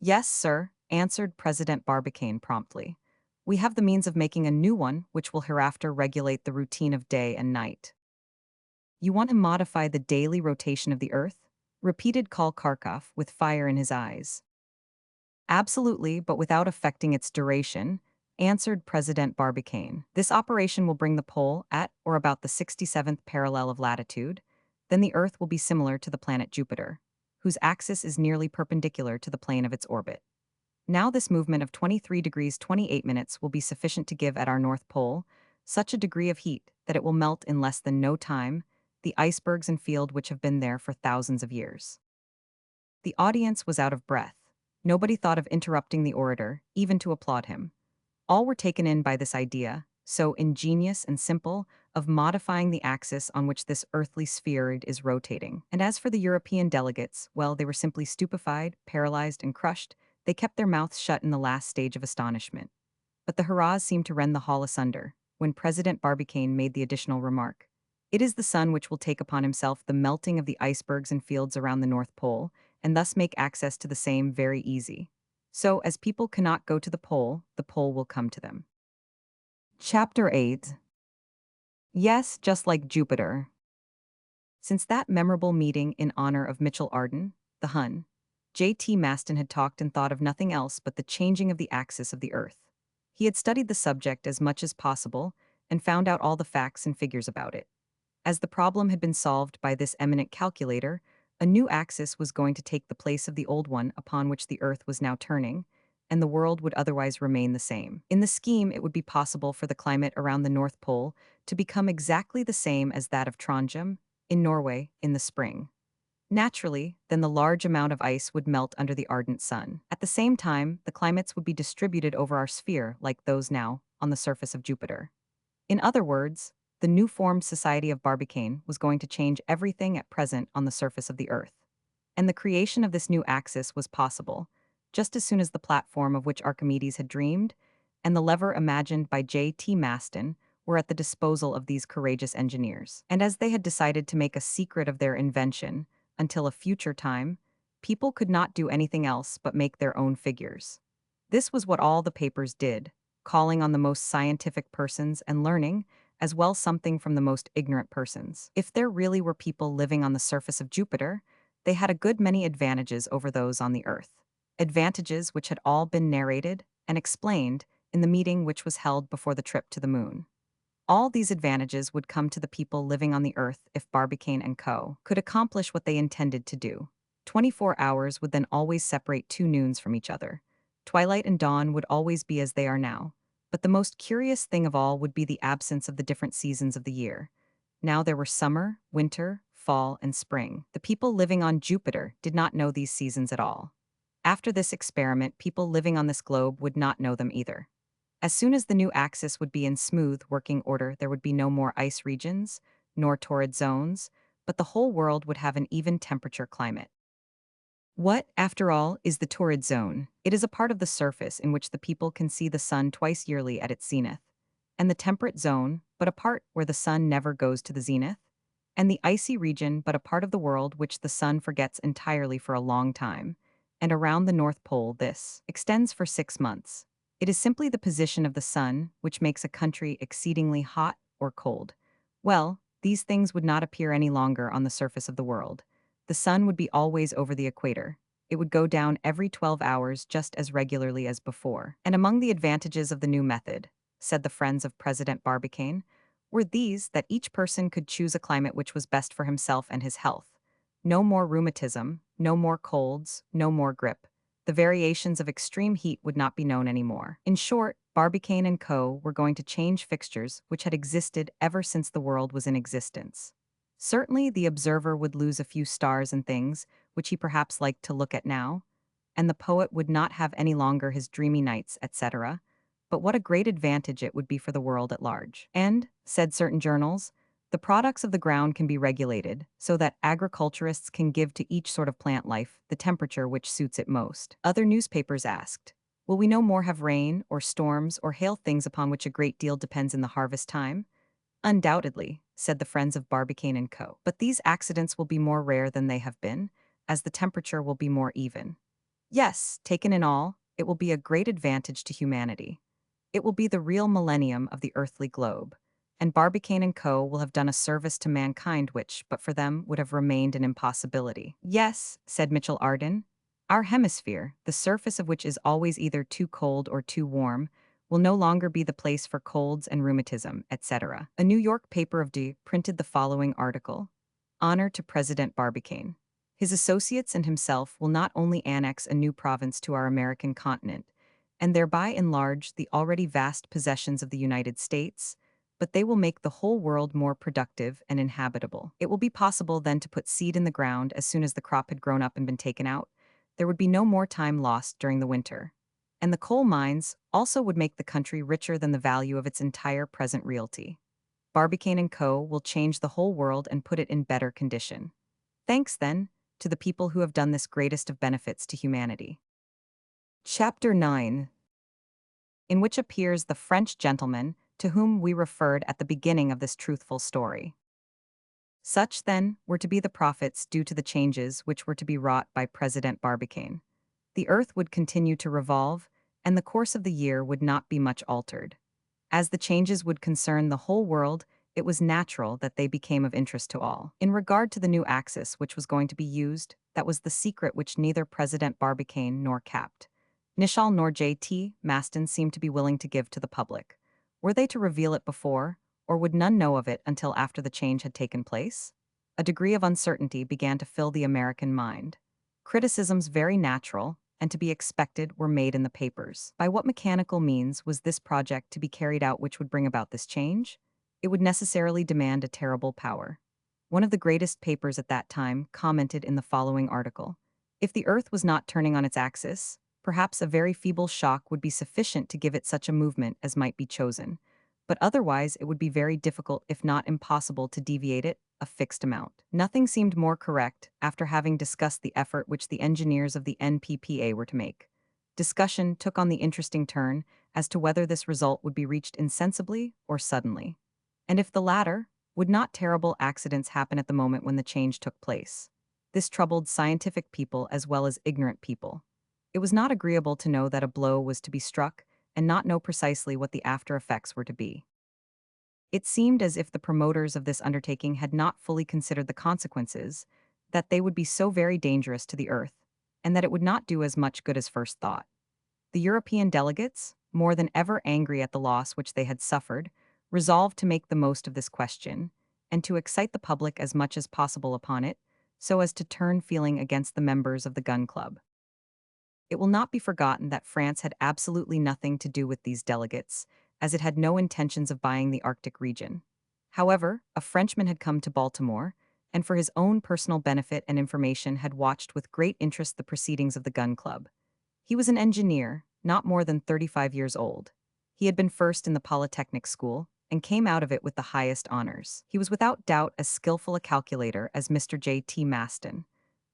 "Yes, sir," answered President Barbicane promptly. "We have the means of making a new one which will hereafter regulate the routine of day and night." "You want to modify the daily rotation of the Earth?" repeated Kharkov with fire in his eyes. "Absolutely, but without affecting its duration," answered President Barbicane. "This operation will bring the pole at or about the 67th parallel of latitude. Then the Earth will be similar to the planet Jupiter, whose axis is nearly perpendicular to the plane of its orbit. Now this movement of 23 degrees 28 minutes will be sufficient to give at our North Pole such a degree of heat that it will melt in less than no time the icebergs and field which have been there for thousands of years." The audience was out of breath. Nobody thought of interrupting the orator, even to applaud him. All were taken in by this idea, so ingenious and simple, of modifying the axis on which this earthly sphere is rotating. And as for the European delegates, well, they were simply stupefied, paralyzed, and crushed. They kept their mouths shut in the last stage of astonishment. But the hurrahs seemed to rend the hall asunder, when President Barbicane made the additional remark. It is the sun which will take upon himself the melting of the icebergs and fields around the North Pole, and thus make access to the same very easy. So, as people cannot go to the pole will come to them. Chapter 8. Yes, just like Jupiter. Since that memorable meeting in honor of Mitchell Arden, the Hun, J.T. Maston had talked and thought of nothing else but the changing of the axis of the Earth. He had studied the subject as much as possible and found out all the facts and figures about it. As the problem had been solved by this eminent calculator, a new axis was going to take the place of the old one upon which the Earth was now turning, and the world would otherwise remain the same. In the scheme, it would be possible for the climate around the North Pole to become exactly the same as that of Trondheim, in Norway, in the spring. Naturally, then the large amount of ice would melt under the ardent sun. At the same time, the climates would be distributed over our sphere like those now on the surface of Jupiter. In other words, the new formed society of Barbicane was going to change everything at present on the surface of the Earth. And the creation of this new axis was possible, just as soon as the platform of which Archimedes had dreamed, and the lever imagined by J.T. Maston, were at the disposal of these courageous engineers. And as they had decided to make a secret of their invention, until a future time, people could not do anything else but make their own figures. This was what all the papers did, calling on the most scientific persons and learning, as well something from the most ignorant persons. If there really were people living on the surface of Jupiter, they had a good many advantages over those on the Earth. Advantages which had all been narrated and explained in the meeting which was held before the trip to the moon. All these advantages would come to the people living on the Earth if Barbicane and Co. could accomplish what they intended to do. 24 hours would then always separate two noons from each other. Twilight and dawn would always be as they are now. But the most curious thing of all would be the absence of the different seasons of the year. Now there were summer, winter, fall, and spring. The people living on Jupiter did not know these seasons at all. After this experiment, people living on this globe would not know them either. As soon as the new axis would be in smooth working order, there would be no more ice regions, nor torrid zones, but the whole world would have an even temperature climate. What, after all, is the torrid zone? It is a part of the surface in which the people can see the sun twice yearly at its zenith. And the temperate zone, but a part where the sun never goes to the zenith. And the icy region, but a part of the world which the sun forgets entirely for a long time. And around the North Pole this extends for 6 months. It is simply the position of the sun which makes a country exceedingly hot or cold. Well, these things would not appear any longer on the surface of the world. The sun would be always over the equator. It would go down every 12 hours just as regularly as before. And among the advantages of the new method, said the friends of President Barbicane, were these that each person could choose a climate which was best for himself and his health. No more rheumatism, no more colds, no more grippe. The variations of extreme heat would not be known anymore. In short, Barbicane and Co. were going to change fixtures which had existed ever since the world was in existence. Certainly, the observer would lose a few stars and things, which he perhaps liked to look at now, and the poet would not have any longer his dreamy nights, etc. But what a great advantage it would be for the world at large. And, said certain journals, the products of the ground can be regulated so that agriculturists can give to each sort of plant life the temperature which suits it most. Other newspapers asked, will we no more have rain or storms or hail, things upon which a great deal depends in the harvest time? Undoubtedly, said the friends of Barbicane and Co. But these accidents will be more rare than they have been, as the temperature will be more even. Yes, taken in all, it will be a great advantage to humanity. It will be the real millennium of the earthly globe, and Barbicane and Co. will have done a service to mankind which, but for them, would have remained an impossibility. Yes, said Mitchell Arden, our hemisphere, the surface of which is always either too cold or too warm, will no longer be the place for colds and rheumatism, etc. A New York paper of D printed the following article: Honor to President Barbicane. His associates and himself will not only annex a new province to our American continent, and thereby enlarge the already vast possessions of the United States, but they will make the whole world more productive and inhabitable. It will be possible then to put seed in the ground as soon as the crop had grown up and been taken out, There would be no more time lost during the winter. And the coal mines also would make the country richer than the value of its entire present realty. Barbicane and Co. will change the whole world and put it in better condition. Thanks, then, to the people who have done this greatest of benefits to humanity. Chapter 9, in which appears the French gentleman to whom we referred at the beginning of this truthful story. Such, then, were to be the profits due to the changes which were to be wrought by President Barbicane. The earth would continue to revolve, and the course of the year would not be much altered. As the changes would concern the whole world, it was natural that they became of interest to all. In regard to the new axis which was going to be used, that was the secret which neither President Barbicane nor Capt. Nicholl nor J.T. Maston seemed to be willing to give to the public. Were they to reveal it before, or would none know of it until after the change had taken place? A degree of uncertainty began to fill the American mind. Criticisms very natural, and to be expected, were made in the papers. By what mechanical means was this project to be carried out which would bring about this change? It would necessarily demand a terrible power. One of the greatest papers at that time commented in the following article: if the earth was not turning on its axis, perhaps a very feeble shock would be sufficient to give it such a movement as might be chosen, but otherwise it would be very difficult, if not impossible, to deviate it a fixed amount. Nothing seemed more correct after having discussed the effort which the engineers of the NPPA were to make. Discussion took on the interesting turn as to whether this result would be reached insensibly or suddenly. And if the latter, would not terrible accidents happen at the moment when the change took place? This troubled scientific people as well as ignorant people. It was not agreeable to know that a blow was to be struck and not know precisely what the after effects were to be. It seemed as if the promoters of this undertaking had not fully considered the consequences, that they would be so very dangerous to the earth, and that it would not do as much good as first thought. The European delegates, more than ever angry at the loss which they had suffered, resolved to make the most of this question, and to excite the public as much as possible upon it, so as to turn feeling against the members of the Gun Club. It will not be forgotten that France had absolutely nothing to do with these delegates, as it had no intentions of buying the Arctic region. However, a Frenchman had come to Baltimore, and for his own personal benefit and information had watched with great interest the proceedings of the Gun Club. He was an engineer, not more than 35 years old. He had been first in the Polytechnic School, and came out of it with the highest honors. He was without doubt as skillful a calculator as Mr. J.T. Maston.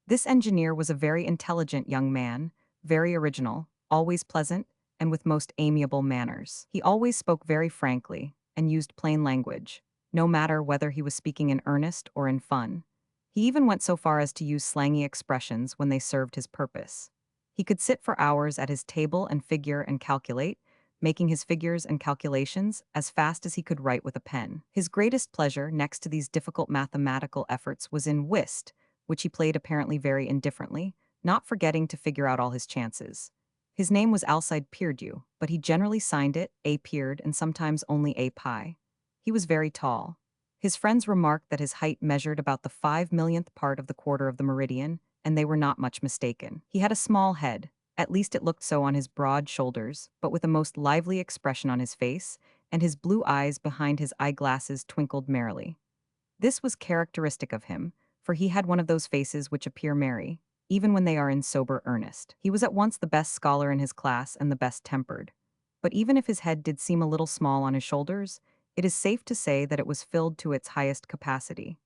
This engineer was a very intelligent young man, very original, always pleasant, and with most amiable manners. He always spoke very frankly, and used plain language, no matter whether he was speaking in earnest or in fun. He even went so far as to use slangy expressions when they served his purpose. He could sit for hours at his table and figure and calculate, making his figures and calculations as fast as he could write with a pen. His greatest pleasure, next to these difficult mathematical efforts, was in whist, which he played apparently very indifferently, not forgetting to figure out all his chances. His name was Alcide Pierdeux, but he generally signed it A. Peard and sometimes only A. Pie. He was very tall. His friends remarked that his height measured about the 5 millionth part of the quarter of the meridian, and they were not much mistaken. He had a small head, at least it looked so on his broad shoulders, but with a most lively expression on his face, and his blue eyes behind his eyeglasses twinkled merrily. This was characteristic of him, for he had one of those faces which appear merry, even when they are in sober earnest. He was at once the best scholar in his class and the best tempered. But even if his head did seem a little small on his shoulders, it is safe to say that it was filled to its highest capacity.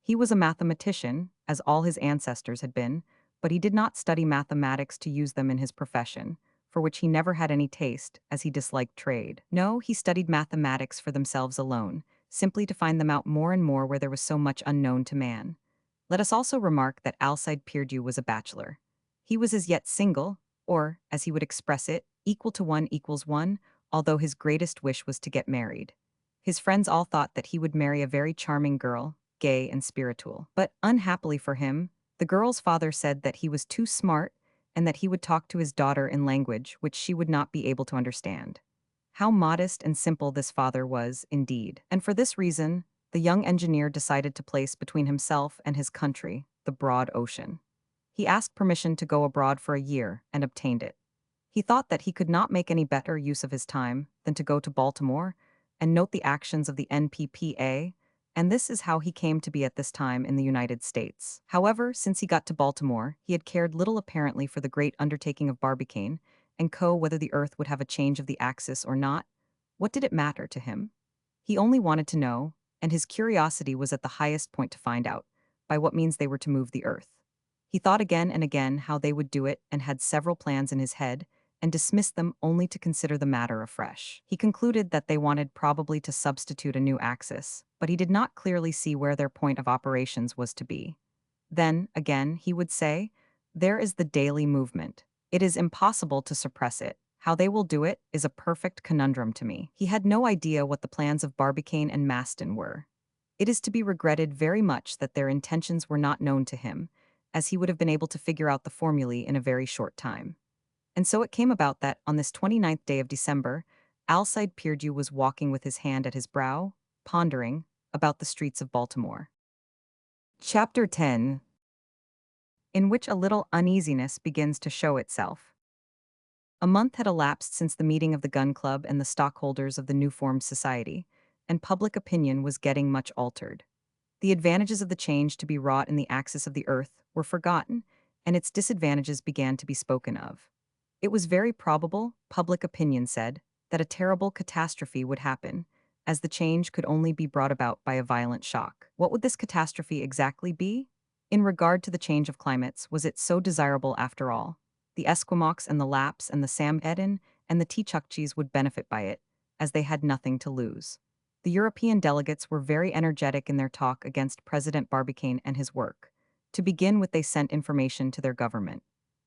He was a mathematician, as all his ancestors had been, but he did not study mathematics to use them in his profession, for which he never had any taste, as he disliked trade. No, he studied mathematics for themselves alone, simply to find them out more and more where there was so much unknown to man. Let us also remark that Alcide Pierdeux was a bachelor. He was as yet single, or, as he would express it, equal to 1 = 1, although his greatest wish was to get married. His friends all thought that he would marry a very charming girl, gay and spiritual. But, unhappily for him, the girl's father said that he was too smart and that he would talk to his daughter in language which she would not be able to understand. How modest and simple this father was, indeed. And for this reason, the young engineer decided to place between himself and his country the broad ocean. He asked permission to go abroad for a year and obtained it. He thought that he could not make any better use of his time than to go to Baltimore and note the actions of the NPPA, And this is how he came to be at this time in the United States. However, since he got to Baltimore, he had cared little apparently for the great undertaking of Barbicane and Co. Whether the Earth would have a change of the axis or not. What did it matter to him? He only wanted to know, and his curiosity was at the highest point to find out, by what means they were to move the Earth. He thought again and again how they would do it and had several plans in his head, and dismissed them only to consider the matter afresh. He concluded that they wanted probably to substitute a new axis, but he did not clearly see where their point of operations was to be. Then, again, he would say, "There is the daily movement. It is impossible to suppress it. How they will do it is a perfect conundrum to me." He had no idea what the plans of Barbicane and Maston were. It is to be regretted very much that their intentions were not known to him, as he would have been able to figure out the formulae in a very short time. And so it came about that, on this 29th day of December, Alcide Pierdeux was walking with his hand at his brow, pondering, about the streets of Baltimore. Chapter 10, in which a little uneasiness begins to show itself. A month had elapsed since the meeting of the Gun Club and the stockholders of the new formed society, and public opinion was getting much altered. The advantages of the change to be wrought in the axis of the earth were forgotten, and its disadvantages began to be spoken of. It was very probable, public opinion said, that a terrible catastrophe would happen, as the change could only be brought about by a violent shock. What would this catastrophe exactly be? In regard to the change of climates, was it so desirable after all? The Esquimaux and the Lapps and the Sam Eden and the Teachukchis would benefit by it, as they had nothing to lose. The European delegates were very energetic in their talk against President Barbicane and his work. To begin with, they sent information to their government.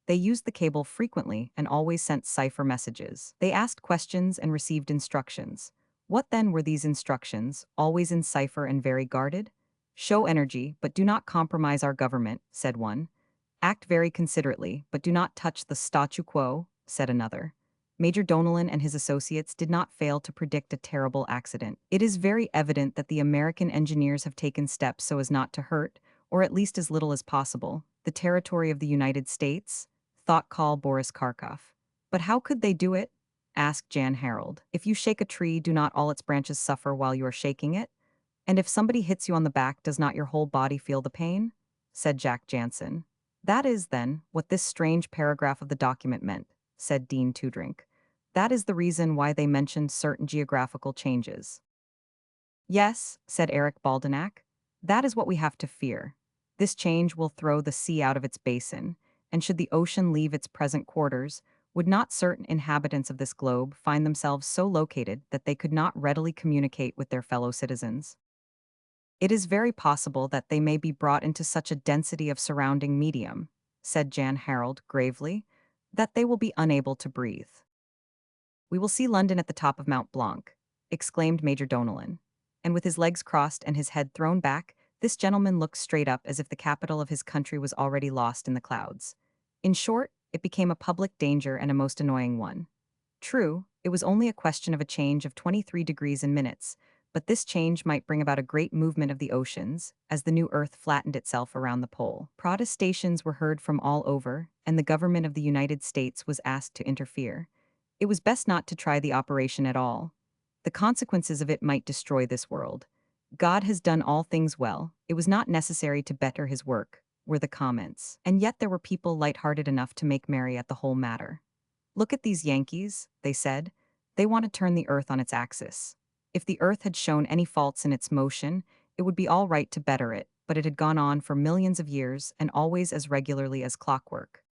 They used the cable frequently and always sent cipher messages. They asked questions and received instructions. What then were these instructions, always in cipher and very guarded? "Show energy, but do not compromise our government," said one. "Act very considerately, but do not touch the statu quo," said another. Major Donellan and his associates did not fail to predict a terrible accident. It is very evident that the American engineers have taken steps so as not to hurt, or at least as little as possible, the territory of the United States, thought Karl Boris Karkof. But how could they do it? Asked Jan Harold. If you shake a tree, do not all its branches suffer while you are shaking it? And if somebody hits you on the back, does not your whole body feel the pain? Said Jack Jansen. That is, then, what this strange paragraph of the document meant, said Dean Toodrink. That is the reason why they mentioned certain geographical changes. Yes, said Eric Baldenak. That is what we have to fear. This change will throw the sea out of its basin, and should the ocean leave its present quarters, would not certain inhabitants of this globe find themselves so located that they could not readily communicate with their fellow citizens? It is very possible that they may be brought into such a density of surrounding medium, said Jan Harold gravely, that they will be unable to breathe. We will see London at the top of Mount Blanc, exclaimed Major Donellan. And with his legs crossed and his head thrown back, this gentleman looked straight up as if the capital of his country was already lost in the clouds. In short, it became a public danger and a most annoying one. True, it was only a question of a change of 23 degrees in minutes, but this change might bring about a great movement of the oceans, as the new Earth flattened itself around the pole. Protestations were heard from all over, and the government of the United States was asked to interfere. It was best not to try the operation at all. The consequences of it might destroy this world. God has done all things well, it was not necessary to better his work, were the comments. And yet there were people light-hearted enough to make merry at the whole matter. Look at these Yankees, they said. They want to turn the earth on its axis. If the earth had shown any faults in its motion, it would be all right to better it, but it had gone on for millions of years and always as regularly as clockwork.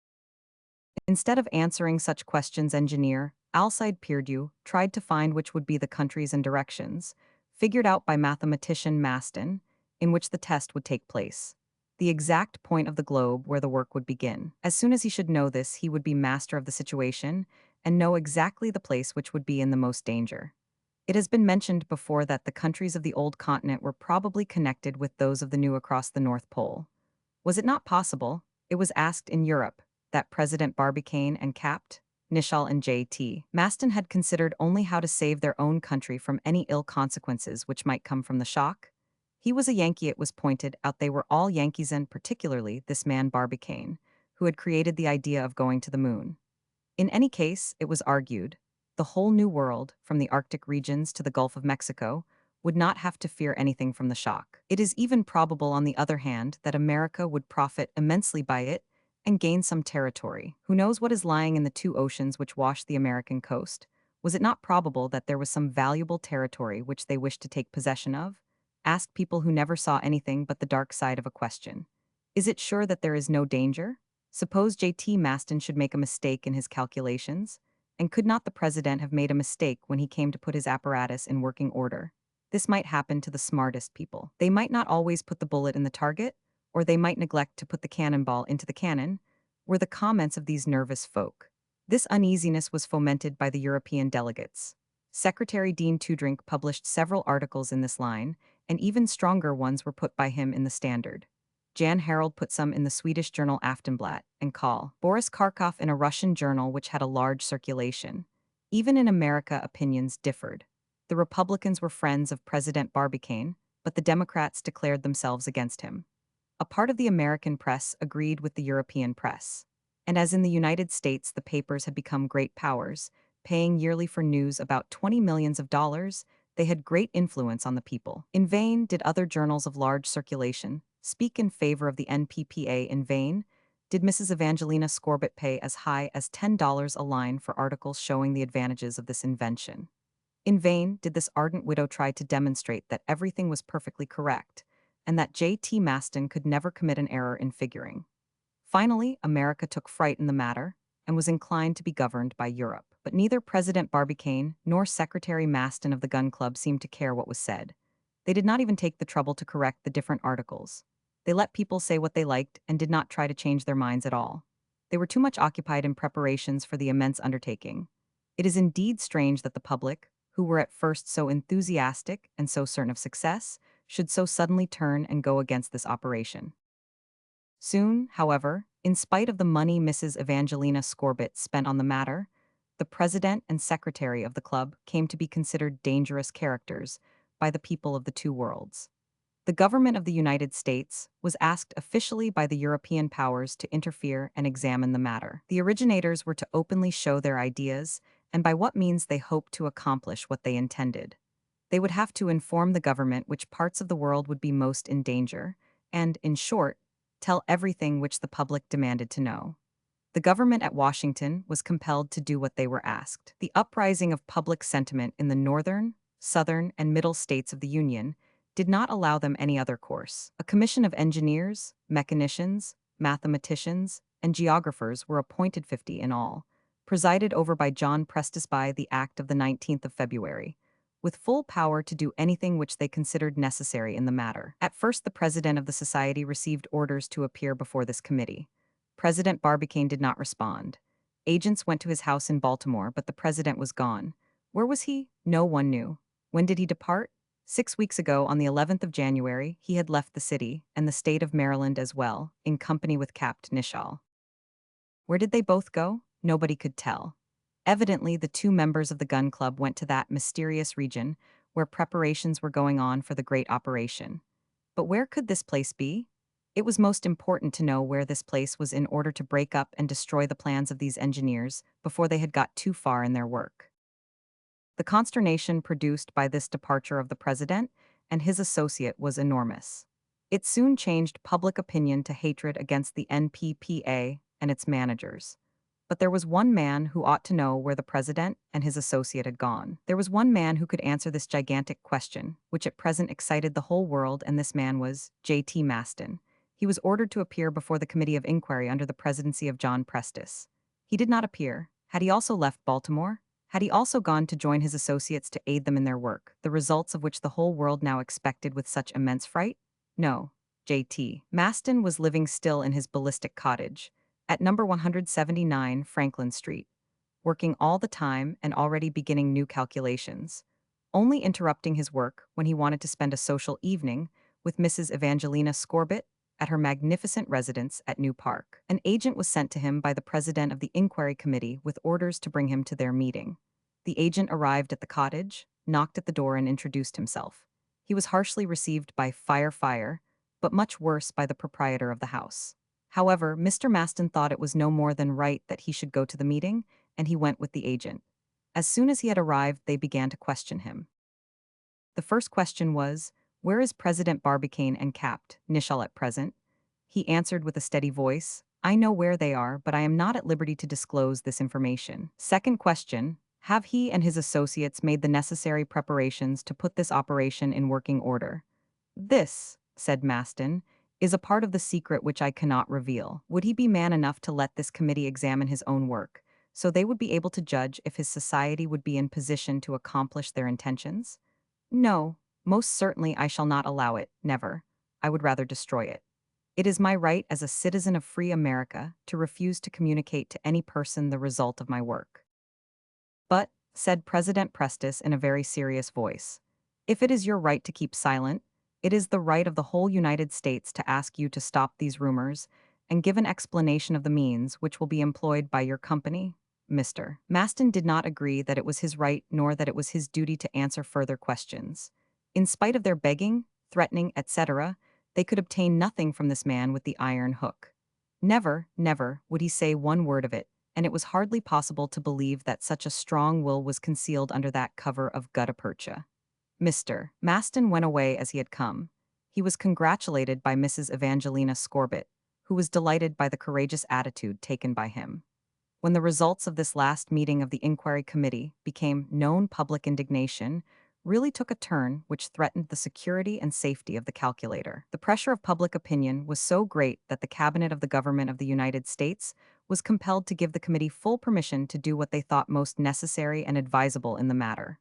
Instead of answering such questions, engineer Alcide Pierdeux tried to find which would be the countries and directions, figured out by mathematician Maston, in which the test would take place. The exact point of the globe where the work would begin. As soon as he should know this, he would be master of the situation and know exactly the place which would be in the most danger. It has been mentioned before that the countries of the old continent were probably connected with those of the new across the North Pole. Was it not possible, it was asked in Europe, that President Barbicane and Capt. Nicholl and J.T. Maston had considered only how to save their own country from any ill consequences which might come from the shock? He was a Yankee, it was pointed out. They were all Yankees, and particularly this man Barbicane, who had created the idea of going to the moon. In any case, it was argued, the whole New World, from the Arctic regions to the Gulf of Mexico, would not have to fear anything from the shock. It is even probable, on the other hand, that America would profit immensely by it and gain some territory. Who knows what is lying in the two oceans which wash the American coast? Was it not probable that there was some valuable territory which they wished to take possession of? Ask people who never saw anything but the dark side of a question. Is it sure that there is no danger? Suppose J.T. Maston should make a mistake in his calculations? And could not the president have made a mistake when he came to put his apparatus in working order? This might happen to the smartest people. They might not always put the bullet in the target, or they might neglect to put the cannonball into the cannon, were the comments of these nervous folk. This uneasiness was fomented by the European delegates. Secretary Dean Toodrink published several articles in this line, and even stronger ones were put by him in the Standard. Jan Harald put some in the Swedish journal Aftonbladet, and Boris Karkoff in a Russian journal which had a large circulation. Even in America, opinions differed. The Republicans were friends of President Barbicane, but the Democrats declared themselves against him. A part of the American press agreed with the European press. And as in the United States, the papers had become great powers, paying yearly for news about $20 million, they had great influence on the people. In vain did other journals of large circulation speak in favor of the NPPA. In vain did Mrs. Evangelina Scorbitt pay as high as $10 a line for articles showing the advantages of this invention. In vain did this ardent widow try to demonstrate that everything was perfectly correct, and that J.T. Maston could never commit an error in figuring. Finally, America took fright in the matter and was inclined to be governed by Europe. But neither President Barbicane nor Secretary Maston of the Gun Club seemed to care what was said. They did not even take the trouble to correct the different articles. They let people say what they liked and did not try to change their minds at all. They were too much occupied in preparations for the immense undertaking. It is indeed strange that the public, who were at first so enthusiastic and so certain of success, should so suddenly turn and go against this operation. Soon, however, in spite of the money Mrs. Evangelina Scorbitt spent on the matter, the president and secretary of the club came to be considered dangerous characters by the people of the two worlds. The government of the United States was asked officially by the European powers to interfere and examine the matter. The originators were to openly show their ideas and by what means they hoped to accomplish what they intended. They would have to inform the government which parts of the world would be most in danger, and, in short, tell everything which the public demanded to know. The government at Washington was compelled to do what they were asked. The uprising of public sentiment in the northern, southern, and middle states of the Union did not allow them any other course. A commission of engineers, mechanicians, mathematicians, and geographers were appointed, 50 in all, presided over by John Prestes by the Act of the 19th of February, with full power to do anything which they considered necessary in the matter. At first, the president of the society received orders to appear before this committee. President Barbicane did not respond. Agents went to his house in Baltimore, but the president was gone. Where was he? No one knew. When did he depart? 6 weeks ago, on the 11th of January, he had left the city, and the state of Maryland as well, in company with Capt. Nichol. Where did they both go? Nobody could tell. Evidently, the two members of the gun club went to that mysterious region where preparations were going on for the great operation. But where could this place be? It was most important to know where this place was in order to break up and destroy the plans of these engineers before they had got too far in their work. The consternation produced by this departure of the president and his associate was enormous. It soon changed public opinion to hatred against the NPPA and its managers. But there was one man who ought to know where the president and his associate had gone. There was one man who could answer this gigantic question, which at present excited the whole world, and this man was J.T. Maston. He was ordered to appear before the committee of inquiry under the presidency of John Prestes. He did not appear. Had he also left Baltimore? Had he also gone to join his associates to aid them in their work, the results of which the whole world now expected with such immense fright? No. J.T. Maston was living still in his ballistic cottage, at number 179 Franklin Street, working all the time and already beginning new calculations, only interrupting his work when he wanted to spend a social evening with Mrs. Evangelina Scorbitt at her magnificent residence at New Park. An agent was sent to him by the president of the inquiry committee with orders to bring him to their meeting. The agent arrived at the cottage, knocked at the door, and introduced himself. He was harshly received by Fire, but much worse by the proprietor of the house. However, Mr. Maston thought it was no more than right that he should go to the meeting, and he went with the agent. As soon as he had arrived, they began to question him. The first question was, "Where is President Barbicane and Capt. Nichol at present?" He answered with a steady voice, "I know where they are, but I am not at liberty to disclose this information." Second question, "Have he and his associates made the necessary preparations to put this operation in working order?" "This," said Maston, "is a part of the secret which I cannot reveal." Would he be man enough to let this committee examine his own work, so they would be able to judge if his society would be in position to accomplish their intentions? No, most certainly I shall not allow it, never. I would rather destroy it. It is my right as a citizen of free America to refuse to communicate to any person the result of my work. "But," said President Prestes in a very serious voice, "if it is your right to keep silent, it is the right of the whole United States to ask you to stop these rumors and give an explanation of the means which will be employed by your company." Mr. Maston did not agree that it was his right nor that it was his duty to answer further questions. In spite of their begging, threatening, etc., they could obtain nothing from this man with the iron hook. Never, never would he say one word of it, and it was hardly possible to believe that such a strong will was concealed under that cover of gutta percha. Mr. Maston went away as he had come. He was congratulated by Mrs. Evangelina Scorbitt, who was delighted by the courageous attitude taken by him. When the results of this last meeting of the inquiry committee became known, public indignation really took a turn which threatened the security and safety of the calculator. The pressure of public opinion was so great that the cabinet of the government of the United States was compelled to give the committee full permission to do what they thought most necessary and advisable in the matter.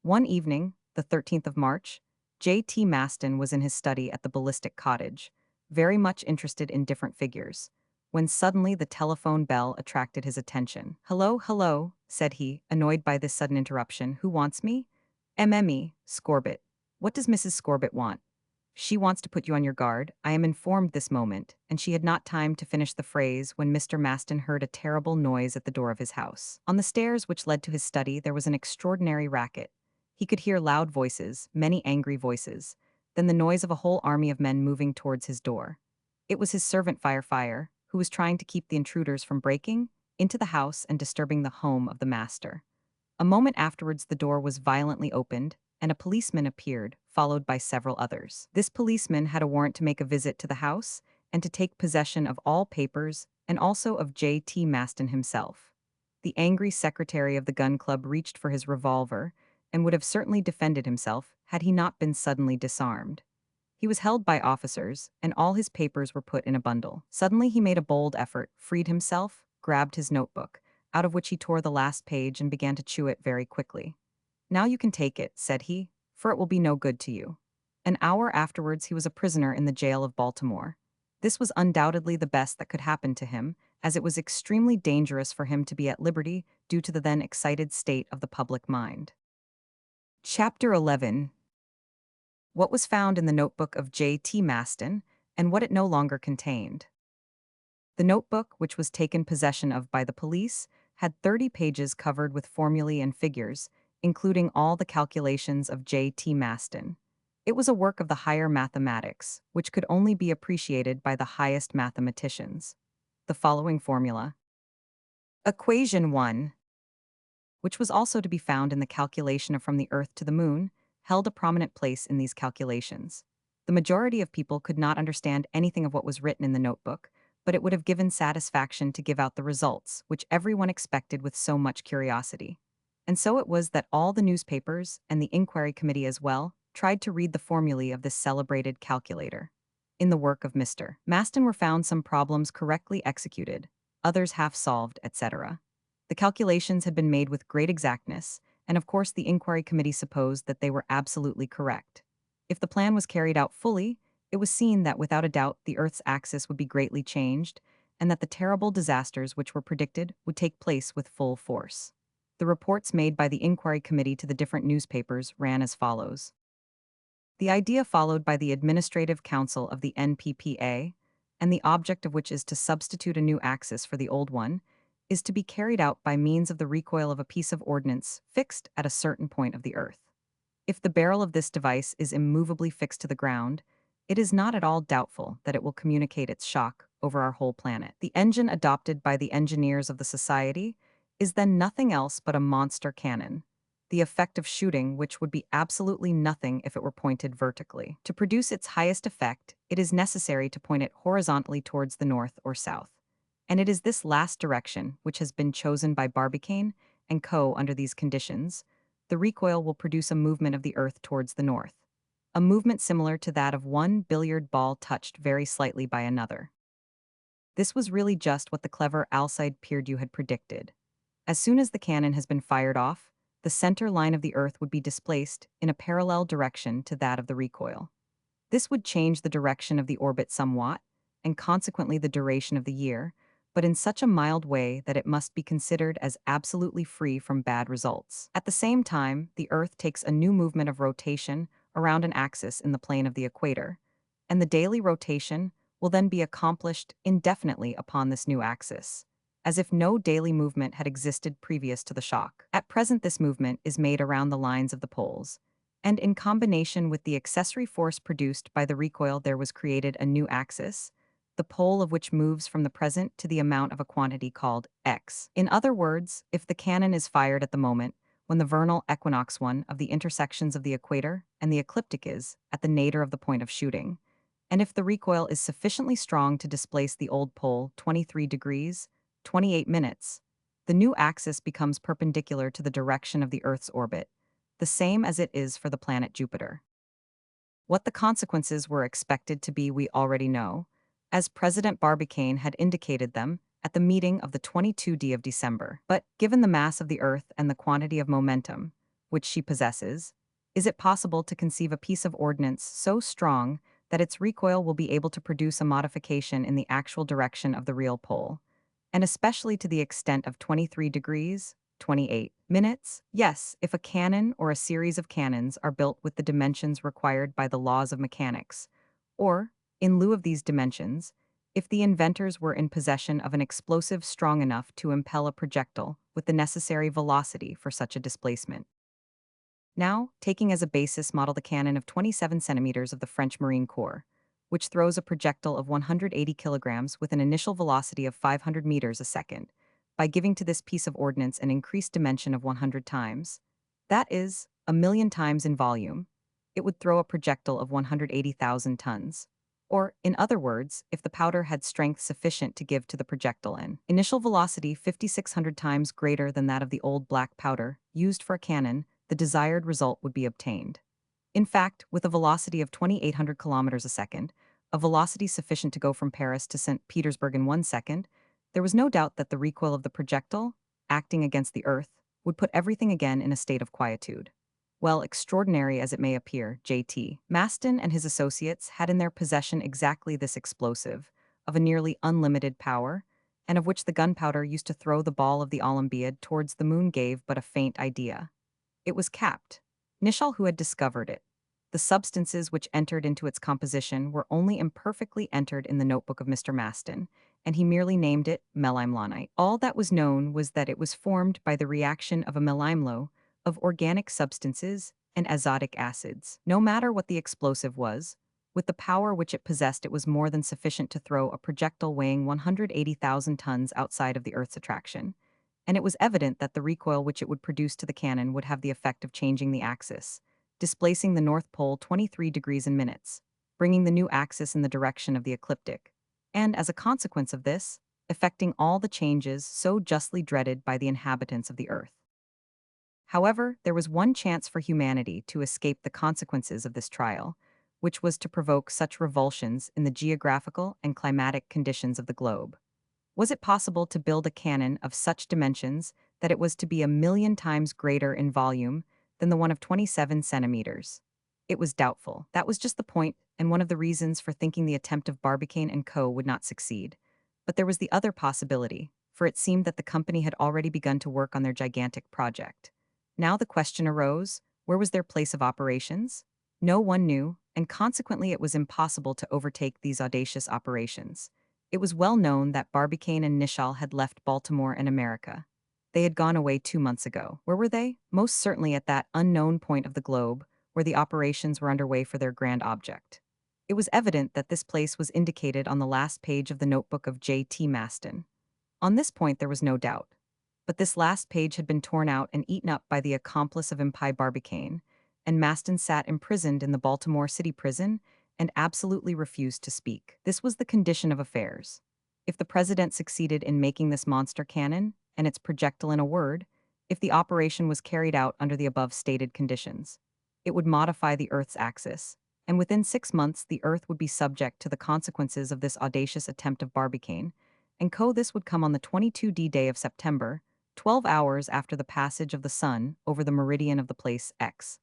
One evening, the 13th of March, J.T. Maston was in his study at the ballistic cottage, very much interested in different figures, when suddenly the telephone bell attracted his attention. "Hello, hello," said he, annoyed by this sudden interruption. "Who wants me?" "MME, Scorbitt. What does Mrs. Scorbitt want?" "She wants to put you on your guard. I am informed this moment," and she had not time to finish the phrase when Mr. Maston heard a terrible noise at the door of his house. On the stairs which led to his study there was an extraordinary racket. He could hear loud voices, many angry voices, then the noise of a whole army of men moving towards his door. It was his servant Firefire, who was trying to keep the intruders from breaking into the house and disturbing the home of the master. A moment afterwards the door was violently opened, and a policeman appeared, followed by several others. This policeman had a warrant to make a visit to the house and to take possession of all papers and also of J.T. Maston himself. The angry secretary of the gun club reached for his revolver and would have certainly defended himself had he not been suddenly disarmed. He was held by officers, and all his papers were put in a bundle. Suddenly he made a bold effort, freed himself, grabbed his notebook, out of which he tore the last page and began to chew it very quickly. "Now you can take it," said he, "for it will be no good to you." An hour afterwards he was a prisoner in the jail of Baltimore. This was undoubtedly the best that could happen to him, as it was extremely dangerous for him to be at liberty due to the then excited state of the public mind. Chapter 11. What was found in the notebook of J.T. Maston, and what it no longer contained. The notebook, which was taken possession of by the police, had 30 pages covered with formulae and figures, including all the calculations of J.T. Maston. It was a work of the higher mathematics, which could only be appreciated by the highest mathematicians. The following formula: Equation 1, which was also to be found in the calculation of from the Earth to the Moon, held a prominent place in these calculations. The majority of people could not understand anything of what was written in the notebook, but it would have given satisfaction to give out the results, which everyone expected with so much curiosity. And so it was that all the newspapers, and the inquiry committee as well, tried to read the formulae of this celebrated calculator. In the work of Mr. Maston were found some problems correctly executed, others half solved, etc. The calculations had been made with great exactness, and of course the inquiry committee supposed that they were absolutely correct. If the plan was carried out fully, it was seen that without a doubt the Earth's axis would be greatly changed, and that the terrible disasters which were predicted would take place with full force. The reports made by the inquiry committee to the different newspapers ran as follows. The idea followed by the Administrative Council of the NPPA, and the object of which is to substitute a new axis for the old one, is to be carried out by means of the recoil of a piece of ordnance fixed at a certain point of the Earth. If the barrel of this device is immovably fixed to the ground, it is not at all doubtful that it will communicate its shock over our whole planet. The engine adopted by the engineers of the society is then nothing else but a monster cannon. the effect of shooting, which would be absolutely nothing if it were pointed vertically. To produce its highest effect, it is necessary to point it horizontally towards the north or south. And it is this last direction which has been chosen by Barbicane and Co. under these conditions. The recoil will produce a movement of the Earth towards the north, a movement similar to that of one billiard ball touched very slightly by another. This was really just what the clever Alcide Pierdeux had predicted. As soon as the cannon has been fired off, the center line of the Earth would be displaced in a parallel direction to that of the recoil. This would change the direction of the orbit somewhat, and consequently the duration of the year, but in such a mild way that it must be considered as absolutely free from bad results. At the same time, the Earth takes a new movement of rotation around an axis in the plane of the equator, and the daily rotation will then be accomplished indefinitely upon this new axis, as if no daily movement had existed previous to the shock. At present, this movement is made around the lines of the poles, and in combination with the accessory force produced by the recoil, there was created a new axis, the pole of which moves from the present to the amount of a quantity called x. In other words, if the cannon is fired at the moment when the vernal equinox one of the intersections of the equator and the ecliptic is at the nadir of the point of shooting, and if the recoil is sufficiently strong to displace the old pole 23 degrees, 28 minutes, the new axis becomes perpendicular to the direction of the Earth's orbit, the same as it is for the planet Jupiter. What the consequences were expected to be we already know, as President Barbicane had indicated them at the meeting of the 22d of December. But given the mass of the Earth and the quantity of momentum, which she possesses, is it possible to conceive a piece of ordnance so strong that its recoil will be able to produce a modification in the actual direction of the real pole, and especially to the extent of 23 degrees, 28 minutes? Yes, if a cannon or a series of cannons are built with the dimensions required by the laws of mechanics, or, in lieu of these dimensions, if the inventors were in possession of an explosive strong enough to impel a projectile with the necessary velocity for such a displacement. Now, taking as a basis model the cannon of 27 centimeters of the French Marine Corps, which throws a projectile of 180 kilograms with an initial velocity of 500 meters a second, by giving to this piece of ordnance an increased dimension of 100 times, that is, 1,000,000 times in volume, it would throw a projectile of 180,000 tons. Or, in other words, if the powder had strength sufficient to give to the projectile an initial velocity 5,600 times greater than that of the old black powder used for a cannon, the desired result would be obtained. In fact, with a velocity of 2,800 kilometers a second, a velocity sufficient to go from Paris to St. Petersburg in 1 second, there was no doubt that the recoil of the projectile, acting against the Earth, would put everything again in a state of quietude. Well, extraordinary as it may appear, J.T. Maston and his associates had in their possession exactly this explosive, of a nearly unlimited power, and of which the gunpowder used to throw the ball of the Olympiad towards the moon gave but a faint idea. It was capped. Nicholl who had discovered it. The substances which entered into its composition were only imperfectly entered in the notebook of Mr. Maston, and he merely named it melimlanite. All that was known was that it was formed by the reaction of a melimlo, of organic substances and azotic acids. No matter what the explosive was, with the power which it possessed, it was more than sufficient to throw a projectile weighing 180,000 tons outside of the Earth's attraction, and it was evident that the recoil which it would produce to the cannon would have the effect of changing the axis, displacing the North Pole 23 degrees in minutes, bringing the new axis in the direction of the ecliptic, and, as a consequence of this, effecting all the changes so justly dreaded by the inhabitants of the Earth. However, there was one chance for humanity to escape the consequences of this trial, which was to provoke such revulsions in the geographical and climatic conditions of the globe. Was it possible to build a cannon of such dimensions that it was to be 1,000,000 times greater in volume than the one of 27 centimeters? It was doubtful. That was just the point, and one of the reasons for thinking the attempt of Barbicane and Co. would not succeed. But there was the other possibility, for it seemed that the company had already begun to work on their gigantic project. Now the question arose, where was their place of operations? No one knew, and consequently it was impossible to overtake these audacious operations. It was well known that Barbicane and Nicholl had left Baltimore and America. They had gone away 2 months ago. Where were they? Most certainly at that unknown point of the globe where the operations were underway for their grand object. It was evident that this place was indicated on the last page of the notebook of J.T. Maston. On this point there was no doubt. But this last page had been torn out and eaten up by the accomplice of Impie Barbicane, and Maston sat imprisoned in the Baltimore City prison and absolutely refused to speak. This was the condition of affairs. If the president succeeded in making this monster cannon, and its projectile in a word, if the operation was carried out under the above stated conditions, it would modify the Earth's axis, and within 6 months the Earth would be subject to the consequences of this audacious attempt of Barbicane, and this would come on the 22D day of September, 12 hours after the passage of the sun over the meridian of the place X.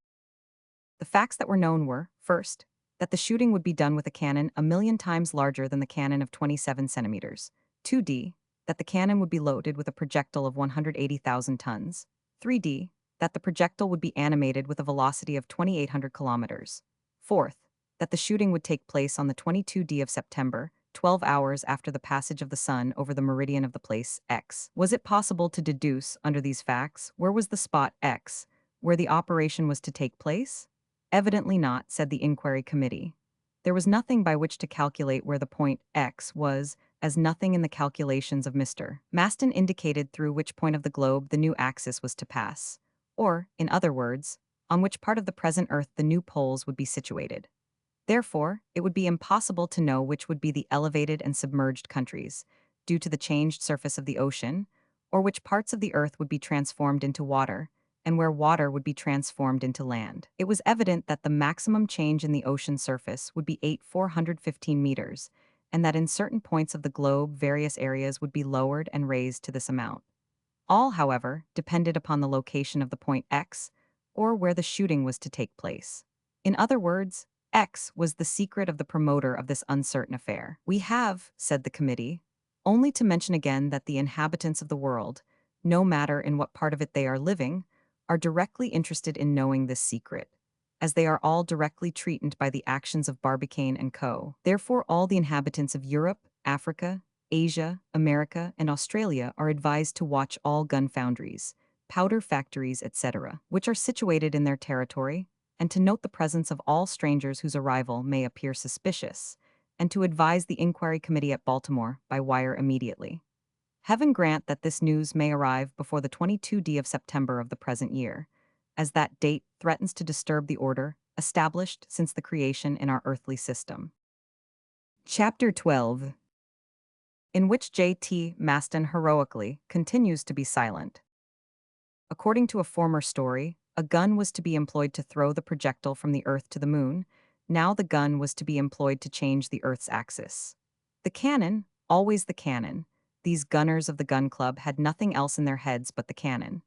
The facts that were known were, first, that the shooting would be done with a cannon 1,000,000 times larger than the cannon of 27 centimeters. 2D, that the cannon would be loaded with a projectile of 180,000 tons. 3D, that the projectile would be animated with a velocity of 2,800 kilometers. Fourth, that the shooting would take place on the 22D of September, 12 hours after the passage of the sun over the meridian of the place X. Was it possible to deduce, under these facts, where was the spot X, where the operation was to take place? Evidently not, said the inquiry committee. There was nothing by which to calculate where the point X was, as nothing in the calculations of Mr. Maston indicated through which point of the globe the new axis was to pass, or, in other words, on which part of the present Earth the new poles would be situated. Therefore, it would be impossible to know which would be the elevated and submerged countries, due to the changed surface of the ocean, or which parts of the Earth would be transformed into water, and where water would be transformed into land. It was evident that the maximum change in the ocean surface would be 8,415 meters, and that in certain points of the globe various areas would be lowered and raised to this amount. All, however, depended upon the location of the point X, or where the shooting was to take place. In other words, X was the secret of the promoter of this uncertain affair. We have, said the committee, only to mention again that the inhabitants of the world, no matter in what part of it they are living, are directly interested in knowing this secret, as they are all directly treated by the actions of Barbicane and Co. Therefore all the inhabitants of Europe, Africa, Asia, America, and Australia are advised to watch all gun foundries, powder factories, etc., which are situated in their territory, and to note the presence of all strangers whose arrival may appear suspicious, and to advise the inquiry committee at Baltimore by wire immediately. Heaven grant that this news may arrive before the 22D of September of the present year, as that date threatens to disturb the order established since the creation in our earthly system. Chapter 12, in which J.T. Maston heroically continues to be silent. According to a former story, a gun was to be employed to throw the projectile from the Earth to the Moon. Now the gun was to be employed to change the Earth's axis. The cannon, always the cannon. These gunners of the gun club had nothing else in their heads but the cannon.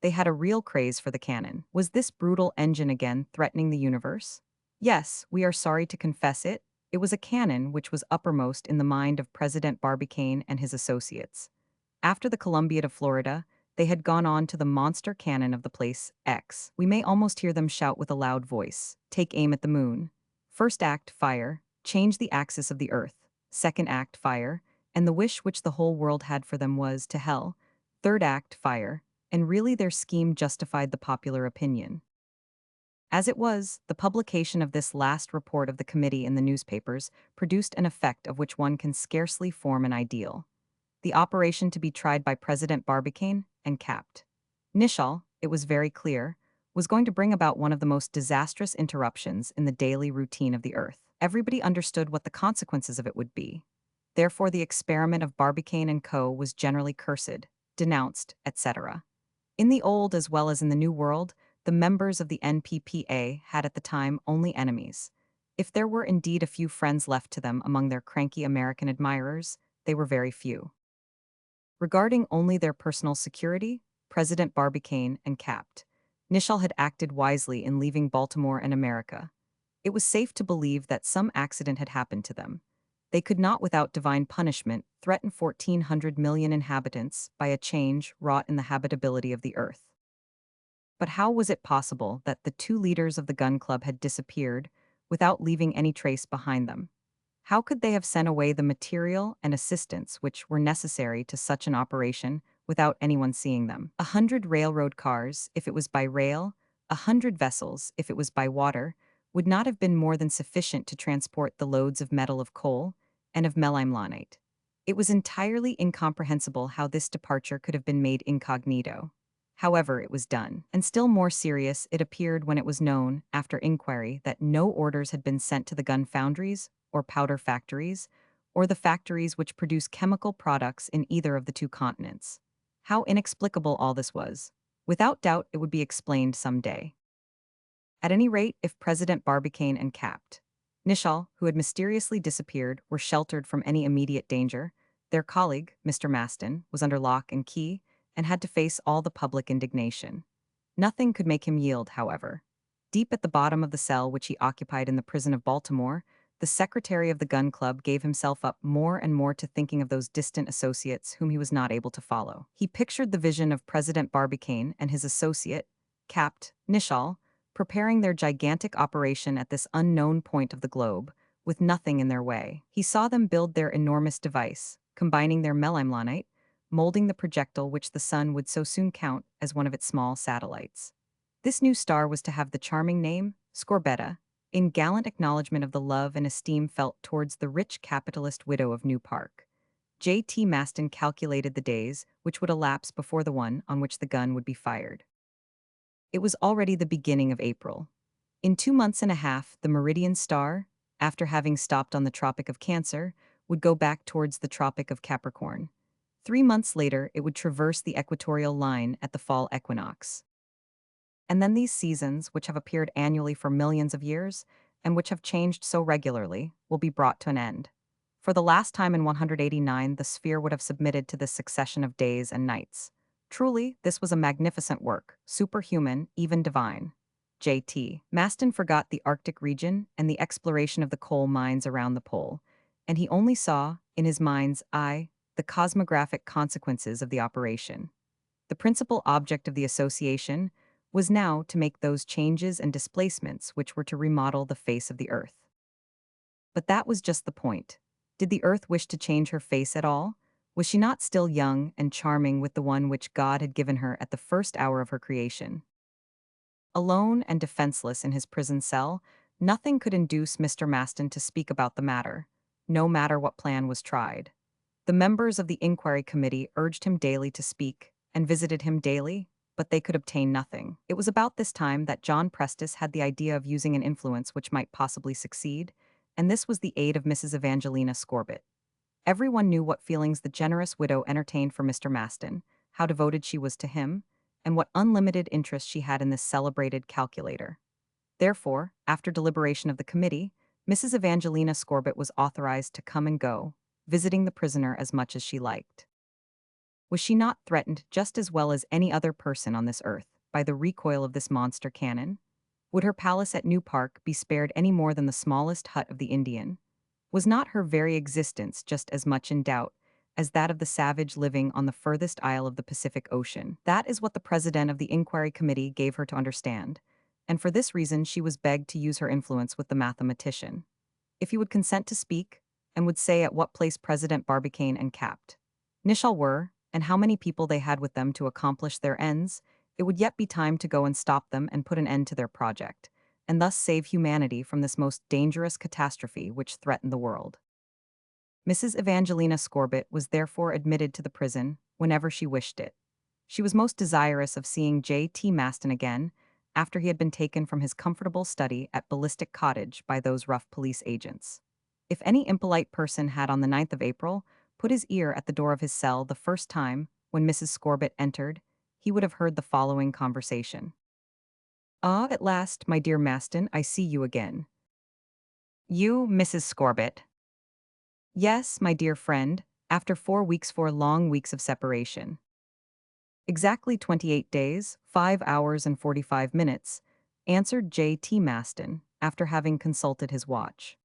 They had a real craze for the cannon. Was this brutal engine again threatening the universe? Yes, we are sorry to confess it. It was a cannon which was uppermost in the mind of President Barbicane and his associates. After the Columbiad of Florida, they had gone on to the monster cannon of the place X. We may almost hear them shout with a loud voice, "Take aim at the moon." First act, fire, change the axis of the Earth. Second act, fire, and the wish which the whole world had for them was to hell. Third act, fire, and really their scheme justified the popular opinion. As it was, the publication of this last report of the committee in the newspapers produced an effect of which one can scarcely form an ideal. The operation to be tried by President Barbicane and Capt. Nicholl, it was very clear, was going to bring about one of the most disastrous interruptions in the daily routine of the Earth. Everybody understood what the consequences of it would be. Therefore the experiment of Barbicane and Co. was generally cursed, denounced, etc. In the Old as well as in the New World, the members of the NPPA had at the time only enemies. If there were indeed a few friends left to them among their cranky American admirers, they were very few. Regarding only their personal security, President Barbicane and Capt. Nicholl had acted wisely in leaving Baltimore and America. It was safe to believe that some accident had happened to them. They could not without divine punishment threaten 1,400 million inhabitants by a change wrought in the habitability of the Earth. But how was it possible that the two leaders of the gun club had disappeared without leaving any trace behind them? How could they have sent away the material and assistance which were necessary to such an operation without anyone seeing them? 100 railroad cars, if it was by rail, 100 vessels, if it was by water, would not have been more than sufficient to transport the loads of metal of coal and of melimlanate. It was entirely incomprehensible how this departure could have been made incognito. However, it was done. And still more serious, it appeared when it was known, after inquiry, that no orders had been sent to the gun foundries, or powder factories, or the factories which produce chemical products in either of the two continents. How inexplicable all this was. Without doubt, it would be explained some day. At any rate, if President Barbicane and Capt. Nicholl, who had mysteriously disappeared, were sheltered from any immediate danger, their colleague, Mr. Maston, was under lock and key and had to face all the public indignation. Nothing could make him yield, however. Deep at the bottom of the cell which he occupied in the prison of Baltimore, the secretary of the gun club gave himself up more and more to thinking of those distant associates whom he was not able to follow. He pictured the vision of President Barbicane and his associate, Capt. Nicholl, preparing their gigantic operation at this unknown point of the globe, with nothing in their way. He saw them build their enormous device, combining their melamlanite, molding the projectile which the sun would so soon count as one of its small satellites. This new star was to have the charming name, Scorbetta, in gallant acknowledgement of the love and esteem felt towards the rich capitalist widow of New Park. J.T. Maston calculated the days which would elapse before the one on which the gun would be fired. It was already the beginning of April. In 2 months and a half, the meridian star, after having stopped on the Tropic of Cancer, would go back towards the Tropic of Capricorn. 3 months later, it would traverse the equatorial line at the fall equinox. And then these seasons, which have appeared annually for millions of years, and which have changed so regularly, will be brought to an end. For the last time in 189, the sphere would have submitted to this succession of days and nights. Truly, this was a magnificent work, superhuman, even divine. J.T. Maston forgot the Arctic region and the exploration of the coal mines around the pole, and he only saw, in his mind's eye, the cosmographic consequences of the operation. The principal object of the association was now to make those changes and displacements which were to remodel the face of the earth. But that was just the point. Did the earth wish to change her face at all? Was she not still young and charming with the one which God had given her at the first hour of her creation? Alone and defenseless in his prison cell, nothing could induce Mr. Maston to speak about the matter, no matter what plan was tried. The members of the inquiry committee urged him daily to speak, and visited him daily, but they could obtain nothing. It was about this time that John Prestis had the idea of using an influence which might possibly succeed, and this was the aid of Mrs. Evangelina Scorbett. Everyone knew what feelings the generous widow entertained for Mr. Maston, how devoted she was to him, and what unlimited interest she had in this celebrated calculator. Therefore, after deliberation of the committee, Mrs. Evangelina Scorbett was authorized to come and go, visiting the prisoner as much as she liked. Was she not threatened just as well as any other person on this earth by the recoil of this monster cannon? Would her palace at New Park be spared any more than the smallest hut of the Indian? Was not her very existence just as much in doubt as that of the savage living on the furthest isle of the Pacific Ocean? That is what the president of the inquiry committee gave her to understand, and for this reason she was begged to use her influence with the mathematician. If he would consent to speak, and would say at what place President Barbicane and Capt. Nicholl were, and how many people they had with them to accomplish their ends, it would yet be time to go and stop them and put an end to their project, and thus save humanity from this most dangerous catastrophe which threatened the world. Mrs. Evangelina Scorbett was therefore admitted to the prison whenever she wished it. She was most desirous of seeing J.T. Maston again, after he had been taken from his comfortable study at Ballistic Cottage by those rough police agents. If any impolite person had on the 9th of April put his ear at the door of his cell the first time when Mrs. Scorbett entered, he would have heard the following conversation. "Ah, at last, my dear Maston, I see you again." "You, Mrs. Scorbett?" "Yes, my dear friend, after 4 long weeks of separation." "Exactly 28 days, 5 hours and 45 minutes, answered J.T. Maston, after having consulted his watch.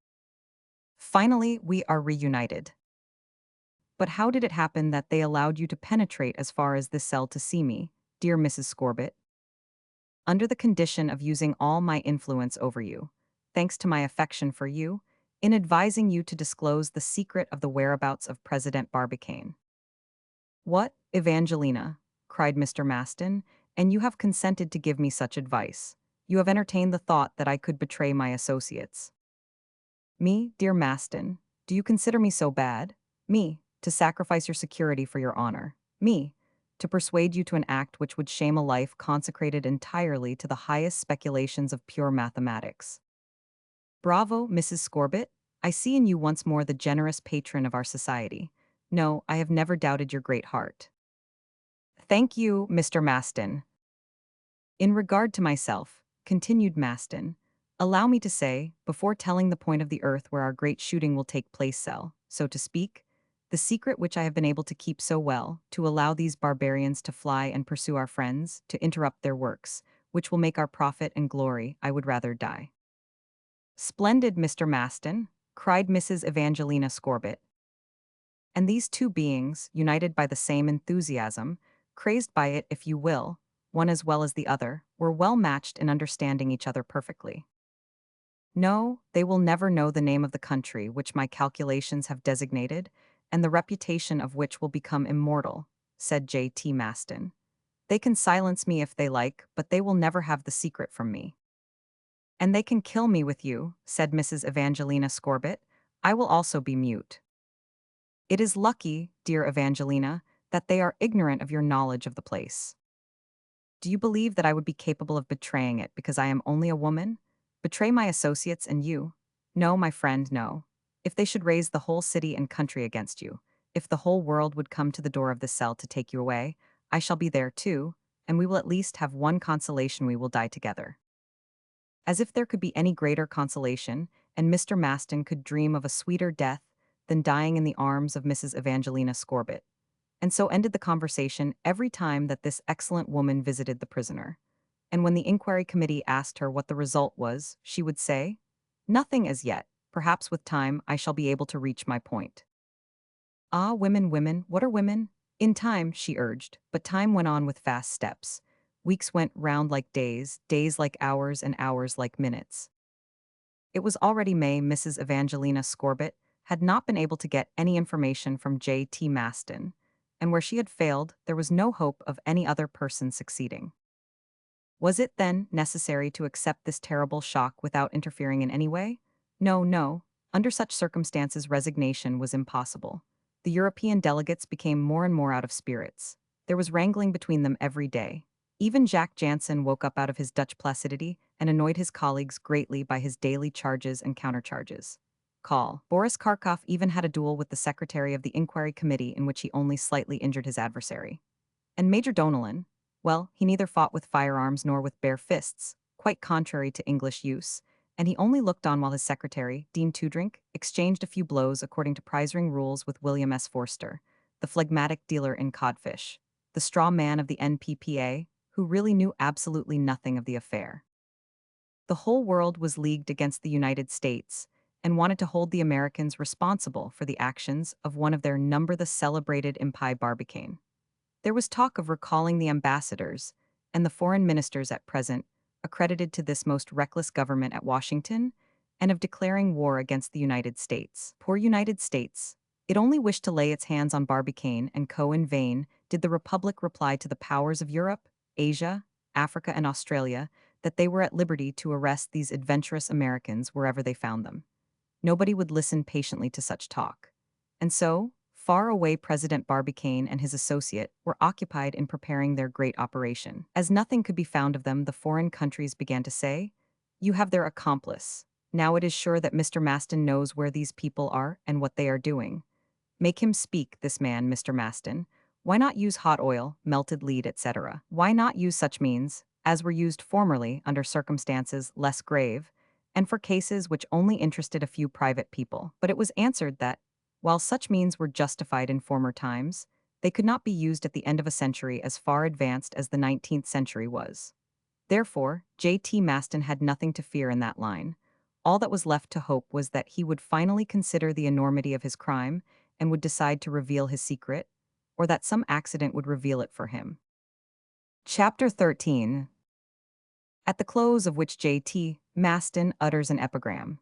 "Finally, we are reunited. But how did it happen that they allowed you to penetrate as far as this cell to see me, dear Mrs. Scorbett?" "Under the condition of using all my influence over you, thanks to my affection for you, in advising you to disclose the secret of the whereabouts of President Barbicane." "What, Evangelina?" cried Mr. Maston, "and you have consented to give me such advice. You have entertained the thought that I could betray my associates." "Me, dear Maston? Do you consider me so bad? Me, to sacrifice your security for your honor. Me, to persuade you to an act which would shame a life consecrated entirely to the highest speculations of pure mathematics. Bravo, Mrs. Scorbett. I see in you once more the generous patron of our society. No, I have never doubted your great heart. Thank you, Mr. Maston. In regard to myself, continued Maston, allow me to say, before telling the point of the earth where our great shooting will take place, so to speak, the secret which I have been able to keep so well, to allow these barbarians to fly and pursue our friends, to interrupt their works, which will make our profit and glory, I would rather die. Splendid, Mr. Maston, cried Mrs. Evangelina Scorbett. And these two beings, united by the same enthusiasm, crazed by it if you will, one as well as the other, were well matched in understanding each other perfectly. No, they will never know the name of the country which my calculations have designated, and the reputation of which will become immortal, said J.T. Maston. They can silence me if they like, but they will never have the secret from me. And they can kill me with you, said Mrs. Evangelina Scorbett. I will also be mute. It is lucky, dear Evangelina, that they are ignorant of your knowledge of the place. Do you believe that I would be capable of betraying it because I am only a woman? Betray my associates and you? No, my friend, no. If they should raise the whole city and country against you, if the whole world would come to the door of this cell to take you away, I shall be there too, and we will at least have one consolation: we will die together. As if there could be any greater consolation, and Mr. Maston could dream of a sweeter death than dying in the arms of Mrs. Evangelina Scorbett. And so ended the conversation every time that this excellent woman visited the prisoner. And when the inquiry committee asked her what the result was, she would say, "Nothing as yet. Perhaps with time I shall be able to reach my point." Ah, women, women, what are women? In time, she urged, but time went on with fast steps. Weeks went round like days, days like hours, and hours like minutes. It was already May. Mrs. Evangelina Scorbett had not been able to get any information from J.T. Maston, and where she had failed, there was no hope of any other person succeeding. Was it, then, necessary to accept this terrible shock without interfering in any way? No, no. Under such circumstances, resignation was impossible. The European delegates became more and more out of spirits. There was wrangling between them every day. Even Jacques Jansen woke up out of his Dutch placidity and annoyed his colleagues greatly by his daily charges and countercharges. Boris Karkof even had a duel with the secretary of the inquiry committee in which he only slightly injured his adversary. And Major Donellan, well, he neither fought with firearms nor with bare fists, quite contrary to English use, and he only looked on while his secretary, Dean Toodrink, exchanged a few blows according to prize-ring rules with William S. Forster, the phlegmatic dealer in codfish, the straw man of the NPPA, who really knew absolutely nothing of the affair. The whole world was leagued against the United States and wanted to hold the Americans responsible for the actions of one of their number, the celebrated Impi Barbicane. There was talk of recalling the ambassadors and the foreign ministers at present accredited to this most reckless government at Washington, and of declaring war against the United States. Poor United States! It only wished to lay its hands on Barbicane and Co. In vain did the Republic reply to the powers of Europe, Asia, Africa, and Australia that they were at liberty to arrest these adventurous Americans wherever they found them. Nobody would listen patiently to such talk. And so, far away, President Barbicane and his associate were occupied in preparing their great operation. As nothing could be found of them, the foreign countries began to say, "You have their accomplice. Now it is sure that Mr. Maston knows where these people are and what they are doing. Make him speak, this man, Mr. Maston. Why not use hot oil, melted lead, etc.? Why not use such means, as were used formerly under circumstances less grave, and for cases which only interested a few private people?" But it was answered that, while such means were justified in former times, they could not be used at the end of a century as far advanced as the 19th century was. Therefore, J.T. Maston had nothing to fear in that line. All that was left to hope was that he would finally consider the enormity of his crime and would decide to reveal his secret, or that some accident would reveal it for him. Chapter 13. At the close of which J.T. Maston utters an epigram.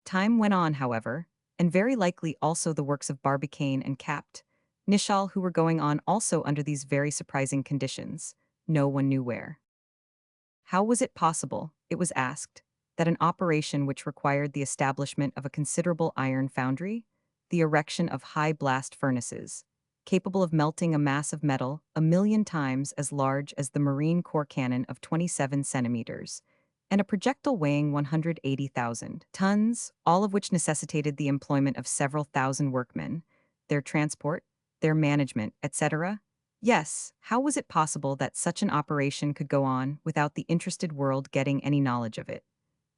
Time went on, however, and very likely also the works of Barbicane and Capt. Nicholl, who were going on also under these very surprising conditions, no one knew where. How was it possible, it was asked, that an operation which required the establishment of a considerable iron foundry, the erection of high blast furnaces, capable of melting a mass of metal 1,000,000 times as large as the Marine Corps cannon of 27 centimeters, and a projectile weighing 180,000 tons, all of which necessitated the employment of several thousand workmen, their transport, their management, etc. Yes, how was it possible that such an operation could go on without the interested world getting any knowledge of it?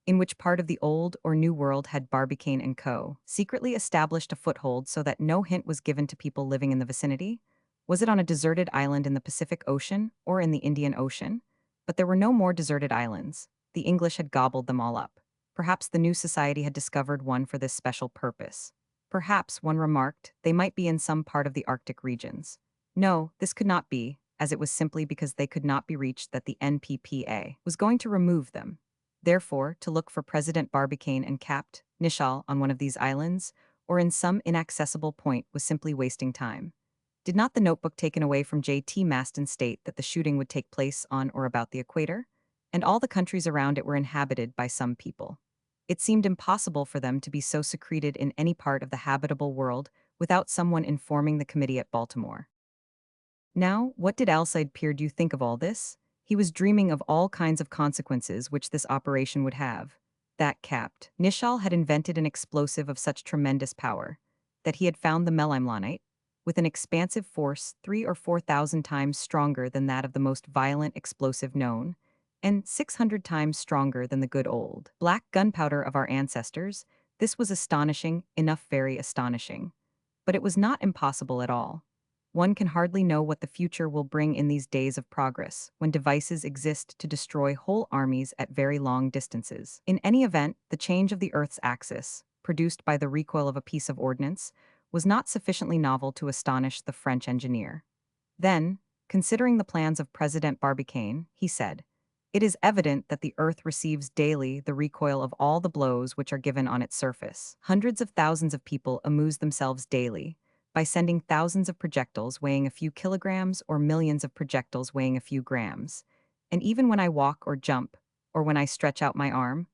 In which part of the old or new world had Barbicane and Co. secretly established a foothold so that no hint was given to people living in the vicinity? Was it on a deserted island in the Pacific Ocean or in the Indian Ocean? But there were no more deserted islands. The English had gobbled them all up. Perhaps the new society had discovered one for this special purpose. Perhaps, one remarked, they might be in some part of the Arctic regions. No, this could not be, as it was simply because they could not be reached that the NPPA was going to remove them. Therefore, to look for President Barbicane and Capt. Nicholl on one of these islands, or in some inaccessible point, was simply wasting time. Did not the notebook taken away from J.T. Maston state that the shooting would take place on or about the equator? And all the countries around it were inhabited by some people. It seemed impossible for them to be so secreted in any part of the habitable world without someone informing the committee at Baltimore. Now, what did Alcide Pierdeux think of all this? He was dreaming of all kinds of consequences which this operation would have. That Capt. Nicholl had invented an explosive of such tremendous power, that he had found the melimlanite, with an expansive force 3 or 4,000 times stronger than that of the most violent explosive known, and 600 times stronger than the good old black gunpowder of our ancestors. This was astonishing, enough very astonishing. But it was not impossible at all. One can hardly know what the future will bring in these days of progress, when devices exist to destroy whole armies at very long distances. In any event, the change of the Earth's axis, produced by the recoil of a piece of ordnance, was not sufficiently novel to astonish the French engineer. Then, considering the plans of President Barbicane, he said, "It is evident that the Earth receives daily the recoil of all the blows which are given on its surface. Hundreds of thousands of people amuse themselves daily by sending thousands of projectiles weighing a few kilograms or millions of projectiles weighing a few grams. And even when I walk or jump, or when I stretch out my arm,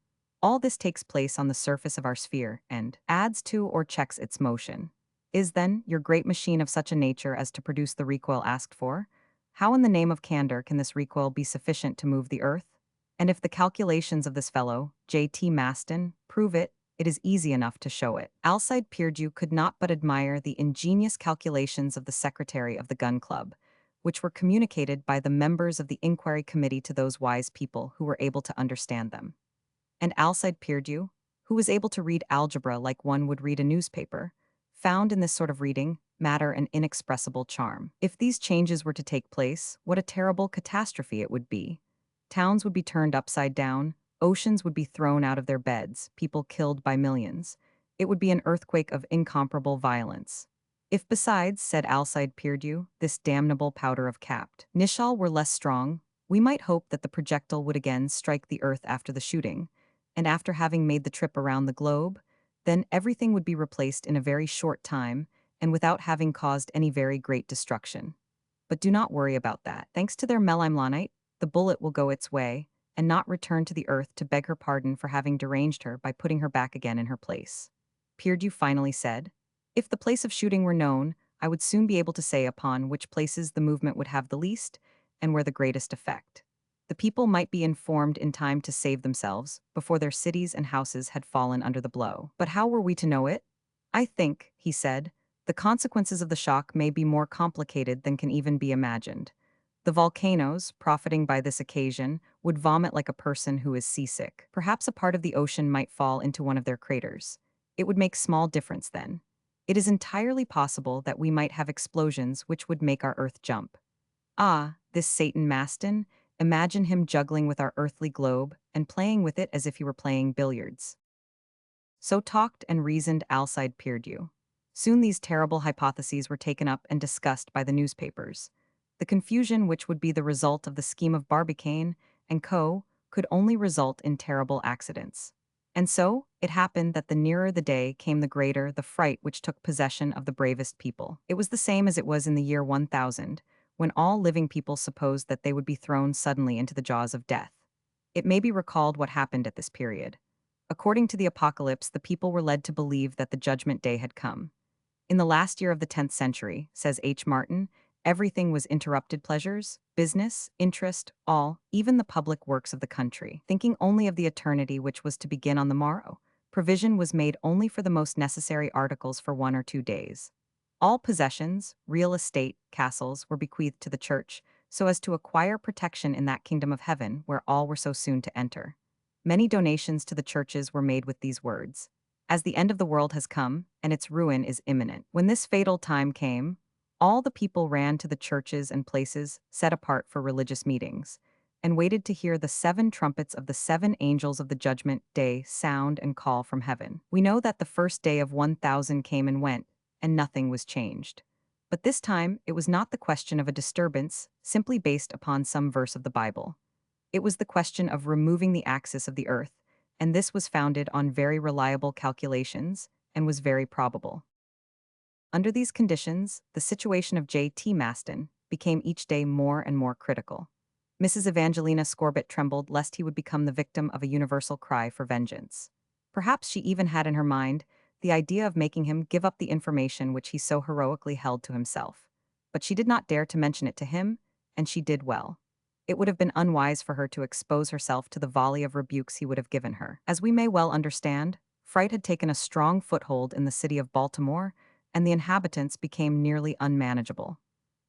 all this takes place on the surface of our sphere and adds to or checks its motion. Is, then, your great machine of such a nature as to produce the recoil asked for? How in the name of candor can this recoil be sufficient to move the earth? And if the calculations of this fellow, J.T. Maston, prove it, it is easy enough to show it." Alcide Pierdeux could not but admire the ingenious calculations of the secretary of the Gun Club, which were communicated by the members of the inquiry committee to those wise people who were able to understand them. And Alcide Pierdeux, who was able to read algebra like one would read a newspaper, found in this sort of reading matter an inexpressible charm. If these changes were to take place, what a terrible catastrophe it would be. Towns would be turned upside down, oceans would be thrown out of their beds, people killed by millions. It would be an earthquake of incomparable violence. If besides, said Alcide Pierdeux, this damnable powder of Capt. Nicholl were less strong, we might hope that the projectile would again strike the earth after the shooting, and after having made the trip around the globe, then everything would be replaced in a very short time and without having caused any very great destruction. But do not worry about that. Thanks to their melimlanite, the bullet will go its way and not return to the earth to beg her pardon for having deranged her by putting her back again in her place. Pierdeux finally said, "If the place of shooting were known, I would soon be able to say upon which places the movement would have the least and where the greatest effect. The people might be informed in time to save themselves before their cities and houses had fallen under the blow. But how were we to know it? I think," he said, "the consequences of the shock may be more complicated than can even be imagined. The volcanoes, profiting by this occasion, would vomit like a person who is seasick. Perhaps a part of the ocean might fall into one of their craters. It would make small difference then. It is entirely possible that we might have explosions which would make our earth jump. Ah, this Satan Maston, imagine him juggling with our earthly globe and playing with it as if he were playing billiards." So talked and reasoned Alcide Pierdeux. Soon these terrible hypotheses were taken up and discussed by the newspapers. The confusion which would be the result of the scheme of Barbicane and Co. could only result in terrible accidents. And so, it happened that the nearer the day came the greater the fright which took possession of the bravest people. It was the same as it was in the year 1000, when all living people supposed that they would be thrown suddenly into the jaws of death. It may be recalled what happened at this period. According to the Apocalypse, the people were led to believe that the judgment day had come. In the last year of the 10th century, says H. Martin, everything was interrupted pleasures, business, interest, all, even the public works of the country. Thinking only of the eternity which was to begin on the morrow, provision was made only for the most necessary articles for 1 or 2 days. All possessions, real estate, castles, were bequeathed to the church, so as to acquire protection in that kingdom of heaven where all were so soon to enter. Many donations to the churches were made with these words: as the end of the world has come, and its ruin is imminent. When this fatal time came, all the people ran to the churches and places set apart for religious meetings, and waited to hear the 7 trumpets of the 7 angels of the judgment day sound and call from heaven. We know that the first day of 1,000 came and went, and nothing was changed. But this time, it was not the question of a disturbance simply based upon some verse of the Bible. It was the question of removing the axis of the earth, and this was founded on very reliable calculations and was very probable. Under these conditions, the situation of J.T. Maston became each day more and more critical. Mrs. Evangelina Scorbitt trembled lest he would become the victim of a universal cry for vengeance. Perhaps she even had in her mind the idea of making him give up the information which he so heroically held to himself. But she did not dare to mention it to him, and she did well. It would have been unwise for her to expose herself to the volley of rebukes he would have given her. As we may well understand, fright had taken a strong foothold in the city of Baltimore, and the inhabitants became nearly unmanageable.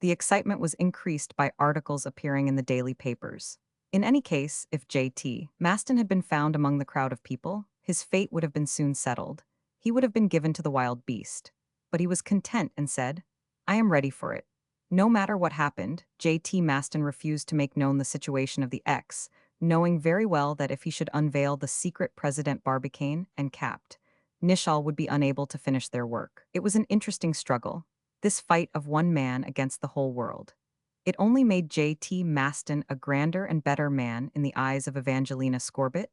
The excitement was increased by articles appearing in the daily papers. In any case, if J.T. Maston had been found among the crowd of people, his fate would have been soon settled. He would have been given to the wild beast. But he was content and said, "I am ready for it." No matter what happened, J.T. Maston refused to make known the situation of the X, knowing very well that if he should unveil the secret President Barbicane and Capt. Nishal would be unable to finish their work. It was an interesting struggle, this fight of one man against the whole world. It only made J.T. Maston a grander and better man in the eyes of Evangelina Scorbitt,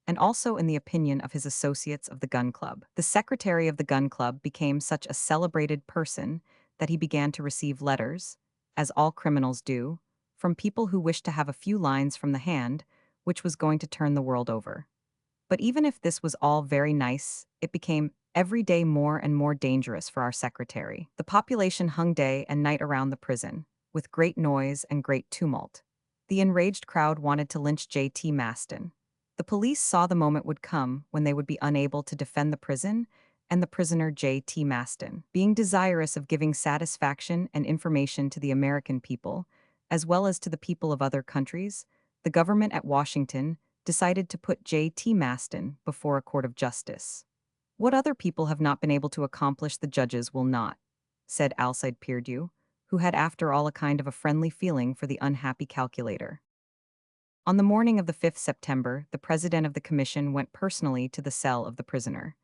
and also in the opinion of his associates of the Gun Club. The secretary of the Gun Club became such a celebrated person that he began to receive letters, as all criminals do, from people who wished to have a few lines from the hand, which was going to turn the world over. But even if this was all very nice, it became every day more and more dangerous for our secretary. The population hung day and night around the prison, with great noise and great tumult. The enraged crowd wanted to lynch J.T. Maston. The police saw the moment would come when they would be unable to defend the prison and the prisoner J.T. Maston. Being desirous of giving satisfaction and information to the American people, as well as to the people of other countries, the government at Washington decided to put J.T. Maston before a court of justice. What other people have not been able to accomplish, the judges will not, said Alcide Pierdeux, who had after all a kind of a friendly feeling for the unhappy calculator. On the morning of the 5th September, the president of the commission went personally to the cell of the prisoner.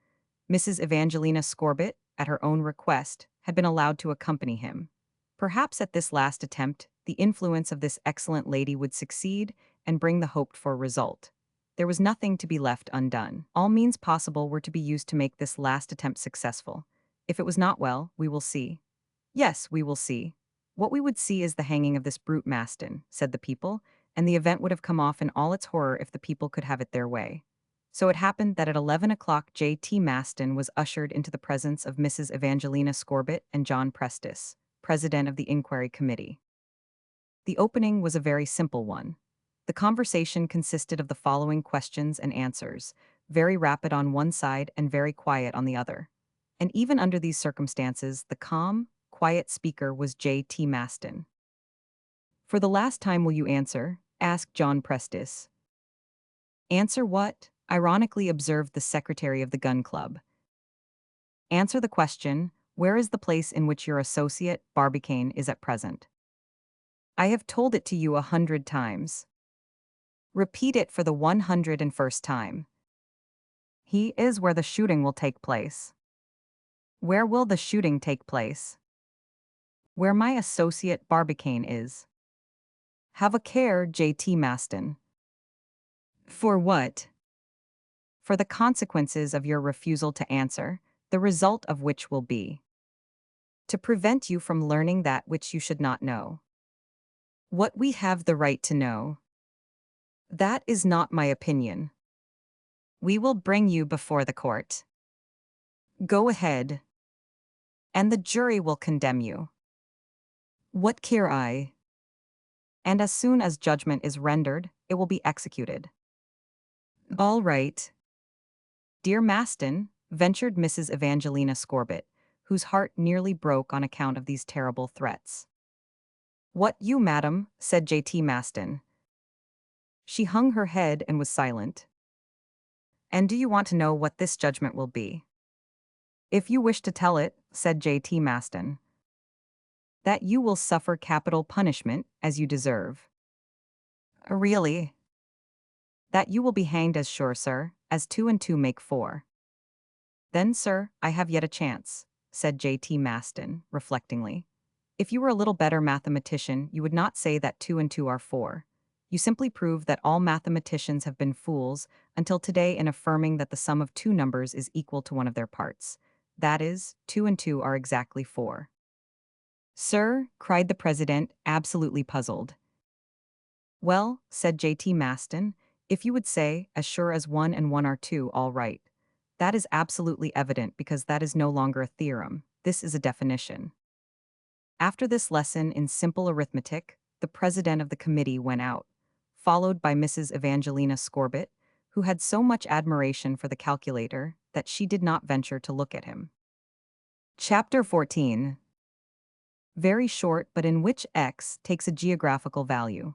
Mrs. Evangelina Scorbitt, at her own request, had been allowed to accompany him. Perhaps at this last attempt, the influence of this excellent lady would succeed and bring the hoped-for result. There was nothing to be left undone. All means possible were to be used to make this last attempt successful. If it was not, well, we will see. Yes, we will see. What we would see is the hanging of this brute Maston, said the people, and the event would have come off in all its horror if the people could have it their way. So it happened that at 11 o'clock J.T. Maston was ushered into the presence of Mrs. Evangelina Scorbitt and John Prestis, president of the Inquiry Committee. The opening was a very simple one. The conversation consisted of the following questions and answers, very rapid on one side and very quiet on the other. And even under these circumstances, the calm, quiet speaker was J.T. Maston. "For the last time will you answer?" asked John Prestis. "Answer what?" ironically observed the secretary of the Gun Club. "Answer the question, where is the place in which your associate, Barbicane, is at present?" "I have told it to you 100 times." "Repeat it for the 101st time." "He is where the shooting will take place." "Where will the shooting take place?" "Where my associate Barbicane is." "Have a care, J.T. Maston." "For what?" "For the consequences of your refusal to answer, the result of which will be to prevent you from learning that which you should not know. What we have the right to know. That is not my opinion. We will bring you before the court." "Go ahead." and the jury will condemn you. What care I? And as soon as judgment is rendered, it will be executed. All right. Dear Maston, ventured Mrs. Evangelina Scorbett, whose heart nearly broke on account of these terrible threats. What you, madam, said J.T. Maston. She hung her head and was silent. And do you want to know what this judgment will be? If you wish to tell it, said J.T. Maston, that you will suffer capital punishment as you deserve. Really? That you will be hanged as sure, sir, as 2 and 2 make 4. Then, sir, I have yet a chance, said J.T. Maston, reflectingly. If you were a little better mathematician, you would not say that 2 and 2 are 4. You simply prove that all mathematicians have been fools until today in affirming that the sum of two numbers is equal to one of their parts. That is, 2 and 2 are exactly 4. Sir, cried the president, absolutely puzzled. Well, said J.T. Maston, if you would say, as sure as 1 and 1 are 2, all right. That is absolutely evident because that is no longer a theorem. This is a definition. After this lesson in simple arithmetic, the president of the committee went out, followed by Mrs. Evangelina Scorbett, who had so much admiration for the calculator that she did not venture to look at him. Chapter 14. Very short, but in which x takes a geographical value.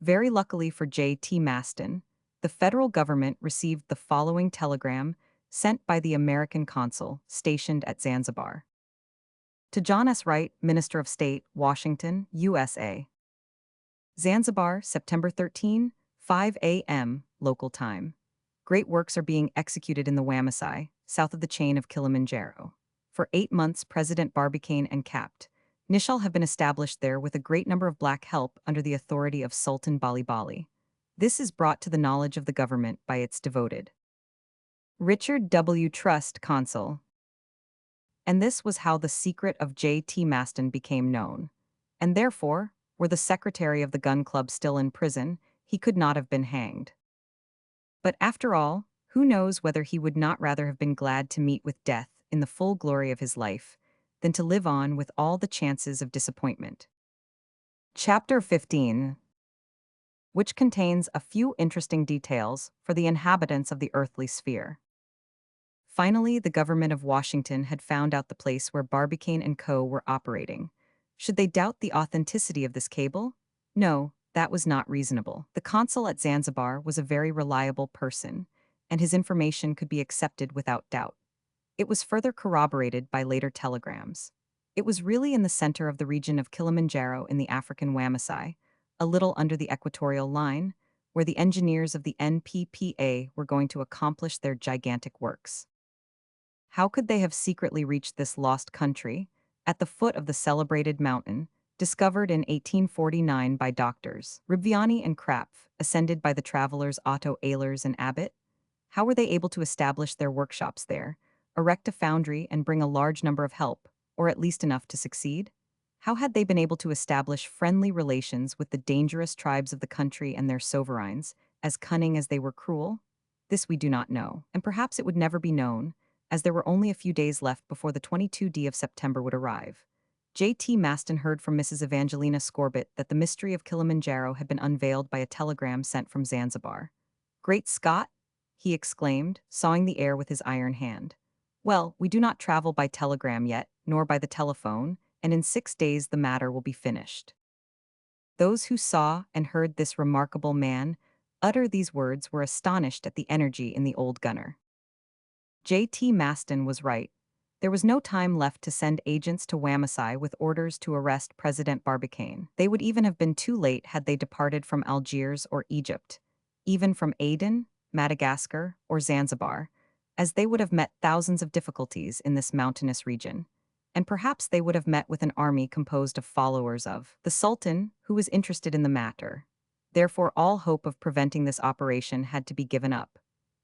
Very luckily for J.T. Maston, the federal government received the following telegram sent by the American consul stationed at Zanzibar. To John S. Wright, Minister of State, Washington, USA. Zanzibar, September 13, 5 a.m., local time. Great works are being executed in the Wamasai, south of the chain of Kilimanjaro. For 8 months, President Barbicane and Capt. Nishal have been established there with a great number of black help under the authority of Sultan Bali Bali. This is brought to the knowledge of the government by its devoted Richard W. Trust, Consul. And this was how the secret of J.T. Maston became known. And therefore, were the secretary of the gun club still in prison, he could not have been hanged. But after all, who knows whether he would not rather have been glad to meet with death in the full glory of his life, than to live on with all the chances of disappointment. Chapter 15, which contains a few interesting details for the inhabitants of the earthly sphere. Finally, the government of Washington had found out the place where Barbicane and Co. were operating. Should they doubt the authenticity of this cable? No, that was not reasonable. The consul at Zanzibar was a very reliable person, and his information could be accepted without doubt. It was further corroborated by later telegrams. It was really in the center of the region of Kilimanjaro in the African Wamasai, a little under the equatorial line, where the engineers of the NPPA were going to accomplish their gigantic works. How could they have secretly reached this lost country, at the foot of the celebrated mountain, discovered in 1849 by doctors Ribviani and Krapf, ascended by the travelers Otto Ehlers and Abbott? How were they able to establish their workshops there, erect a foundry and bring a large number of help, or at least enough to succeed? How had they been able to establish friendly relations with the dangerous tribes of the country and their sovereigns, as cunning as they were cruel? This we do not know, and perhaps it would never be known, as there were only a few days left before the 22d of September would arrive. J.T. Maston heard from Mrs. Evangelina Scorbett that the mystery of Kilimanjaro had been unveiled by a telegram sent from Zanzibar. Great Scott! He exclaimed, sawing the air with his iron hand. Well, we do not travel by telegram yet, nor by the telephone, and in 6 days the matter will be finished. Those who saw and heard this remarkable man utter these words were astonished at the energy in the old gunner. J.T. Maston was right. There was no time left to send agents to Wamasai with orders to arrest President Barbicane. They would even have been too late had they departed from Algiers or Egypt, even from Aden, Madagascar, or Zanzibar, as they would have met thousands of difficulties in this mountainous region. And perhaps they would have met with an army composed of followers of the Sultan, who was interested in the matter. Therefore, all hope of preventing this operation had to be given up.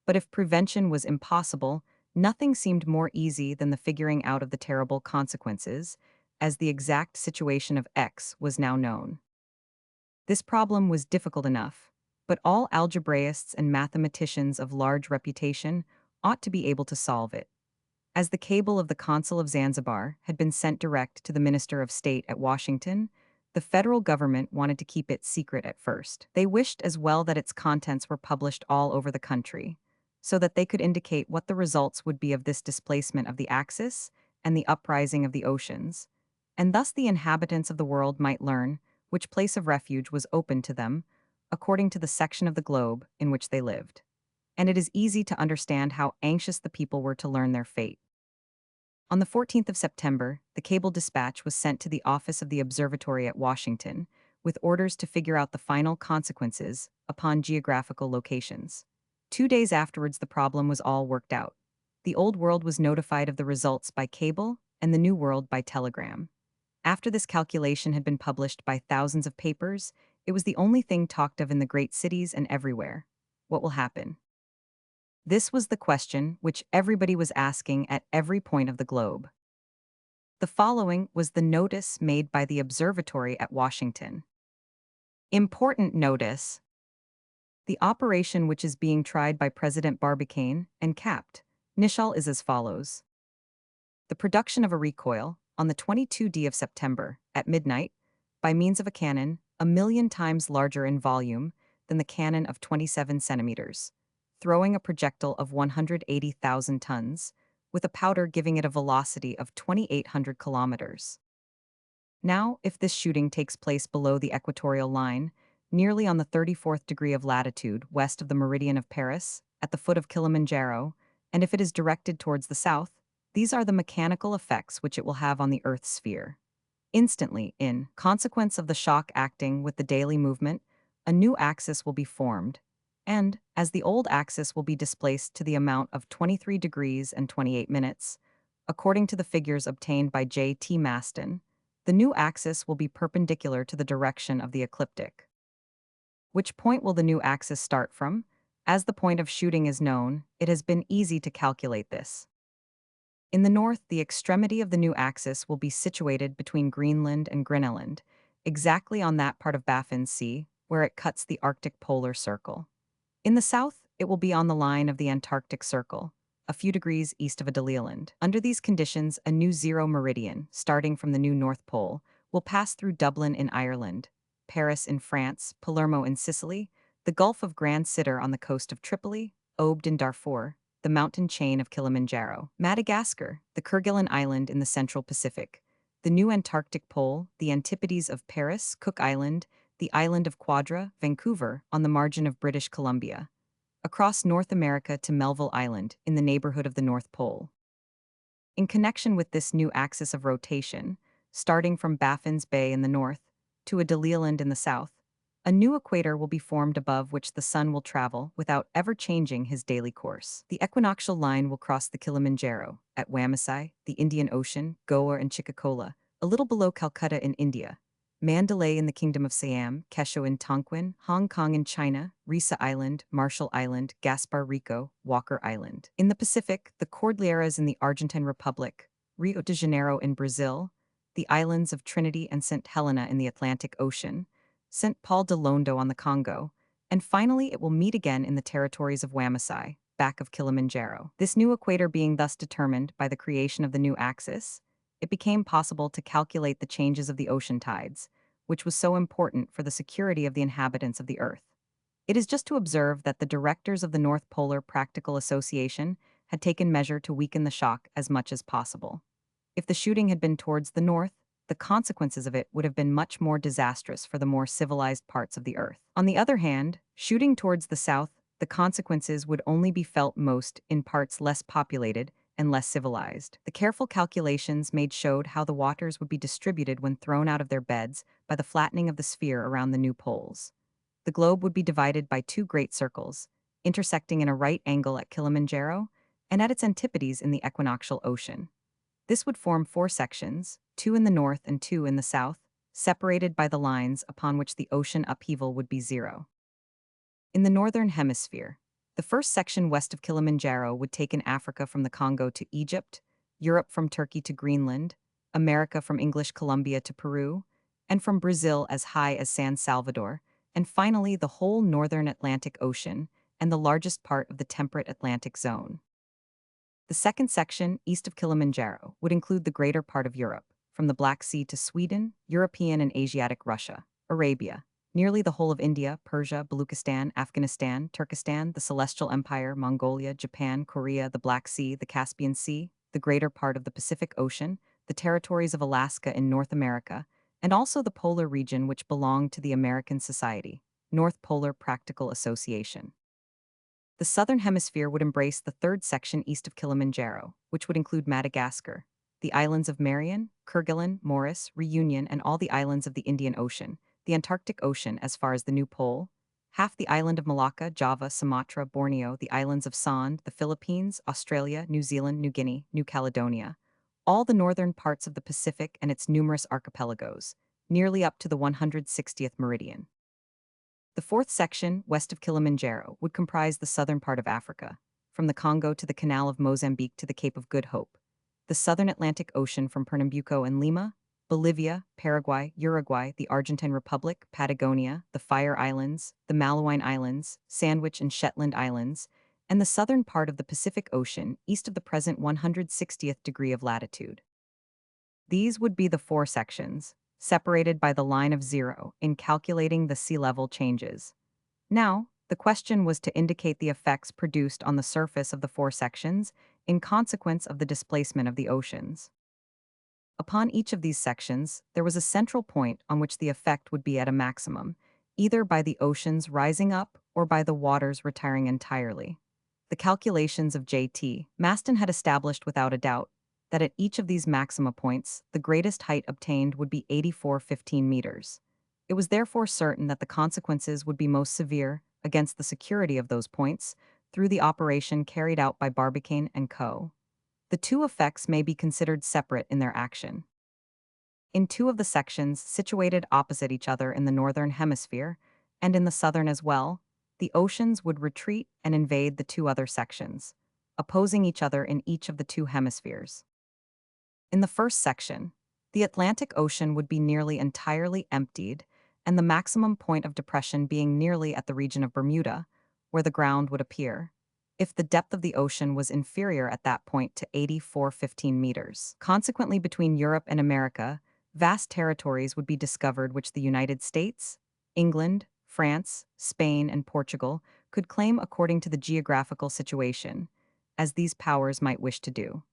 But if prevention was impossible, nothing seemed more easy than the figuring out of the terrible consequences, as the exact situation of X was now known. This problem was difficult enough, but all algebraists and mathematicians of large reputation ought to be able to solve it. As the cable of the Consul of Zanzibar had been sent direct to the Minister of State at Washington, the federal government wanted to keep it secret at first. They wished as well that its contents were published all over the country, so that they could indicate what the results would be of this displacement of the axis and the uprising of the oceans, and thus the inhabitants of the world might learn which place of refuge was open to them, according to the section of the globe in which they lived. And it is easy to understand how anxious the people were to learn their fate. On the 14th of September, the cable dispatch was sent to the office of the observatory at Washington, with orders to figure out the final consequences upon geographical locations. 2 days afterwards, the problem was all worked out. The Old World was notified of the results by cable, and the New World by telegram. After this calculation had been published by thousands of papers, it was the only thing talked of in the great cities and everywhere. What will happen? This was the question which everybody was asking at every point of the globe. The following was the notice made by the observatory at Washington. Important notice. The operation which is being tried by President Barbicane and Capt. Nicholl is as follows. The production of a recoil, on the 22nd of September, at midnight, by means of a cannon 1,000,000 times larger in volume than the cannon of 27 centimeters, throwing a projectile of 180,000 tons, with a powder giving it a velocity of 2,800 kilometers. Now, if this shooting takes place below the equatorial line, nearly on the 34th degree of latitude west of the meridian of Paris, at the foot of Kilimanjaro, and if it is directed towards the south, these are the mechanical effects which it will have on the Earth's sphere. Instantly, in consequence of the shock acting with the daily movement, a new axis will be formed, and, as the old axis will be displaced to the amount of 23 degrees and 28 minutes, according to the figures obtained by J.T. Maston, the new axis will be perpendicular to the direction of the ecliptic. Which point will the new axis start from? As the point of shooting is known, it has been easy to calculate this. In the north, the extremity of the new axis will be situated between Greenland and Grinnelland, exactly on that part of Baffin's Sea where it cuts the Arctic polar circle. In the south, it will be on the line of the Antarctic Circle, a few degrees east of Adelialand. Under these conditions, a new zero meridian, starting from the new North Pole, will pass through Dublin in Ireland, Paris in France, Palermo in Sicily, the Gulf of Grand Sitter on the coast of Tripoli, Obt in Darfur, the mountain chain of Kilimanjaro, Madagascar, the Kerguelen Island in the Central Pacific, the new Antarctic Pole, the antipodes of Paris, Cook Island, the island of Quadra, Vancouver, on the margin of British Columbia, across North America to Melville Island, in the neighborhood of the North Pole. In connection with this new axis of rotation, starting from Baffin's Bay in the north to Adelialand in the south, a new equator will be formed above which the sun will travel without ever changing his daily course. The equinoctial line will cross the Kilimanjaro, at Wamisai, the Indian Ocean, Goa and Chicacola, a little below Calcutta in India, Mandalay in the Kingdom of Siam, Kesho in Tonquin, Hong Kong in China, Risa Island, Marshall Island, Gaspar Rico, Walker Island. In the Pacific, the Cordilleras in the Argentine Republic, Rio de Janeiro in Brazil, the islands of Trinity and St. Helena in the Atlantic Ocean, St. Paul de Londo on the Congo, and finally it will meet again in the territories of Wamisai, back of Kilimanjaro. This new equator being thus determined by the creation of the new axis, it became possible to calculate the changes of the ocean tides, which was so important for the security of the inhabitants of the Earth. It is just to observe that the directors of the North Polar Practical Association had taken measure to weaken the shock as much as possible. If the shooting had been towards the north, the consequences of it would have been much more disastrous for the more civilized parts of the Earth. On the other hand, shooting towards the south, the consequences would only be felt most in parts less populated and less civilized. The careful calculations made showed how the waters would be distributed when thrown out of their beds by the flattening of the sphere around the new poles. The globe would be divided by two great circles, intersecting in a right angle at Kilimanjaro and at its antipodes in the equinoctial ocean. This would form 4 sections, 2 in the north and 2 in the south, separated by the lines upon which the ocean upheaval would be 0. In the northern hemisphere, the first section west of Kilimanjaro would take in Africa from the Congo to Egypt, Europe from Turkey to Greenland, America from English Columbia to Peru, and from Brazil as high as San Salvador, and finally the whole northern Atlantic Ocean and the largest part of the temperate Atlantic zone. The second section, east of Kilimanjaro, would include the greater part of Europe, from the Black Sea to Sweden, European and Asiatic Russia, Arabia, nearly the whole of India, Persia, Baluchistan, Afghanistan, Turkestan, the Celestial Empire, Mongolia, Japan, Korea, the Black Sea, the Caspian Sea, the greater part of the Pacific Ocean, the territories of Alaska in North America, and also the polar region which belonged to the American Society, North Polar Practical Association. The southern hemisphere would embrace the third section east of Kilimanjaro, which would include Madagascar, the islands of Marion, Kerguelen, Morris, Reunion, and all the islands of the Indian Ocean, the Antarctic Ocean as far as the New Pole, half the island of Malacca, Java, Sumatra, Borneo, the islands of Sond, the Philippines, Australia, New Zealand, New Guinea, New Caledonia, all the northern parts of the Pacific and its numerous archipelagos, nearly up to the 160th meridian. The fourth section, west of Kilimanjaro, would comprise the southern part of Africa, from the Congo to the Canal of Mozambique to the Cape of Good Hope, the southern Atlantic Ocean from Pernambuco and Lima, Bolivia, Paraguay, Uruguay, the Argentine Republic, Patagonia, the Fire Islands, the Malouine Islands, Sandwich and Shetland Islands, and the southern part of the Pacific Ocean east of the present 160th degree of latitude. These would be the four sections, separated by the line of zero in calculating the sea level changes. Now, the question was to indicate the effects produced on the surface of the four sections in consequence of the displacement of the oceans. Upon each of these sections, there was a central point on which the effect would be at a maximum, either by the oceans rising up or by the waters retiring entirely. The calculations of J.T. Maston had established without a doubt that at each of these maxima points, the greatest height obtained would be 84.15 meters. It was therefore certain that the consequences would be most severe against the security of those points through the operation carried out by Barbicane and Co. The two effects may be considered separate in their action. In two of the sections situated opposite each other in the northern hemisphere, and in the southern as well, the oceans would retreat and invade the two other sections, opposing each other in each of the two hemispheres. In the first section, the Atlantic Ocean would be nearly entirely emptied, and the maximum point of depression being nearly at the region of Bermuda, where the ground would appear, if the depth of the ocean was inferior at that point to 84.15 meters. Consequently, between Europe and America, vast territories would be discovered which the United States, England, France, Spain, and Portugal could claim according to the geographical situation, as these powers might wish to do.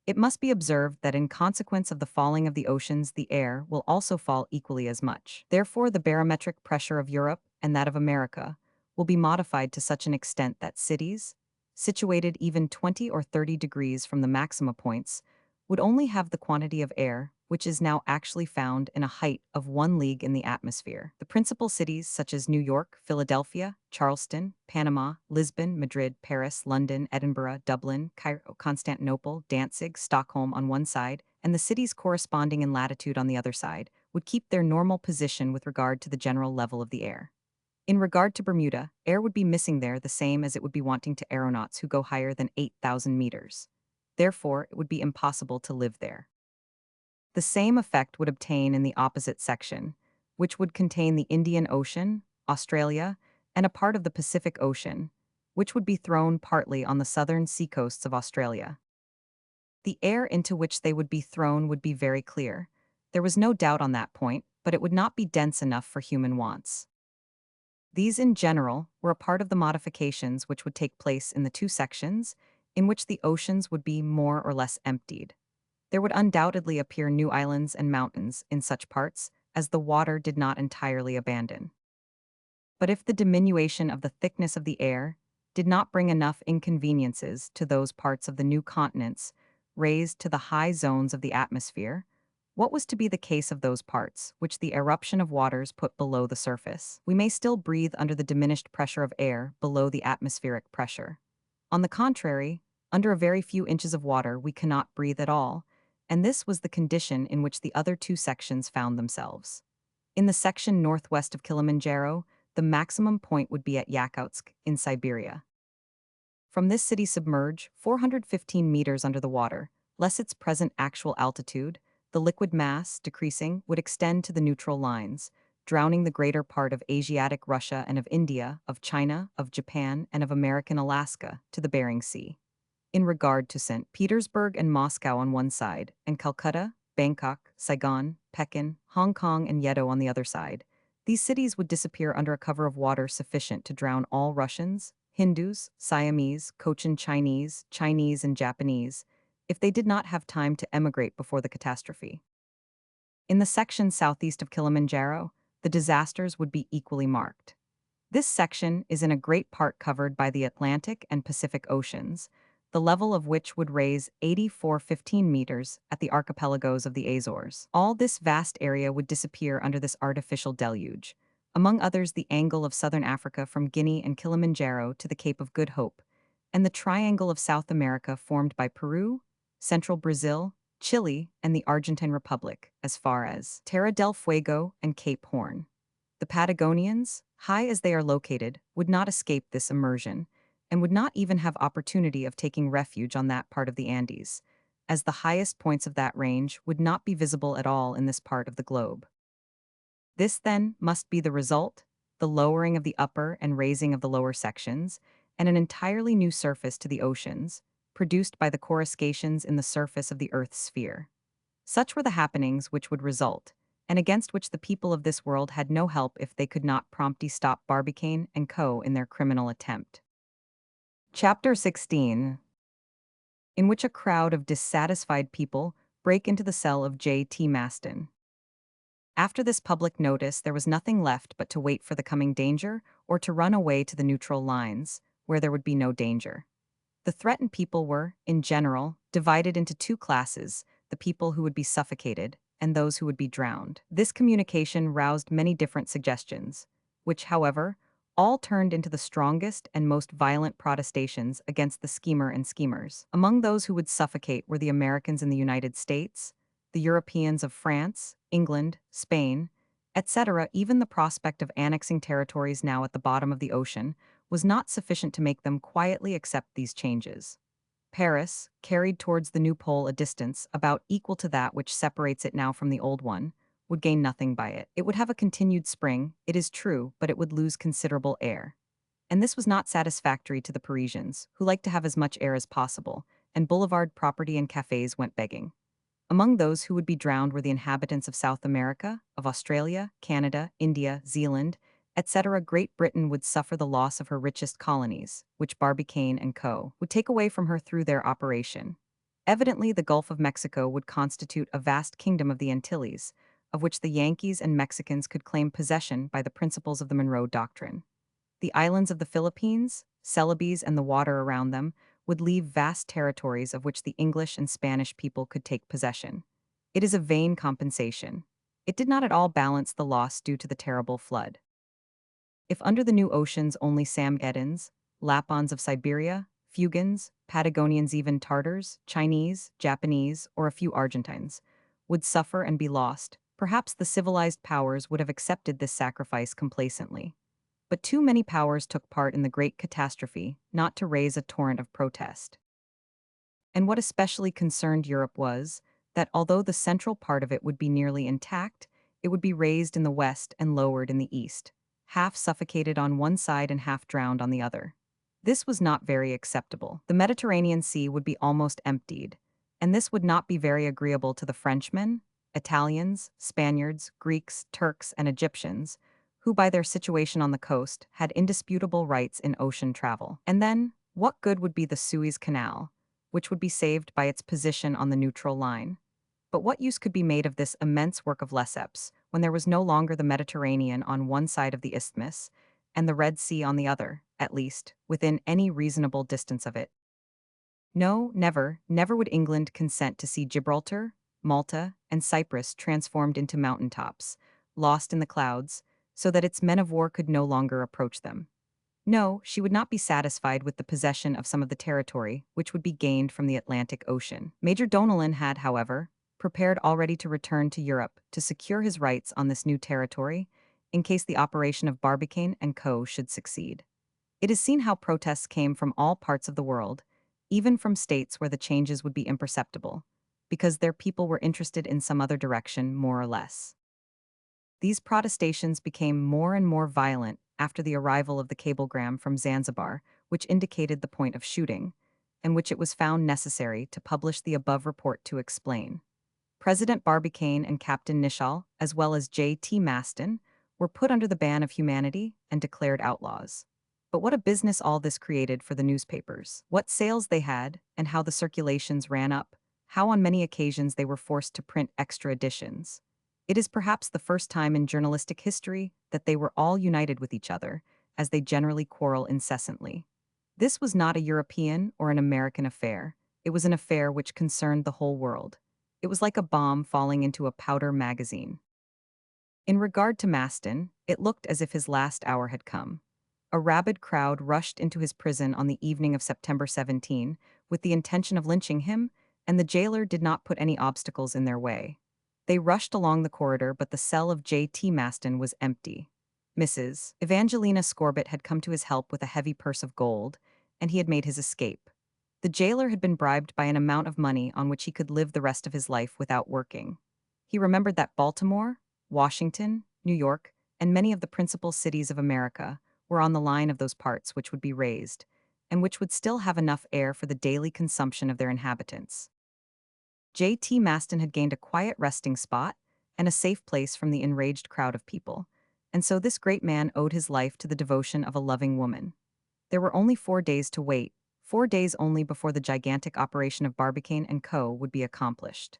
It must be observed that in consequence of the falling of the oceans, the air will also fall equally as much. Therefore, the barometric pressure of Europe and that of America will be modified to such an extent that cities, situated even 20 or 30 degrees from the maxima points, would only have the quantity of air which is now actually found in a height of 1 league in the atmosphere. The principal cities such as New York, Philadelphia, Charleston, Panama, Lisbon, Madrid, Paris, London, Edinburgh, Dublin, Cairo, Constantinople, Danzig, Stockholm on one side, and the cities corresponding in latitude on the other side, would keep their normal position with regard to the general level of the air. In regard to Bermuda, air would be missing there the same as it would be wanting to aeronauts who go higher than 8,000 meters. Therefore, it would be impossible to live there. The same effect would obtain in the opposite section, which would contain the Indian Ocean, Australia, and a part of the Pacific Ocean, which would be thrown partly on the southern seacoasts of Australia. The air into which they would be thrown would be very clear. There was no doubt on that point, but it would not be dense enough for human wants. These, in general, were a part of the modifications which would take place in the two sections, in which the oceans would be more or less emptied. There would undoubtedly appear new islands and mountains in such parts as the water did not entirely abandon. But if the diminution of the thickness of the air did not bring enough inconveniences to those parts of the new continents raised to the high zones of the atmosphere, what was to be the case of those parts which the eruption of waters put below the surface? We may still breathe under the diminished pressure of air below the atmospheric pressure. On the contrary, under a very few inches of water we cannot breathe at all, and this was the condition in which the other two sections found themselves. In the section northwest of Kilimanjaro, the maximum point would be at Yakutsk in Siberia. From this city submerged 415 meters under the water, less its present actual altitude, the liquid mass, decreasing, would extend to the neutral lines, drowning the greater part of Asiatic Russia and of India, of China, of Japan, and of American Alaska to the Bering Sea. in regard to St. Petersburg and Moscow on one side, and Calcutta, Bangkok, Saigon, Pekin, Hong Kong, and Yedo on the other side. These cities would disappear under a cover of water sufficient to drown all Russians, Hindus, Siamese, Cochin Chinese, Chinese, and Japanese, if they did not have time to emigrate before the catastrophe. In the section southeast of Kilimanjaro, the disasters would be equally marked. This section is in a great part covered by the Atlantic and Pacific Oceans, the level of which would raise 8415 meters at the archipelagos of the Azores. All this vast area would disappear under this artificial deluge, among others the angle of southern Africa from Guinea and Kilimanjaro to the Cape of Good Hope, and the triangle of South America formed by Peru, central Brazil, Chile, and the Argentine Republic, as far as Terra del Fuego and Cape Horn. The Patagonians, high as they are located, would not escape this immersion, and would not even have opportunity of taking refuge on that part of the Andes, as the highest points of that range would not be visible at all in this part of the globe. This, then, must be the result, the lowering of the upper and raising of the lower sections, and an entirely new surface to the oceans, produced by the coruscations in the surface of the Earth's sphere. Such were the happenings which would result, and against which the people of this world had no help if they could not promptly stop Barbicane and Co. in their criminal attempt. Chapter 16, in which a crowd of dissatisfied people break into the cell of J.T. Maston. After this public notice, there was nothing left but to wait for the coming danger or to run away to the neutral lines, where there would be no danger. The threatened people were, in general, divided into two classes, the people who would be suffocated and those who would be drowned. This communication roused many different suggestions, which, however, all turned into the strongest and most violent protestations against the schemer and schemers. Among those who would suffocate were the Americans in the United States, the Europeans of France, England, Spain, etc. Even the prospect of annexing territories now at the bottom of the ocean was not sufficient to make them quietly accept these changes. Paris, carried towards the new pole a distance about equal to that which separates it now from the old one, would gain nothing by it. It would have a continued spring, it is true, but it would lose considerable air. And this was not satisfactory to the Parisians, who liked to have as much air as possible, and boulevard property and cafes went begging. Among those who would be drowned were the inhabitants of South America, of Australia, Canada, India, Zealand, etc. Great Britain would suffer the loss of her richest colonies, which Barbicane and Co. would take away from her through their operation. Evidently, the Gulf of Mexico would constitute a vast kingdom of the Antilles, of which the Yankees and Mexicans could claim possession by the principles of the Monroe Doctrine. The islands of the Philippines, Celebes, and the water around them would leave vast territories of which the English and Spanish people could take possession. It is a vain compensation. It did not at all balance the loss due to the terrible flood. If under the new oceans only Sam-Edens, Lapons of Siberia, Fugans, Patagonians, even Tartars, Chinese, Japanese, or a few Argentines, would suffer and be lost, perhaps the civilized powers would have accepted this sacrifice complacently. But too many powers took part in the great catastrophe not to raise a torrent of protest. And what especially concerned Europe was that although the central part of it would be nearly intact, it would be raised in the west and lowered in the east, half suffocated on one side and half drowned on the other. This was not very acceptable. The Mediterranean Sea would be almost emptied, and this would not be very agreeable to the Frenchmen, Italians, Spaniards, Greeks, Turks, and Egyptians, who by their situation on the coast had indisputable rights in ocean travel. And then, what good would be the Suez Canal, which would be saved by its position on the neutral line? But what use could be made of this immense work of Lesseps when there was no longer the Mediterranean on one side of the isthmus and the Red Sea on the other, at least, within any reasonable distance of it? No, never, never would England consent to see Gibraltar, Malta, and Cyprus transformed into mountain tops, lost in the clouds, so that its men of war could no longer approach them. No, she would not be satisfied with the possession of some of the territory which would be gained from the Atlantic Ocean. Major Donellan had, however, prepared already to return to Europe to secure his rights on this new territory in case the operation of Barbicane and Co. should succeed. It is seen how protests came from all parts of the world, even from states where the changes would be imperceptible, because their people were interested in some other direction more or less. These protestations became more and more violent after the arrival of the cablegram from Zanzibar, which indicated the point of shooting, and which it was found necessary to publish the above report to explain. President Barbicane and Captain Nicholl, as well as J.T. Maston, were put under the ban of humanity and declared outlaws. But what a business all this created for the newspapers. What sales they had, and how the circulations ran up, how on many occasions they were forced to print extra editions. It is perhaps the first time in journalistic history that they were all united with each other, as they generally quarrel incessantly. This was not a European or an American affair. It was an affair which concerned the whole world. It was like a bomb falling into a powder magazine. In regard to Maston, it looked as if his last hour had come. A rabid crowd rushed into his prison on the evening of September 17, with the intention of lynching him, and the jailer did not put any obstacles in their way. They rushed along the corridor, but the cell of J.T. Maston was empty. Mrs. Evangelina Scorbitt had come to his help with a heavy purse of gold, and he had made his escape. The jailer had been bribed by an amount of money on which he could live the rest of his life without working. He remembered that Baltimore, Washington, New York, and many of the principal cities of America were on the line of those parts which would be raised, and which would still have enough air for the daily consumption of their inhabitants. J.T. Maston had gained a quiet resting spot and a safe place from the enraged crowd of people, and so this great man owed his life to the devotion of a loving woman. There were only 4 days to wait, 4 days only before the gigantic operation of Barbicane and Co. would be accomplished.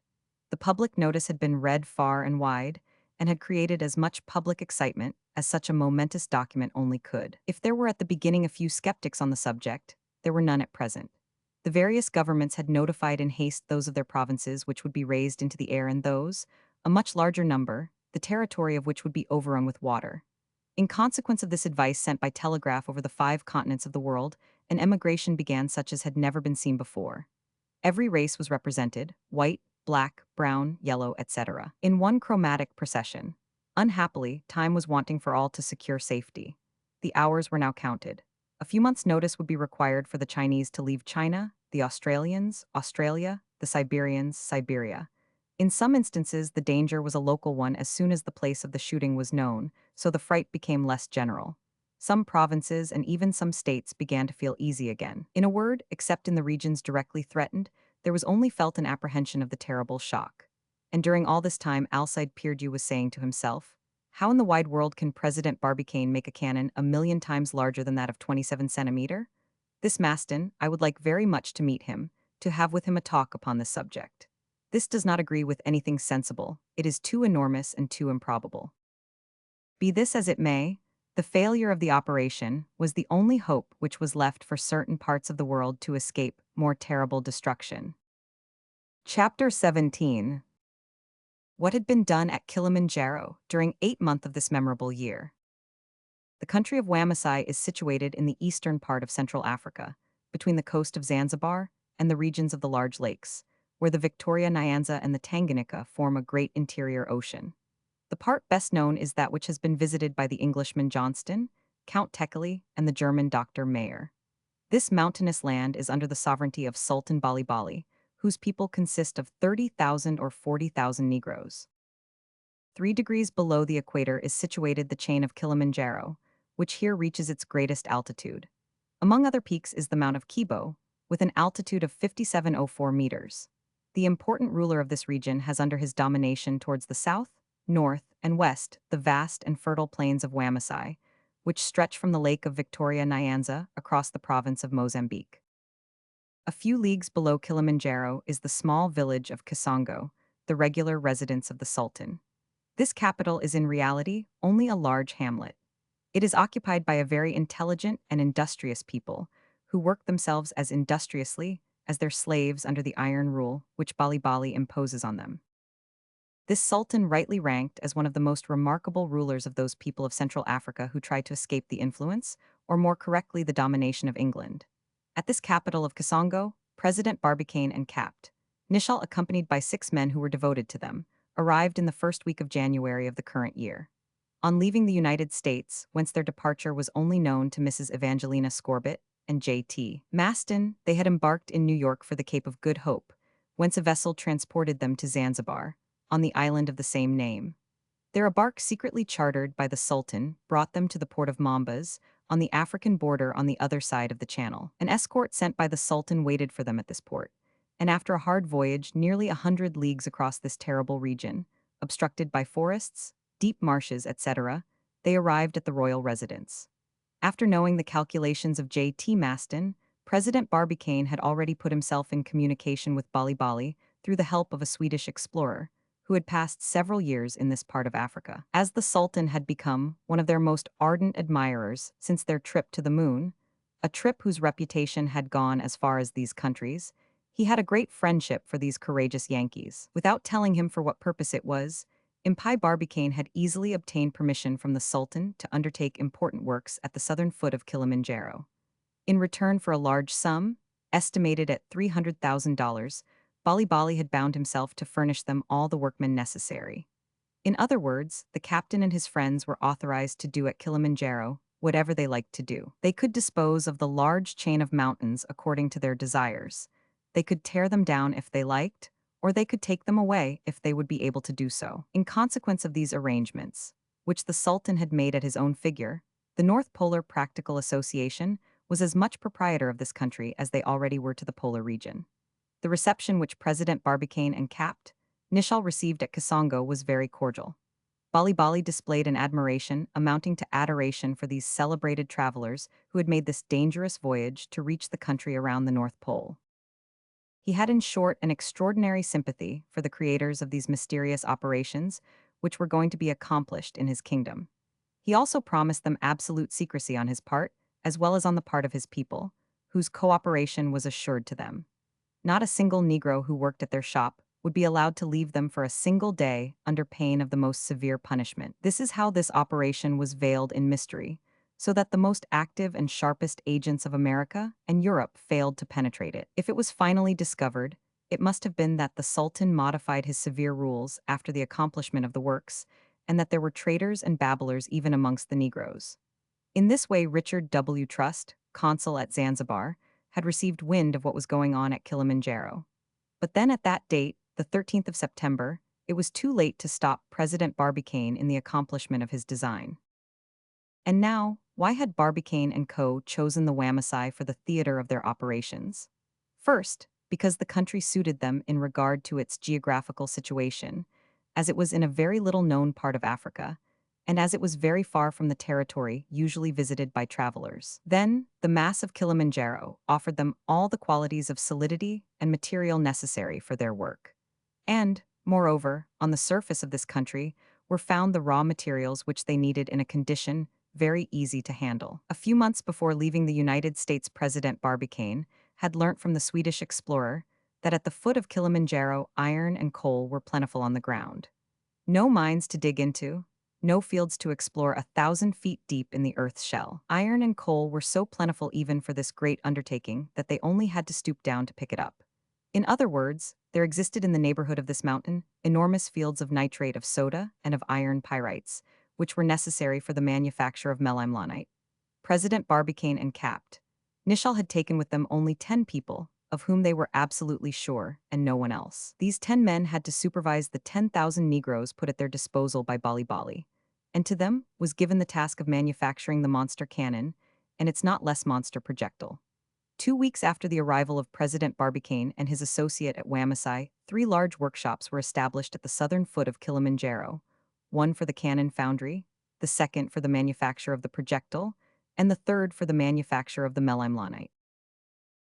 The public notice had been read far and wide, and had created as much public excitement as such a momentous document only could. If there were at the beginning a few skeptics on the subject, there were none at present. The various governments had notified in haste those of their provinces which would be raised into the air and those, a much larger number, the territory of which would be overrun with water. In consequence of this advice sent by telegraph over the 5 continents of the world, an emigration began such as had never been seen before. Every race was represented, white, black, brown, yellow, etc., in one chromatic procession. Unhappily, time was wanting for all to secure safety. The hours were now counted. A few months' notice would be required for the Chinese to leave China, the Australians, Australia, the Siberians, Siberia. In some instances, the danger was a local one as soon as the place of the shooting was known, so the fright became less general. Some provinces and even some states began to feel easy again. In a word, except in the regions directly threatened, there was only felt an apprehension of the terrible shock. And during all this time, Alcide Pierdeux was saying to himself, how in the wide world can President Barbicane make a cannon 1,000,000 times larger than that of 27 centimeter? This Maston, I would like very much to meet him, to have with him a talk upon this subject. This does not agree with anything sensible. It is too enormous and too improbable. Be this as it may, the failure of the operation was the only hope which was left for certain parts of the world to escape more terrible destruction. Chapter 17. What had been done at Kilimanjaro during 8 months of this memorable year. The country of Wamasai is situated in the eastern part of Central Africa, between the coast of Zanzibar and the regions of the large lakes, where the Victoria Nyanza and the Tanganyika form a great interior ocean. The part best known is that which has been visited by the Englishman Johnston, Count Tekeli, and the German Dr. Mayer. This mountainous land is under the sovereignty of Sultan Bali Bali, whose people consist of 30,000 or 40,000 Negroes. 3 degrees below the equator is situated the chain of Kilimanjaro, which here reaches its greatest altitude. Among other peaks is the Mount of Kibo, with an altitude of 5704 meters. The important ruler of this region has under his domination towards the south, north, and west the vast and fertile plains of Wamasai, which stretch from the lake of Victoria Nyanza across the province of Mozambique. A few leagues below Kilimanjaro is the small village of Kisongo, the regular residence of the Sultan. This capital is in reality only a large hamlet. It is occupied by a very intelligent and industrious people, who work themselves as industriously as their slaves under the iron rule which Bali Bali imposes on them. This Sultan rightly ranked as one of the most remarkable rulers of those people of Central Africa who tried to escape the influence, or more correctly the domination of England. At this capital of Kisongo, President Barbicane and Capt. Nicholl, accompanied by 6 men who were devoted to them, arrived in the first week of January of the current year. On leaving the United States, whence their departure was only known to Mrs. Evangelina Scorbitt and J.T. Maston, they had embarked in New York for the Cape of Good Hope, whence a vessel transported them to Zanzibar, on the island of the same name. Their bark, secretly chartered by the Sultan, brought them to the port of Mombas, on the African border on the other side of the channel. An escort sent by the Sultan waited for them at this port, and after a hard voyage nearly 100 leagues across this terrible region, obstructed by forests, deep marshes, etc., they arrived at the royal residence. After knowing the calculations of J.T. Maston, President Barbicane had already put himself in communication with Bali through the help of a Swedish explorer, who had passed several years in this part of Africa. As the Sultan had become one of their most ardent admirers since their trip to the moon, a trip whose reputation had gone as far as these countries, he had a great friendship for these courageous Yankees. Without telling him for what purpose it was, Impai Barbicane had easily obtained permission from the Sultan to undertake important works at the southern foot of Kilimanjaro. In return for a large sum, estimated at $300,000, Bali had bound himself to furnish them all the workmen necessary. In other words, the captain and his friends were authorized to do at Kilimanjaro whatever they liked to do. They could dispose of the large chain of mountains according to their desires. They could tear them down if they liked, or they could take them away if they would be able to do so. In consequence of these arrangements, which the Sultan had made at his own figure, the North Polar Practical Association was as much proprietor of this country as they already were to the polar region. The reception which President Barbicane and Capt. Nicholl received at Kasongo was very cordial. Bali displayed an admiration amounting to adoration for these celebrated travelers who had made this dangerous voyage to reach the country around the North Pole. He had in short an extraordinary sympathy for the creators of these mysterious operations which were going to be accomplished in his kingdom. He also promised them absolute secrecy on his part, as well as on the part of his people, whose cooperation was assured to them. Not a single Negro who worked at their shop would be allowed to leave them for a single day under pain of the most severe punishment. This is how this operation was veiled in mystery, so that the most active and sharpest agents of America and Europe failed to penetrate it. If it was finally discovered, it must have been that the Sultan modified his severe rules after the accomplishment of the works, and that there were traitors and babblers even amongst the Negroes. In this way, Richard W. Trust, consul at Zanzibar, had received wind of what was going on at Kilimanjaro. But then at that date, the 13th of September, it was too late to stop President Barbicane in the accomplishment of his design. And now, why had Barbicane and Co. chosen the Wamasai for the theater of their operations? First, because the country suited them in regard to its geographical situation, as it was in a very little known part of Africa, and as it was very far from the territory usually visited by travelers. Then, the mass of Kilimanjaro offered them all the qualities of solidity and material necessary for their work. And, moreover, on the surface of this country were found the raw materials which they needed in a condition very easy to handle. A few months before leaving the United States, President Barbicane had learnt from the Swedish explorer that at the foot of Kilimanjaro iron and coal were plentiful on the ground. No mines to dig into, no fields to explore 1,000 feet deep in the earth's shell. Iron and coal were so plentiful even for this great undertaking that they only had to stoop down to pick it up. In other words, there existed in the neighborhood of this mountain enormous fields of nitrate of soda and of iron pyrites, which were necessary for the manufacture of melimlanite. President Barbicane and Capt. Nicholl had taken with them only 10 people, of whom they were absolutely sure, and no one else. These 10 men had to supervise the 10,000 Negroes put at their disposal by Bali, and to them was given the task of manufacturing the monster cannon and its not less monster projectile. 2 weeks after the arrival of President Barbicane and his associate at Wamasai, 3 large workshops were established at the southern foot of Kilimanjaro, one for the cannon foundry, the second for the manufacture of the projectile, and the third for the manufacture of the melimlanite.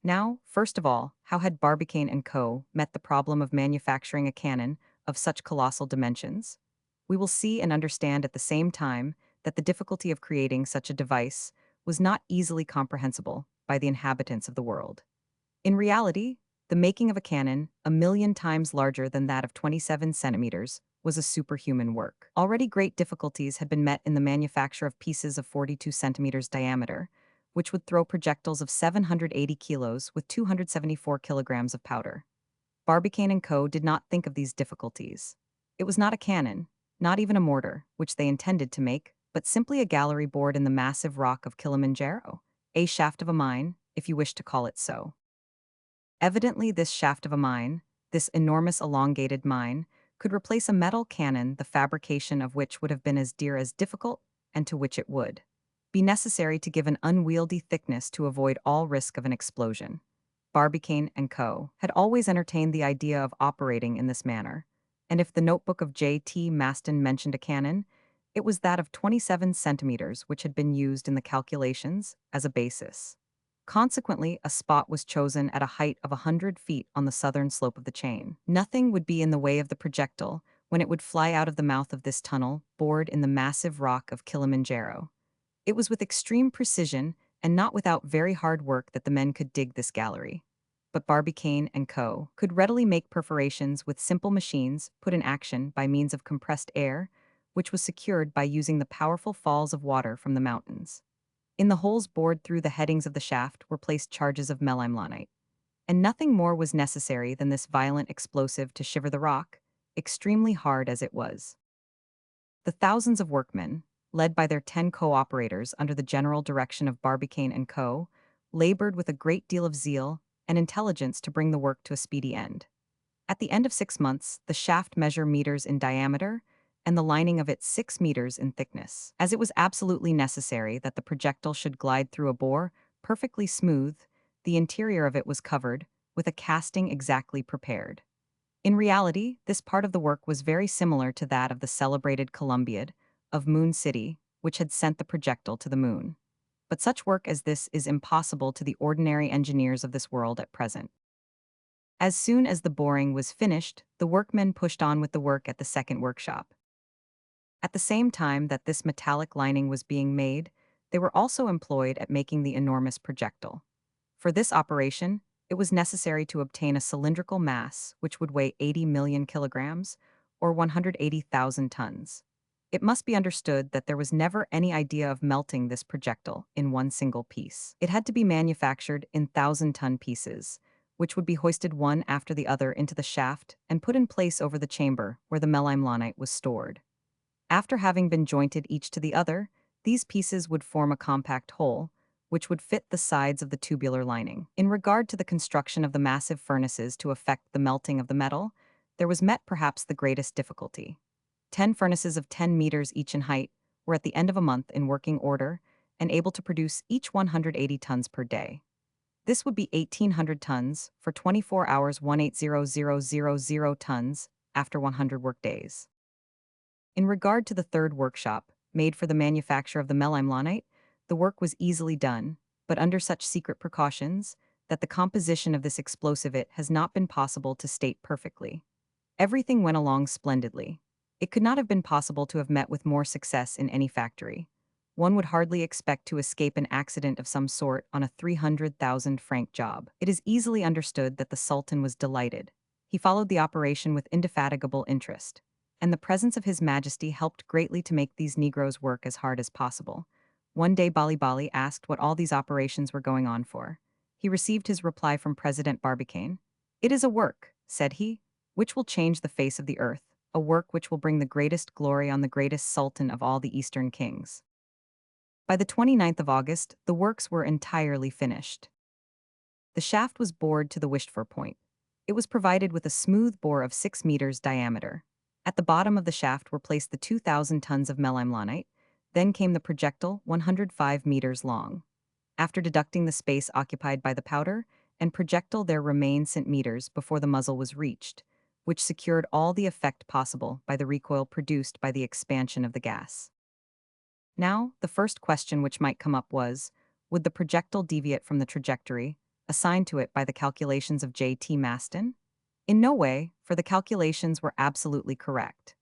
Now, first of all, how had Barbicane and Co. met the problem of manufacturing a cannon of such colossal dimensions? We will see and understand at the same time that the difficulty of creating such a device was not easily comprehensible by the inhabitants of the world. In reality, the making of a cannon 1,000,000 times larger than that of 27 centimeters was a superhuman work. Already great difficulties had been met in the manufacture of pieces of 42 centimeters diameter, which would throw projectiles of 780 kilos with 274 kilograms of powder. Barbicane and Co. did not think of these difficulties. It was not a cannon, not even a mortar, which they intended to make, but simply a gallery bored in the massive rock of Kilimanjaro, a shaft of a mine, if you wish to call it so. Evidently, this shaft of a mine, this enormous elongated mine, could replace a metal cannon the fabrication of which would have been as dear as difficult, and to which it would. be necessary to give an unwieldy thickness to avoid all risk of an explosion. Barbicane and Co. had always entertained the idea of operating in this manner, and if the notebook of J.T. Maston mentioned a cannon, it was that of 27 centimeters which had been used in the calculations as a basis. Consequently, a spot was chosen at a height of 100 feet on the southern slope of the chain. Nothing would be in the way of the projectile when it would fly out of the mouth of this tunnel bored in the massive rock of Kilimanjaro. It was with extreme precision and not without very hard work that the men could dig this gallery. But Barbicane and Co. could readily make perforations with simple machines put in action by means of compressed air, which was secured by using the powerful falls of water from the mountains. In the holes bored through the headings of the shaft were placed charges of melimlanite, and nothing more was necessary than this violent explosive to shiver the rock, extremely hard as it was. The thousands of workmen, led by their 10 co-operators under the general direction of Barbicane and Co., labored with a great deal of zeal and intelligence to bring the work to a speedy end. At the end of 6 months, the shaft measured meters in diameter and the lining of it 6 meters in thickness. As it was absolutely necessary that the projectile should glide through a bore perfectly smooth, the interior of it was covered with a casting exactly prepared. In reality, this part of the work was very similar to that of the celebrated Columbiad of Moon City, which had sent the projectile to the moon. But such work as this is impossible to the ordinary engineers of this world at present. As soon as the boring was finished, the workmen pushed on with the work at the second workshop. At the same time that this metallic lining was being made, they were also employed at making the enormous projectile. For this operation, it was necessary to obtain a cylindrical mass which would weigh 80 million kilograms, or 180,000 tons. It must be understood that there was never any idea of melting this projectile in one single piece. It had to be manufactured in 1,000-ton pieces, which would be hoisted one after the other into the shaft and put in place over the chamber where the melimlanite was stored. After having been jointed each to the other, these pieces would form a compact whole, which would fit the sides of the tubular lining. In regard to the construction of the massive furnaces to effect the melting of the metal, there was met perhaps the greatest difficulty. 10 furnaces of 10 meters each in height were at the end of a month in working order and able to produce each 180 tons per day. This would be 1,800 tons for 24 hours 180,000 tons after 100 work days. In regard to the third workshop, made for the manufacture of the melimlanite, the work was easily done, but under such secret precautions that the composition of this explosive it has not been possible to state perfectly. Everything went along splendidly. It could not have been possible to have met with more success in any factory. One would hardly expect to escape an accident of some sort on a 300,000 franc job. It is easily understood that the Sultan was delighted. He followed the operation with indefatigable interest, and the presence of His Majesty helped greatly to make these Negroes work as hard as possible. One day Bali Bali asked what all these operations were going on for. He received his reply from President Barbicane. "It is a work," said he, "which will change the face of the earth, a work which will bring the greatest glory on the greatest sultan of all the Eastern kings." By the 29th of August, the works were entirely finished. The shaft was bored to the wished-for point. It was provided with a smooth bore of 6 meters diameter. At the bottom of the shaft were placed the 2,000 tons of melimlanite. Then came the projectile, 105 meters long. After deducting the space occupied by the powder and projectile, there remained centimeters before the muzzle was reached, which secured all the effect possible by the recoil produced by the expansion of the gas. Now, the first question which might come up was, would the projectile deviate from the trajectory assigned to it by the calculations of J.T. Maston? In no way, for the calculations were absolutely correct.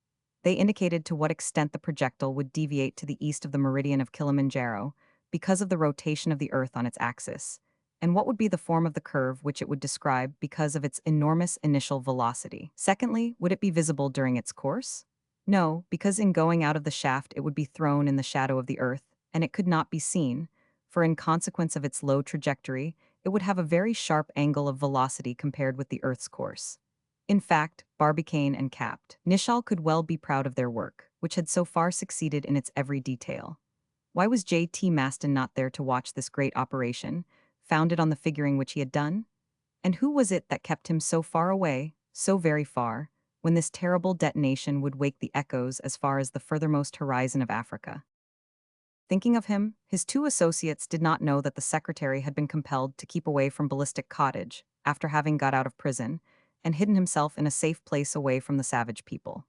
They indicated to what extent the projectile would deviate to the east of the meridian of Kilimanjaro because of the rotation of the Earth on its axis, and what would be the form of the curve which it would describe because of its enormous initial velocity. Secondly, would it be visible during its course? No, because in going out of the shaft it would be thrown in the shadow of the Earth, and it could not be seen, for in consequence of its low trajectory, it would have a very sharp angle of velocity compared with the Earth's course. In fact, Barbicane and Capt. Nicholl could well be proud of their work, which had so far succeeded in its every detail. Why was J.T. Maston not there to watch this great operation, founded on the figuring which he had done? And who was it that kept him so far away, so very far, when this terrible detonation would wake the echoes as far as the furthermost horizon of Africa? Thinking of him, his two associates did not know that the secretary had been compelled to keep away from Ballistic Cottage after having got out of prison and hidden himself in a safe place away from the savage people.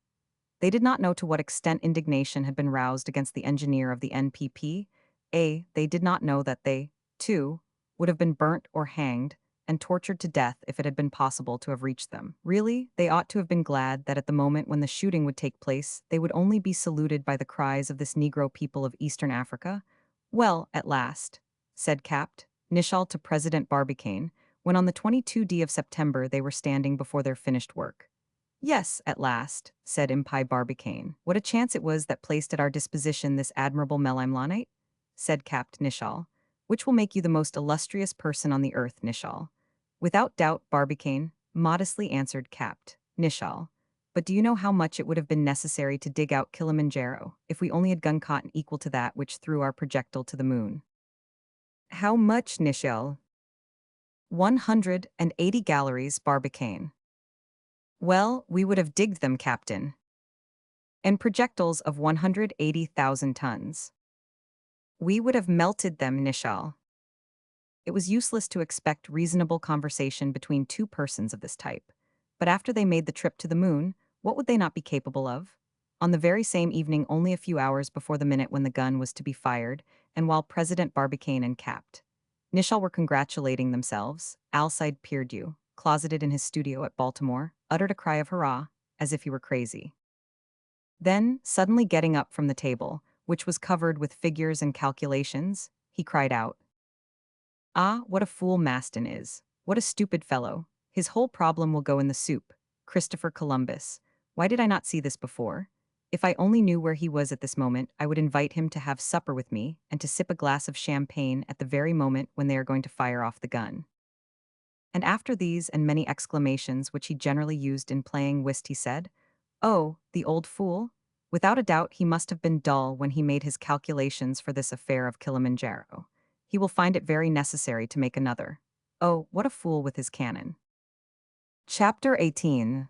They did not know to what extent indignation had been roused against the engineer of the NPP. They did not know that they, too, would have been burnt or hanged and tortured to death if it had been possible to have reached them. Really, they ought to have been glad that at the moment when the shooting would take place, they would only be saluted by the cries of this Negro people of Eastern Africa. Well, at last, said Capt. Nishal to President Barbicane, when on the 22nd of September they were standing before their finished work. Yes, at last, said Impi Barbicane. What a chance it was that placed at our disposition this admirable Melimlanite, said Capt. Nishal, which will make you the most illustrious person on the earth, Nishal. Without doubt, Barbicane, modestly answered Capt. Nishal. But do you know how much it would have been necessary to dig out Kilimanjaro, if we only had gun cotton equal to that which threw our projectile to the moon? How much, Nishal? 180 galleries, Barbicane. Well, we would have digged them, Captain. And projectiles of 180,000 tons. We would have melted them, Nishal. It was useless to expect reasonable conversation between two persons of this type. But after they made the trip to the moon, what would they not be capable of? On the very same evening, only a few hours before the minute when the gun was to be fired, and while President Barbicane and Capt. Nishal were congratulating themselves, Alcide Pierdeux, closeted in his studio at Baltimore, uttered a cry of hurrah, as if he were crazy. Then, suddenly getting up from the table, which was covered with figures and calculations, he cried out, "Ah, what a fool Maston is! What a stupid fellow! His whole problem will go in the soup. Christopher Columbus. Why did I not see this before? If I only knew where he was at this moment, I would invite him to have supper with me and to sip a glass of champagne at the very moment when they are going to fire off the gun." And after these and many exclamations which he generally used in playing whist, he said, "Oh, the old fool! Without a doubt he must have been dull when he made his calculations for this affair of Kilimanjaro. He will find it very necessary to make another. Oh, what a fool with his cannon." Chapter 18,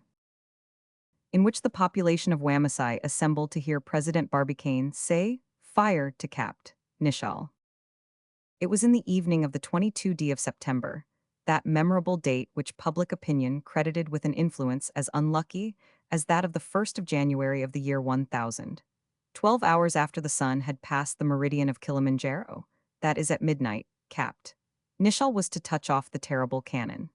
in which the population of Wamasai assembled to hear President Barbicane say, "Fire," to Capt. Nishal. It was in the evening of the 22nd of September, that memorable date which public opinion credited with an influence as unlucky as that of the 1st of January of the year 1000. 12 hours after the sun had passed the meridian of Kilimanjaro, that is at midnight, Capt. Nishal was to touch off the terrible cannon.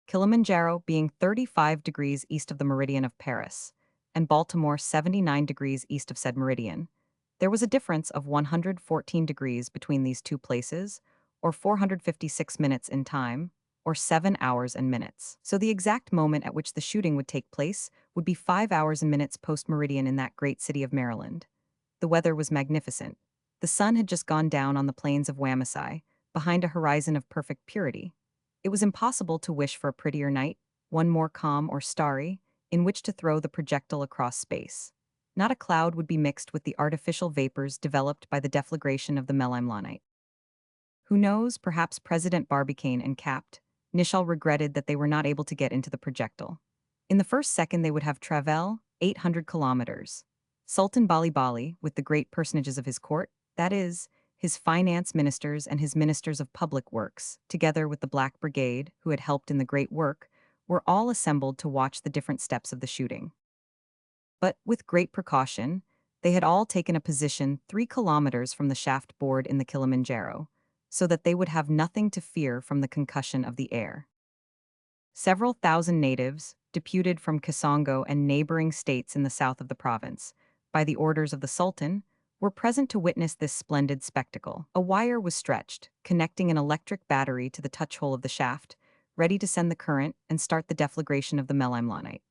Kilimanjaro being 35 degrees east of the meridian of Paris, and Baltimore 79 degrees east of said meridian, there was a difference of 114 degrees between these two places, or 456 minutes in time, or 7 hours and minutes. So the exact moment at which the shooting would take place would be 5 hours and minutes post-meridian in that great city of Maryland. The weather was magnificent. The sun had just gone down on the plains of Wamasai, behind a horizon of perfect purity. It was impossible to wish for a prettier night, one more calm or starry, in which to throw the projectile across space. Not a cloud would be mixed with the artificial vapors developed by the deflagration of the melimlanite. Who knows, perhaps President Barbicane and Capt. Nishal regretted that they were not able to get into the projectile. In the first second they would have travel 800 kilometers. Sultan Bali Bali, with the great personages of his court, that is, his finance ministers and his ministers of public works, together with the Black Brigade, who had helped in the great work, were all assembled to watch the different steps of the shooting. But, with great precaution, they had all taken a position 3 kilometers from the shaft bored in the Kilimanjaro, so that they would have nothing to fear from the concussion of the air. Several thousand natives, deputed from Kisongo and neighboring states in the south of the province, by the orders of the Sultan, were present to witness this splendid spectacle. A wire was stretched, connecting an electric battery to the touch hole of the shaft, ready to send the current and start the deflagration of the melimlanite.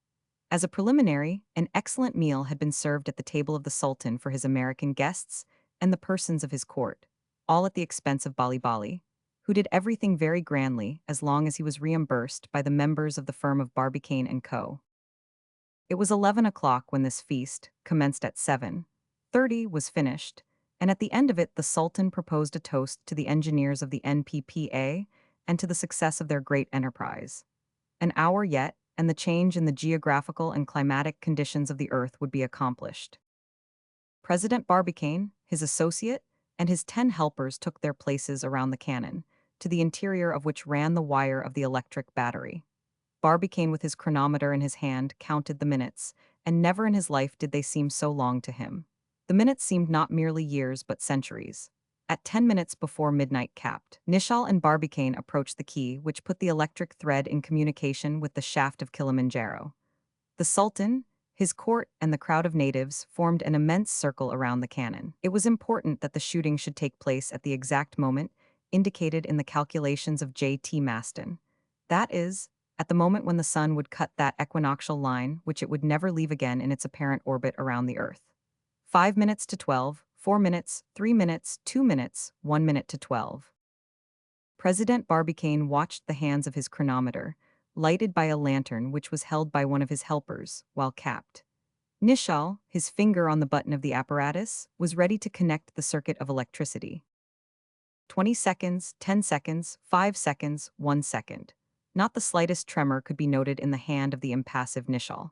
As a preliminary, an excellent meal had been served at the table of the Sultan for his American guests and the persons of his court, all at the expense of Bali Bali, who did everything very grandly as long as he was reimbursed by the members of the firm of Barbicane and Co. It was 11 o'clock when this feast, commenced at 7:30, was finished, and at the end of it the Sultan proposed a toast to the engineers of the NPPA and to the success of their great enterprise. An hour yet, and the change in the geographical and climatic conditions of the earth would be accomplished. President Barbicane, his associate, and his 10 helpers took their places around the cannon, to the interior of which ran the wire of the electric battery. Barbicane, with his chronometer in his hand, counted the minutes, and never in his life did they seem so long to him. The minutes seemed not merely years but centuries. At 10 minutes before midnight capped, Nishal and Barbicane approached the key which put the electric thread in communication with the shaft of Kilimanjaro. The Sultan, his court, and the crowd of natives formed an immense circle around the cannon. It was important that the shooting should take place at the exact moment indicated in the calculations of J.T. Maston. That is, at the moment when the sun would cut that equinoctial line which it would never leave again in its apparent orbit around the Earth. 5 minutes to 12, 4 minutes, 3 minutes, 2 minutes, 1 minute to 12. President Barbicane watched the hands of his chronometer, lighted by a lantern which was held by one of his helpers, while capped. Nishal, his finger on the button of the apparatus, was ready to connect the circuit of electricity. 20 seconds, 10 seconds, 5 seconds, 1 second. Not the slightest tremor could be noted in the hand of the impassive Nishal.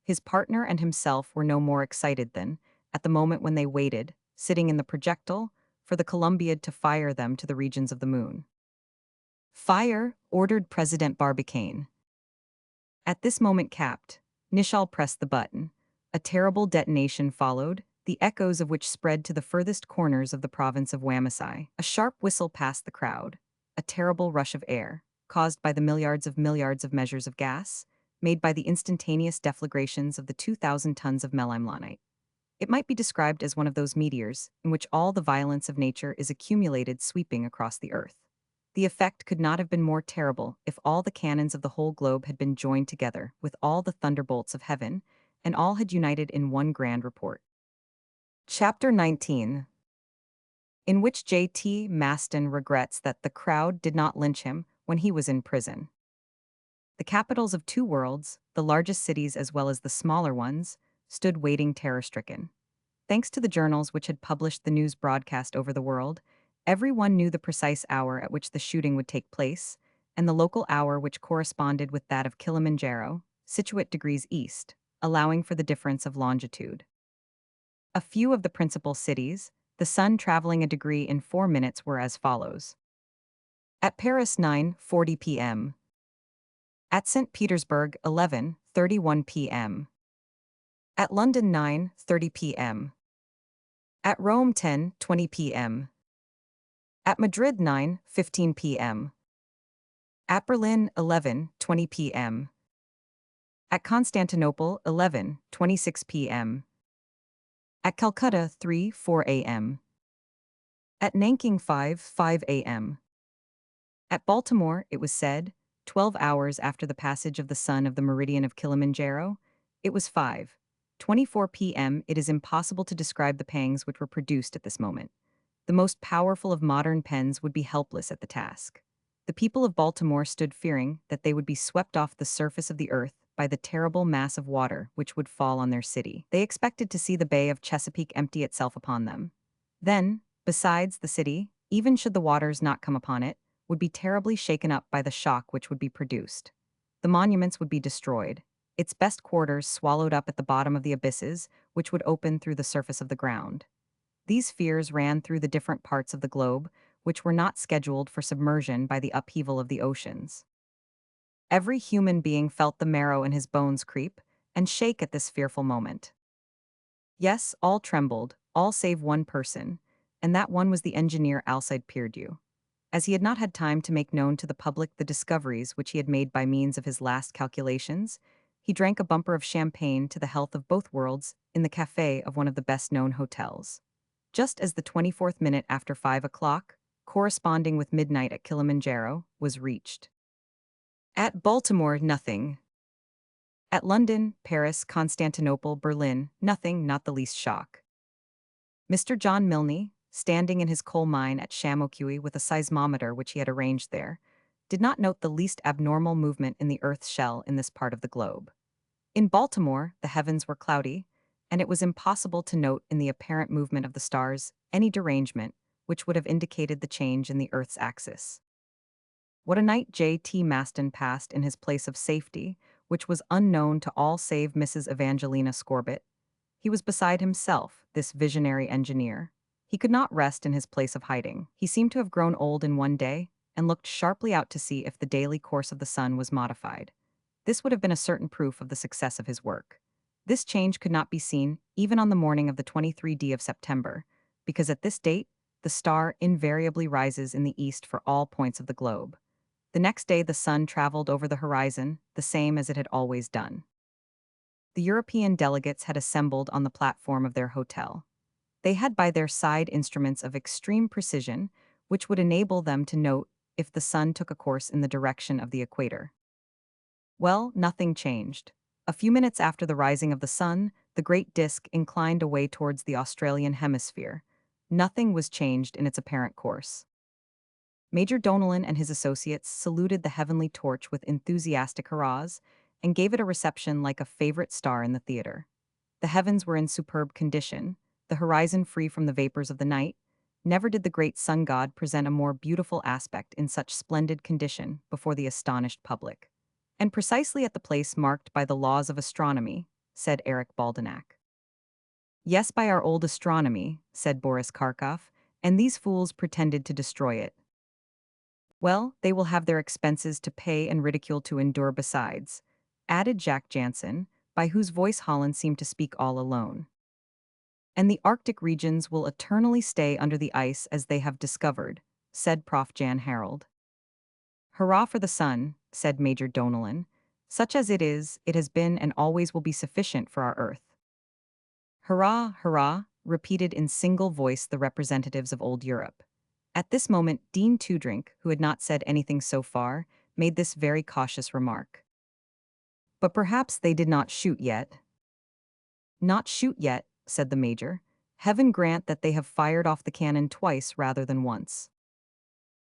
His partner and himself were no more excited than, at the moment when they waited, sitting in the projectile, for the Columbiad to fire them to the regions of the moon. "Fire," ordered President Barbicane. At this moment capped, Nishal pressed the button. A terrible detonation followed, the echoes of which spread to the furthest corners of the province of Wamasai. A sharp whistle passed the crowd. A terrible rush of air, caused by the milliards of measures of gas, made by the instantaneous deflagrations of the 2,000 tons of melimlanite. It might be described as one of those meteors, in which all the violence of nature is accumulated sweeping across the earth. The effect could not have been more terrible if all the cannons of the whole globe had been joined together with all the thunderbolts of heaven, and all had united in one grand report. Chapter 19, in which J.T. Maston regrets that the crowd did not lynch him when he was in prison. The capitals of two worlds, the largest cities as well as the smaller ones, stood waiting terror-stricken. Thanks to the journals which had published the news broadcast over the world, everyone knew the precise hour at which the shooting would take place, and the local hour which corresponded with that of Kilimanjaro, situate degrees east, allowing for the difference of longitude. A few of the principal cities, the sun traveling a degree in 4 minutes, were as follows. At Paris 9:40 p.m. At St. Petersburg 11:31 p.m. At London 9:30 p.m. At Rome 10:20 p.m. At Madrid 9:15 p.m. At Berlin 11:20 p.m. At Constantinople 11:26 p.m. At Calcutta 3:04 a.m. At Nanking 5:05 a.m. At Baltimore, it was said, 12 hours after the passage of the sun of the meridian of Kilimanjaro, it was 5:24 p.m. It is impossible to describe the pangs which were produced at this moment. The most powerful of modern pens would be helpless at the task. The people of Baltimore stood fearing that they would be swept off the surface of the earth by the terrible mass of water which would fall on their city. They expected to see the Bay of Chesapeake empty itself upon them. Then, besides, the city, even should the waters not come upon it, would be terribly shaken up by the shock which would be produced. The monuments would be destroyed, its best quarters swallowed up at the bottom of the abysses which would open through the surface of the ground. These fears ran through the different parts of the globe, which were not scheduled for submersion by the upheaval of the oceans. Every human being felt the marrow in his bones creep and shake at this fearful moment. Yes, all trembled, all save one person, and that one was the engineer Alcide Pierdeux. As he had not had time to make known to the public the discoveries which he had made by means of his last calculations, he drank a bumper of champagne to the health of both worlds in the café of one of the best-known hotels. Just as the 24th minute after 5 o'clock, corresponding with midnight at Kilimanjaro, was reached. At Baltimore, nothing. At London, Paris, Constantinople, Berlin, nothing, not the least shock. Mr. John Milne, standing in his coal mine at Chamoquis with a seismometer which he had arranged there, did not note the least abnormal movement in the earth's shell in this part of the globe. In Baltimore, the heavens were cloudy, and it was impossible to note in the apparent movement of the stars any derangement which would have indicated the change in the earth's axis. What a night J.T. Maston passed in his place of safety, which was unknown to all save Mrs. Evangelina Scorbitt. He was beside himself, this visionary engineer. He could not rest in his place of hiding. He seemed to have grown old in one day, and looked sharply out to see if the daily course of the sun was modified. This would have been a certain proof of the success of his work. This change could not be seen even on the morning of the 23rd of September, because at this date, the star invariably rises in the east for all points of the globe. The next day the sun traveled over the horizon, the same as it had always done. The European delegates had assembled on the platform of their hotel. They had by their side instruments of extreme precision, which would enable them to note if the sun took a course in the direction of the equator. Well, nothing changed. A few minutes after the rising of the sun, the great disk inclined away towards the Australian hemisphere. Nothing was changed in its apparent course. Major Donellan and his associates saluted the heavenly torch with enthusiastic hurrahs and gave it a reception like a favorite star in the theater. The heavens were in superb condition, the horizon free from the vapors of the night. Never did the great sun god present a more beautiful aspect in such splendid condition before the astonished public. And precisely at the place marked by the laws of astronomy, said Eric Baldenak. Yes, by our old astronomy, said Boris Karkoff, and these fools pretended to destroy it. Well, they will have their expenses to pay and ridicule to endure besides, added Jack Jansen, by whose voice Holland seemed to speak all alone. And the Arctic regions will eternally stay under the ice as they have discovered, said Prof. Jan Harold. Hurrah for the sun, said Major Donellan. Such as it has been and always will be sufficient for our Earth. Hurrah, hurrah, repeated in single voice the representatives of old Europe. At this moment, Dean Toodrink, who had not said anything so far, made this very cautious remark. But perhaps they did not shoot yet. Not shoot yet, said the major. Heaven grant that they have fired off the cannon twice rather than once.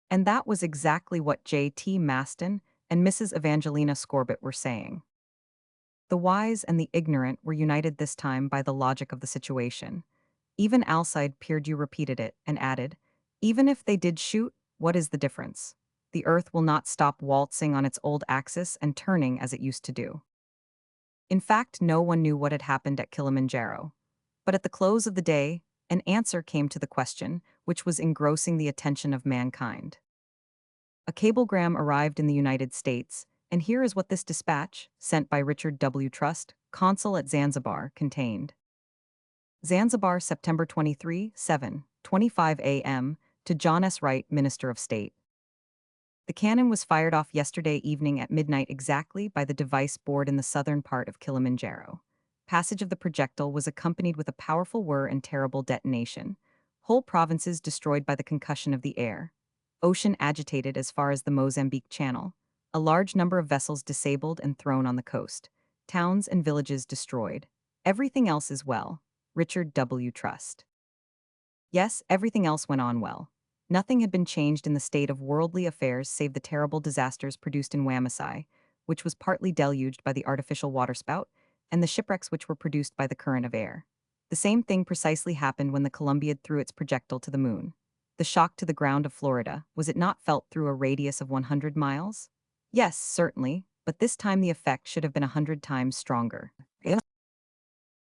And that was exactly what J.T. Maston and Mrs. Evangelina Scorbitt were saying. The wise and the ignorant were united this time by the logic of the situation. Even Alcide Pierdeux repeated it and added, even if they did shoot, what is the difference? The earth will not stop waltzing on its old axis and turning as it used to do. In fact, no one knew what had happened at Kilimanjaro. But at the close of the day, an answer came to the question, which was engrossing the attention of mankind. A cablegram arrived in the United States, and here is what this dispatch, sent by Richard W. Trust, consul at Zanzibar, contained. Zanzibar, September 23, 7:25 a.m., to John S. Wright, Minister of State. The cannon was fired off yesterday evening at midnight exactly by the device board in the southern part of Kilimanjaro. Passage of the projectile was accompanied with a powerful whir and terrible detonation. Whole provinces destroyed by the concussion of the air. Ocean agitated as far as the Mozambique Channel. A large number of vessels disabled and thrown on the coast. Towns and villages destroyed. Everything else is well. Richard W. Trust. Yes, everything else went on well. Nothing had been changed in the state of worldly affairs save the terrible disasters produced in Wamasai, which was partly deluged by the artificial waterspout, and the shipwrecks which were produced by the current of air. The same thing precisely happened when the Columbiad threw its projectile to the moon. The shock to the ground of Florida, was it not felt through a radius of 100 miles? Yes, certainly, but this time the effect should have been 100 times stronger.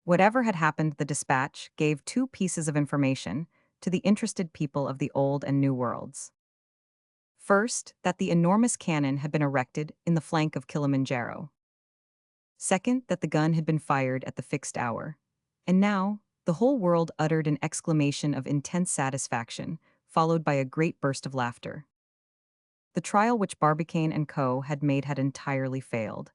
Whatever had happened, the dispatch gave two pieces of information to the interested people of the Old and New Worlds. First, that the enormous cannon had been erected in the flank of Kilimanjaro. Second, that the gun had been fired at the fixed hour. And now, the whole world uttered an exclamation of intense satisfaction, followed by a great burst of laughter. The trial which Barbicane and Co. had made had entirely failed.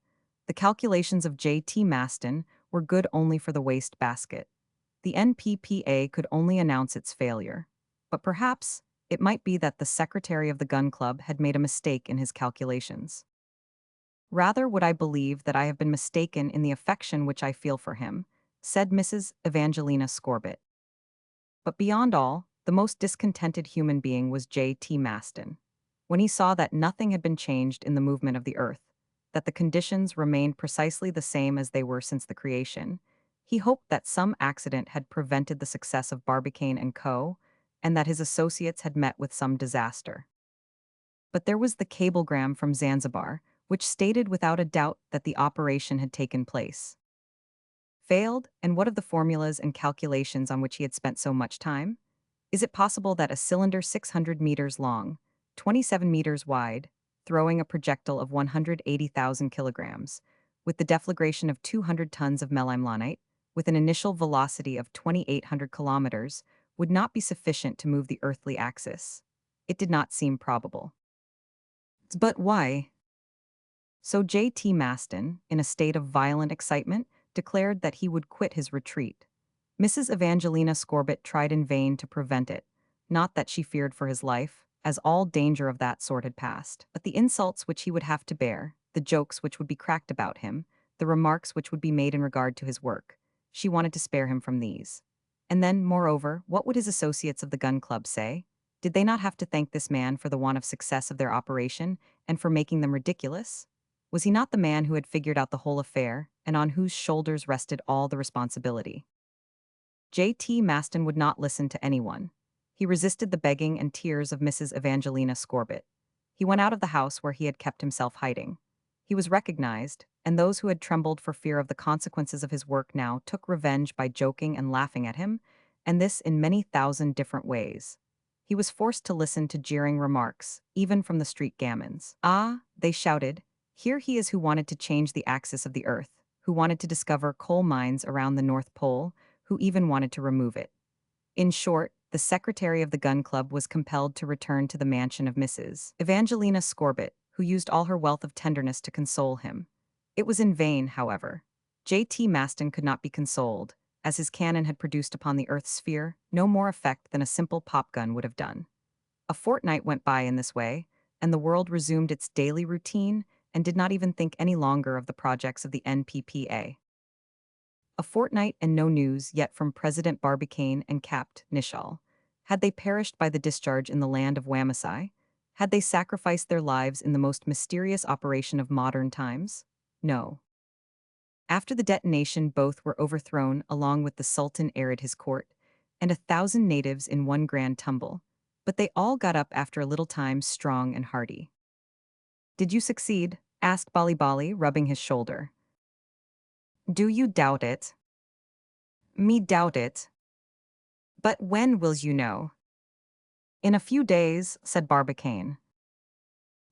The calculations of J.T. Maston were good only for the waste basket. The NPPA could only announce its failure. But perhaps it might be that the secretary of the gun club had made a mistake in his calculations. Rather would I believe that I have been mistaken in the affection which I feel for him, said Mrs. Evangelina Scorbitt. But beyond all, the most discontented human being was J.T. Maston. When he saw that nothing had been changed in the movement of the earth, that the conditions remained precisely the same as they were since the creation, he hoped that some accident had prevented the success of Barbicane and Co., and that his associates had met with some disaster. But there was the cablegram from Zanzibar, which stated without a doubt that the operation had taken place. Failed, and what of the formulas and calculations on which he had spent so much time? Is it possible that a cylinder 600 meters long, 27 meters wide, throwing a projectile of 180,000 kilograms, with the deflagration of 200 tons of melimlanite, with an initial velocity of 2,800 kilometers, would not be sufficient to move the earthly axis? It did not seem probable. But why? So J.T. Maston, in a state of violent excitement, declared that he would quit his retreat. Mrs. Evangelina Scorbitt tried in vain to prevent it, not that she feared for his life, as all danger of that sort had passed, but the insults which he would have to bear, the jokes which would be cracked about him, the remarks which would be made in regard to his work. She wanted to spare him from these. And then, moreover, what would his associates of the gun club say? Did they not have to thank this man for the want of success of their operation, and for making them ridiculous? Was he not the man who had figured out the whole affair, and on whose shoulders rested all the responsibility? J.T. Maston would not listen to anyone. He resisted the begging and tears of Mrs. Evangelina Scorbitt. He went out of the house where he had kept himself hiding. He was recognized, and those who had trembled for fear of the consequences of his work now took revenge by joking and laughing at him, and this in many thousand different ways. He was forced to listen to jeering remarks, even from the street gamins. "Ah," they shouted, "here he is who wanted to change the axis of the earth, who wanted to discover coal mines around the North Pole, who even wanted to remove it." In short, the secretary of the gun club was compelled to return to the mansion of Mrs. Evangelina Scorbitt, who used all her wealth of tenderness to console him. It was in vain, however. J.T. Maston could not be consoled, as his cannon had produced upon the earth's sphere no more effect than a simple pop gun would have done. A fortnight went by in this way, and the world resumed its daily routine and did not even think any longer of the projects of the NPPA. A fortnight and no news yet from President Barbicane and Capt. Nicholl. Had they perished by the discharge in the land of Wamasai? Had they sacrificed their lives in the most mysterious operation of modern times? No. After the detonation both were overthrown along with the Sultan arid his court, and 1,000 natives in one grand tumble, but they all got up after a little time strong and hearty. "Did you succeed?" asked Bali Bali, rubbing his shoulder. "Do you doubt it?" "Me doubt it." "But when will you know?" "In a few days," said Barbicane.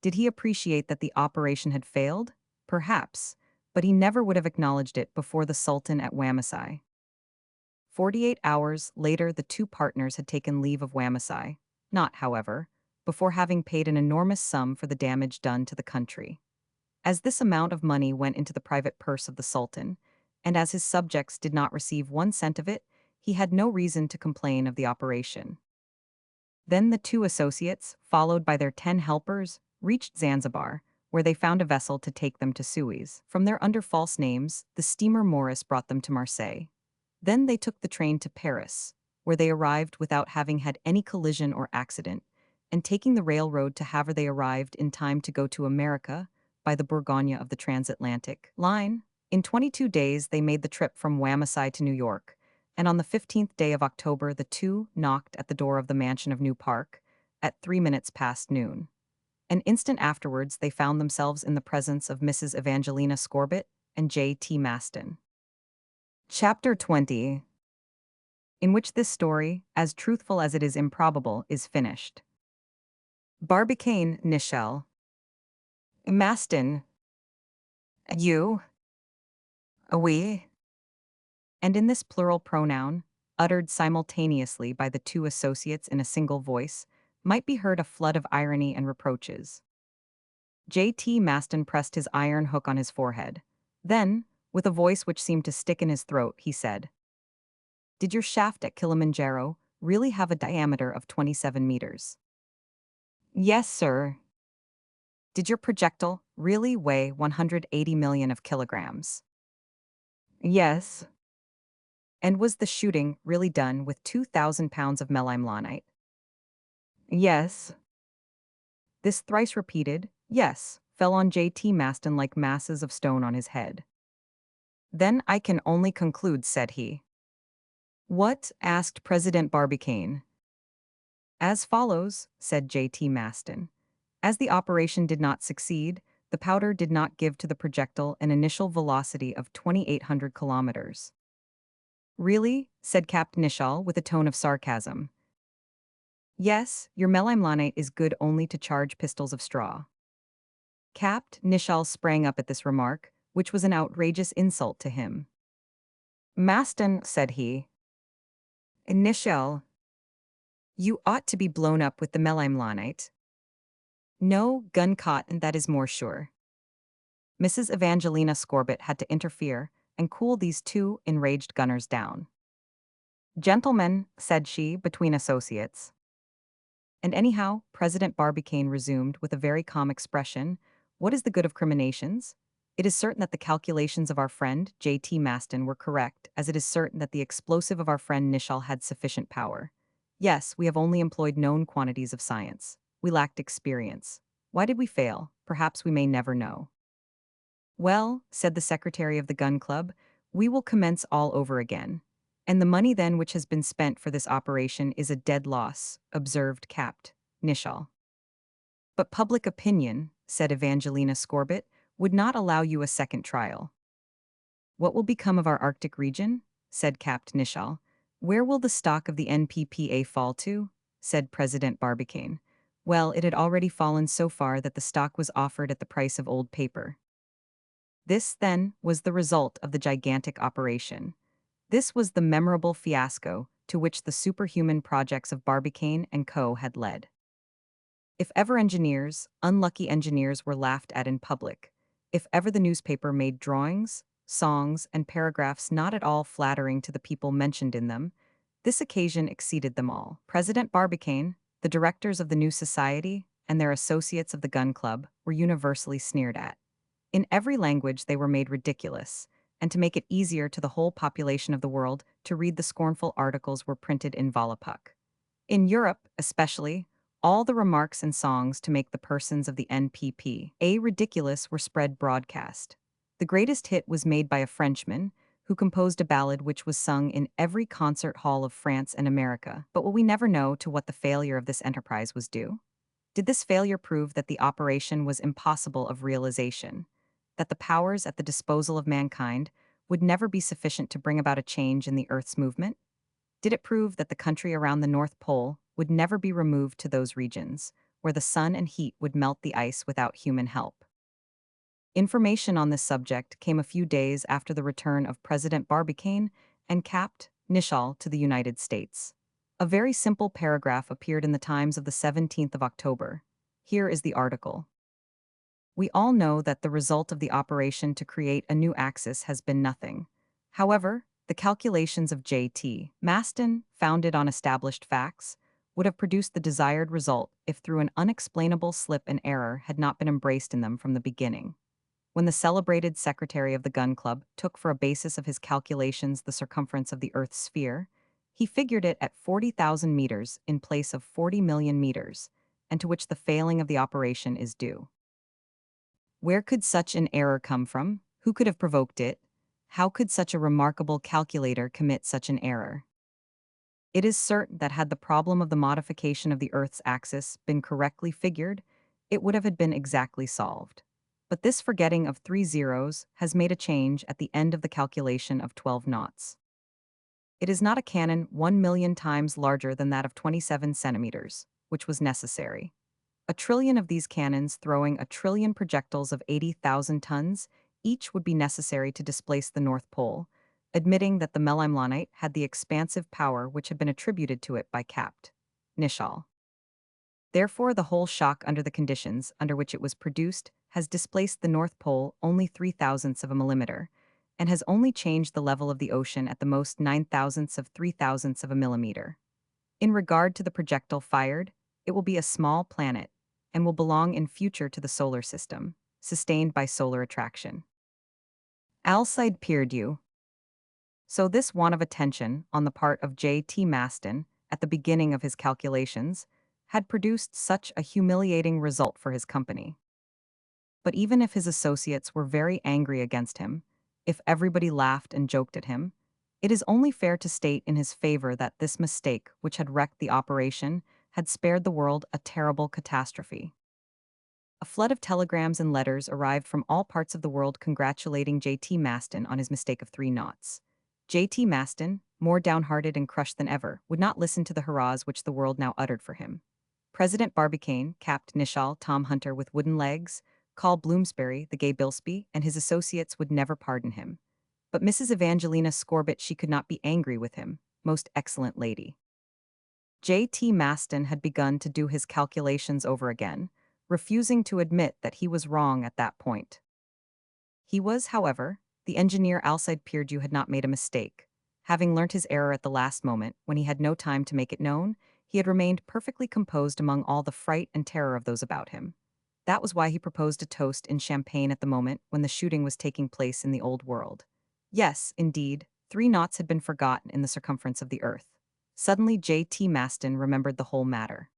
Did he appreciate that the operation had failed? Perhaps, but he never would have acknowledged it before the Sultan at Wamasai. 48 hours later the two partners had taken leave of Wamasai, not, however, before having paid an enormous sum for the damage done to the country. As this amount of money went into the private purse of the Sultan, and as his subjects did not receive 1 cent of it, he had no reason to complain of the operation. Then the two associates, followed by their 10 helpers, reached Zanzibar, where they found a vessel to take them to Suez. From there, under false names, the steamer Morris brought them to Marseille. Then they took the train to Paris, where they arrived without having had any collision or accident, and taking the railroad to Havre they arrived in time to go to America by the Bourgogne of the transatlantic line. In 22 days they made the trip from Wamasai to New York, and on the 15th day of October the two knocked at the door of the mansion of New Park at 3 minutes past noon. An instant afterwards they found themselves in the presence of Mrs. Evangelina Scorbitt and J.T. Maston. Chapter 20, in which this story, as truthful as it is improbable, is finished. Barbicane, Nicholl. Maston. You. We. And in this plural pronoun, uttered simultaneously by the two associates in a single voice, might be heard a flood of irony and reproaches. J.T. Maston pressed his iron hook on his forehead. Then, with a voice which seemed to stick in his throat, he said, "Did your shaft at Kilimanjaro really have a diameter of 27 meters?" "Yes, sir." "Did your projectile really weigh 180 million of kilograms?" "Yes." "And was the shooting really done with 2,000 pounds of melimlanite?" "Yes." This thrice repeated, "yes," fell on J.T. Maston like masses of stone on his head. "Then I can only conclude," said he. "What?" asked President Barbicane. "As follows," said J.T. Maston. "As the operation did not succeed, the powder did not give to the projectile an initial velocity of 2,800 kilometers." "Really?" said Captain Nicholl with a tone of sarcasm. Yes, your melimlanite is good only to charge pistols of straw. Capt. Nishal sprang up at this remark, which was an outrageous insult to him. Maston, said he. Nishal, you ought to be blown up with the melimlanite. No, gun cotton, that is more sure. Mrs. Evangelina Scorbett had to interfere and cool these two enraged gunners down. Gentlemen, said she, between associates. And anyhow, President Barbicane resumed with a very calm expression, what is the good of criminations? It is certain that the calculations of our friend, J.T. Maston, were correct, as it is certain that the explosive of our friend Nishal had sufficient power. Yes, we have only employed known quantities of science. We lacked experience. Why did we fail? Perhaps we may never know. Well, said the secretary of the gun club, we will commence all over again. And the money then which has been spent for this operation is a dead loss, observed Capt. Nishal. But public opinion, said Evangelina Scorbett, would not allow you a second trial. What will become of our Arctic region? Said Capt. Nishal. Where will the stock of the NPPA fall to? Said President Barbicane. Well, it had already fallen so far that the stock was offered at the price of old paper. This, then, was the result of the gigantic operation. This was the memorable fiasco to which the superhuman projects of Barbicane and Co. had led. If ever engineers, unlucky engineers were laughed at in public, if ever the newspaper made drawings, songs, and paragraphs not at all flattering to the people mentioned in them, this occasion exceeded them all. President Barbicane, the directors of the new society, and their associates of the gun club were universally sneered at. In every language they were made ridiculous, and to make it easier to the whole population of the world to read the scornful articles were printed in Volapük. In Europe, especially, all the remarks and songs to make the persons of the NPP ridiculous were spread broadcast. The greatest hit was made by a Frenchman, who composed a ballad which was sung in every concert hall of France and America. But will we never know to what the failure of this enterprise was due? Did this failure prove that the operation was impossible of realization, that the powers at the disposal of mankind would never be sufficient to bring about a change in the Earth's movement? Did it prove that the country around the North Pole would never be removed to those regions, where the sun and heat would melt the ice without human help? Information on this subject came a few days after the return of President Barbicane and Capt. Nishal to the United States. A very simple paragraph appeared in the Times of the 17th of October. Here is the article. We all know that the result of the operation to create a new axis has been nothing. However, the calculations of J.T. Maston, founded on established facts, would have produced the desired result if through an unexplainable slip an error had not been embraced in them from the beginning. When the celebrated secretary of the gun club took for a basis of his calculations the circumference of the Earth's sphere, he figured it at 40,000 meters in place of 40 million meters, and to which the failing of the operation is due. Where could such an error come from? Who could have provoked it? How could such a remarkable calculator commit such an error? It is certain that had the problem of the modification of the Earth's axis been correctly figured, it would have been exactly solved. But this forgetting of 3 zeros has made a change at the end of the calculation of 12 knots. It is not a cannon 1,000,000 times larger than that of 27 centimeters, which was necessary. A trillion of these cannons throwing a trillion projectiles of 80,000 tons, each would be necessary to displace the North Pole, admitting that the melimlanite had the expansive power which had been attributed to it by Capt. Nishal. Therefore, the whole shock under the conditions under which it was produced has displaced the North Pole only 3,000ths of a millimeter, and has only changed the level of the ocean at the most 9,000ths of 3,000ths of a millimeter. In regard to the projectile fired, it will be a small planet, and will belong in future to the solar system, sustained by solar attraction. Alcide Pierdeux. So this want of attention on the part of J.T. Maston at the beginning of his calculations had produced such a humiliating result for his company. But even if his associates were very angry against him, if everybody laughed and joked at him, it is only fair to state in his favor that this mistake, which had wrecked the operation, had spared the world a terrible catastrophe. A flood of telegrams and letters arrived from all parts of the world congratulating J.T. Maston on his mistake of 3 knots. J.T. Maston, more downhearted and crushed than ever, would not listen to the hurrahs which the world now uttered for him. President Barbicane capped Nishal Tom Hunter with wooden legs, Call Bloomsbury, the gay Bilsby, and his associates would never pardon him. But Mrs. Evangelina Scorbett, she could not be angry with him, most excellent lady. J.T. Maston had begun to do his calculations over again, refusing to admit that he was wrong at that point. He was, however, the engineer Alcide Pierdeux had not made a mistake. Having learnt his error at the last moment, when he had no time to make it known, he had remained perfectly composed among all the fright and terror of those about him. That was why he proposed a toast in champagne at the moment when the shooting was taking place in the old world. Yes, indeed, 3 knots had been forgotten in the circumference of the earth. Suddenly J.T. Maston remembered the whole matter.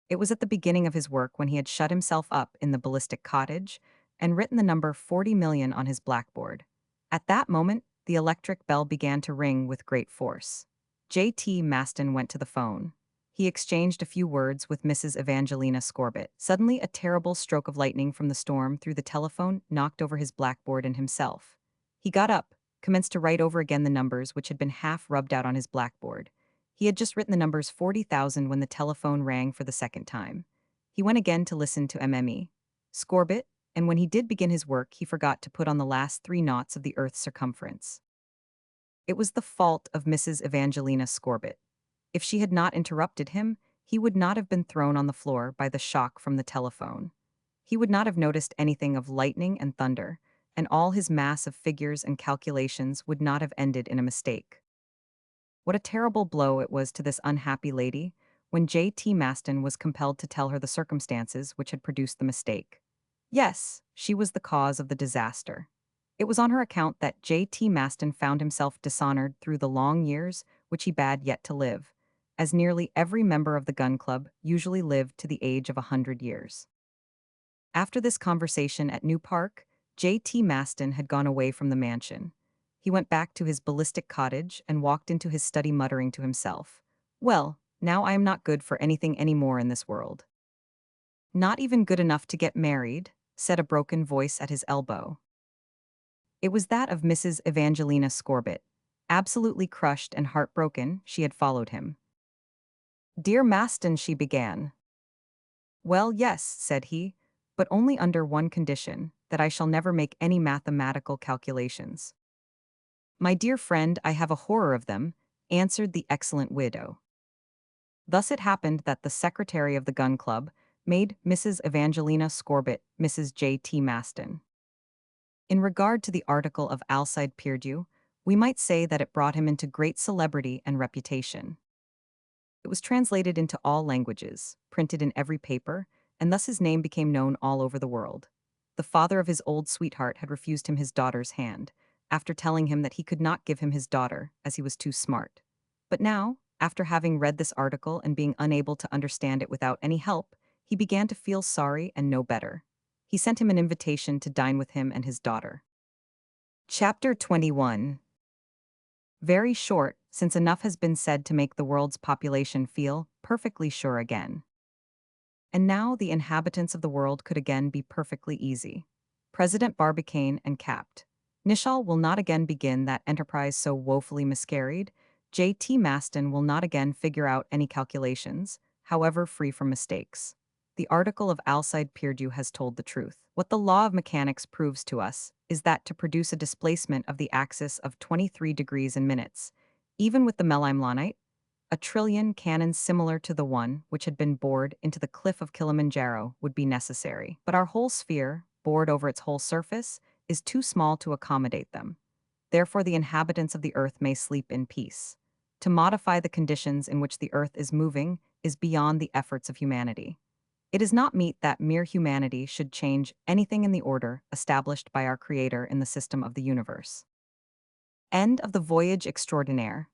It was at the beginning of his work when he had shut himself up in the ballistic cottage and written the number 40 million on his blackboard. At that moment, the electric bell began to ring with great force. J.T. Maston went to the phone. He exchanged a few words with Mrs. Evangelina Scorbett. Suddenly, a terrible stroke of lightning from the storm through the telephone knocked over his blackboard and himself. He got up, commenced to write over again the numbers which had been half rubbed out on his blackboard. He had just written the numbers 40,000 when the telephone rang for the second time. He went again to listen to MME. Scorbett, and when he did begin his work, he forgot to put on the last 3 knots of the earth's circumference. It was the fault of Mrs. Evangelina Scorbett. If she had not interrupted him, he would not have been thrown on the floor by the shock from the telephone. He would not have noticed anything of lightning and thunder, and all his mass of figures and calculations would not have ended in a mistake. What a terrible blow it was to this unhappy lady when J.T. Maston was compelled to tell her the circumstances which had produced the mistake. Yes, she was the cause of the disaster. It was on her account that J.T. Maston found himself dishonored through the long years which he bade yet to live, as nearly every member of the gun club usually lived to the age of 100 years. After this conversation at New Park, J.T. Maston had gone away from the mansion. He went back to his ballistic cottage and walked into his study muttering to himself, "Well, now I am not good for anything any more in this world." "Not even good enough to get married," said a broken voice at his elbow. It was that of Mrs. Evangelina Scorbett. Absolutely crushed and heartbroken, she had followed him. "Dear Maston," she began. "Well, yes," said he, "but only under one condition, that I shall never make any mathematical calculations." "My dear friend, I have a horror of them," answered the excellent widow. Thus it happened that the secretary of the gun club made Mrs. Evangelina Scorbett Mrs. J.T. Maston. In regard to the article of Alcide Pierdeux, we might say that it brought him into great celebrity and reputation. It was translated into all languages, printed in every paper, and thus his name became known all over the world. The father of his old sweetheart had refused him his daughter's hand, after telling him that he could not give him his daughter, as he was too smart. But now, after having read this article and being unable to understand it without any help, he began to feel sorry and know better. He sent him an invitation to dine with him and his daughter. Chapter 21. Very short, since enough has been said to make the world's population feel perfectly sure again. And now the inhabitants of the world could again be perfectly easy. President Barbicane and Capt. Nishal will not again begin that enterprise so woefully miscarried. J.T. Maston will not again figure out any calculations, however free from mistakes. The article of Alcide Pierdeux has told the truth. What the law of mechanics proves to us is that to produce a displacement of the axis of 23 degrees in minutes, even with the Melimlanite, a trillion cannons similar to the one which had been bored into the cliff of Kilimanjaro would be necessary. But our whole sphere, bored over its whole surface, is too small to accommodate them. Therefore the inhabitants of the earth may sleep in peace. To modify the conditions in which the earth is moving is beyond the efforts of humanity. It is not meet that mere humanity should change anything in the order established by our Creator in the system of the universe. End of the Voyage Extraordinaire.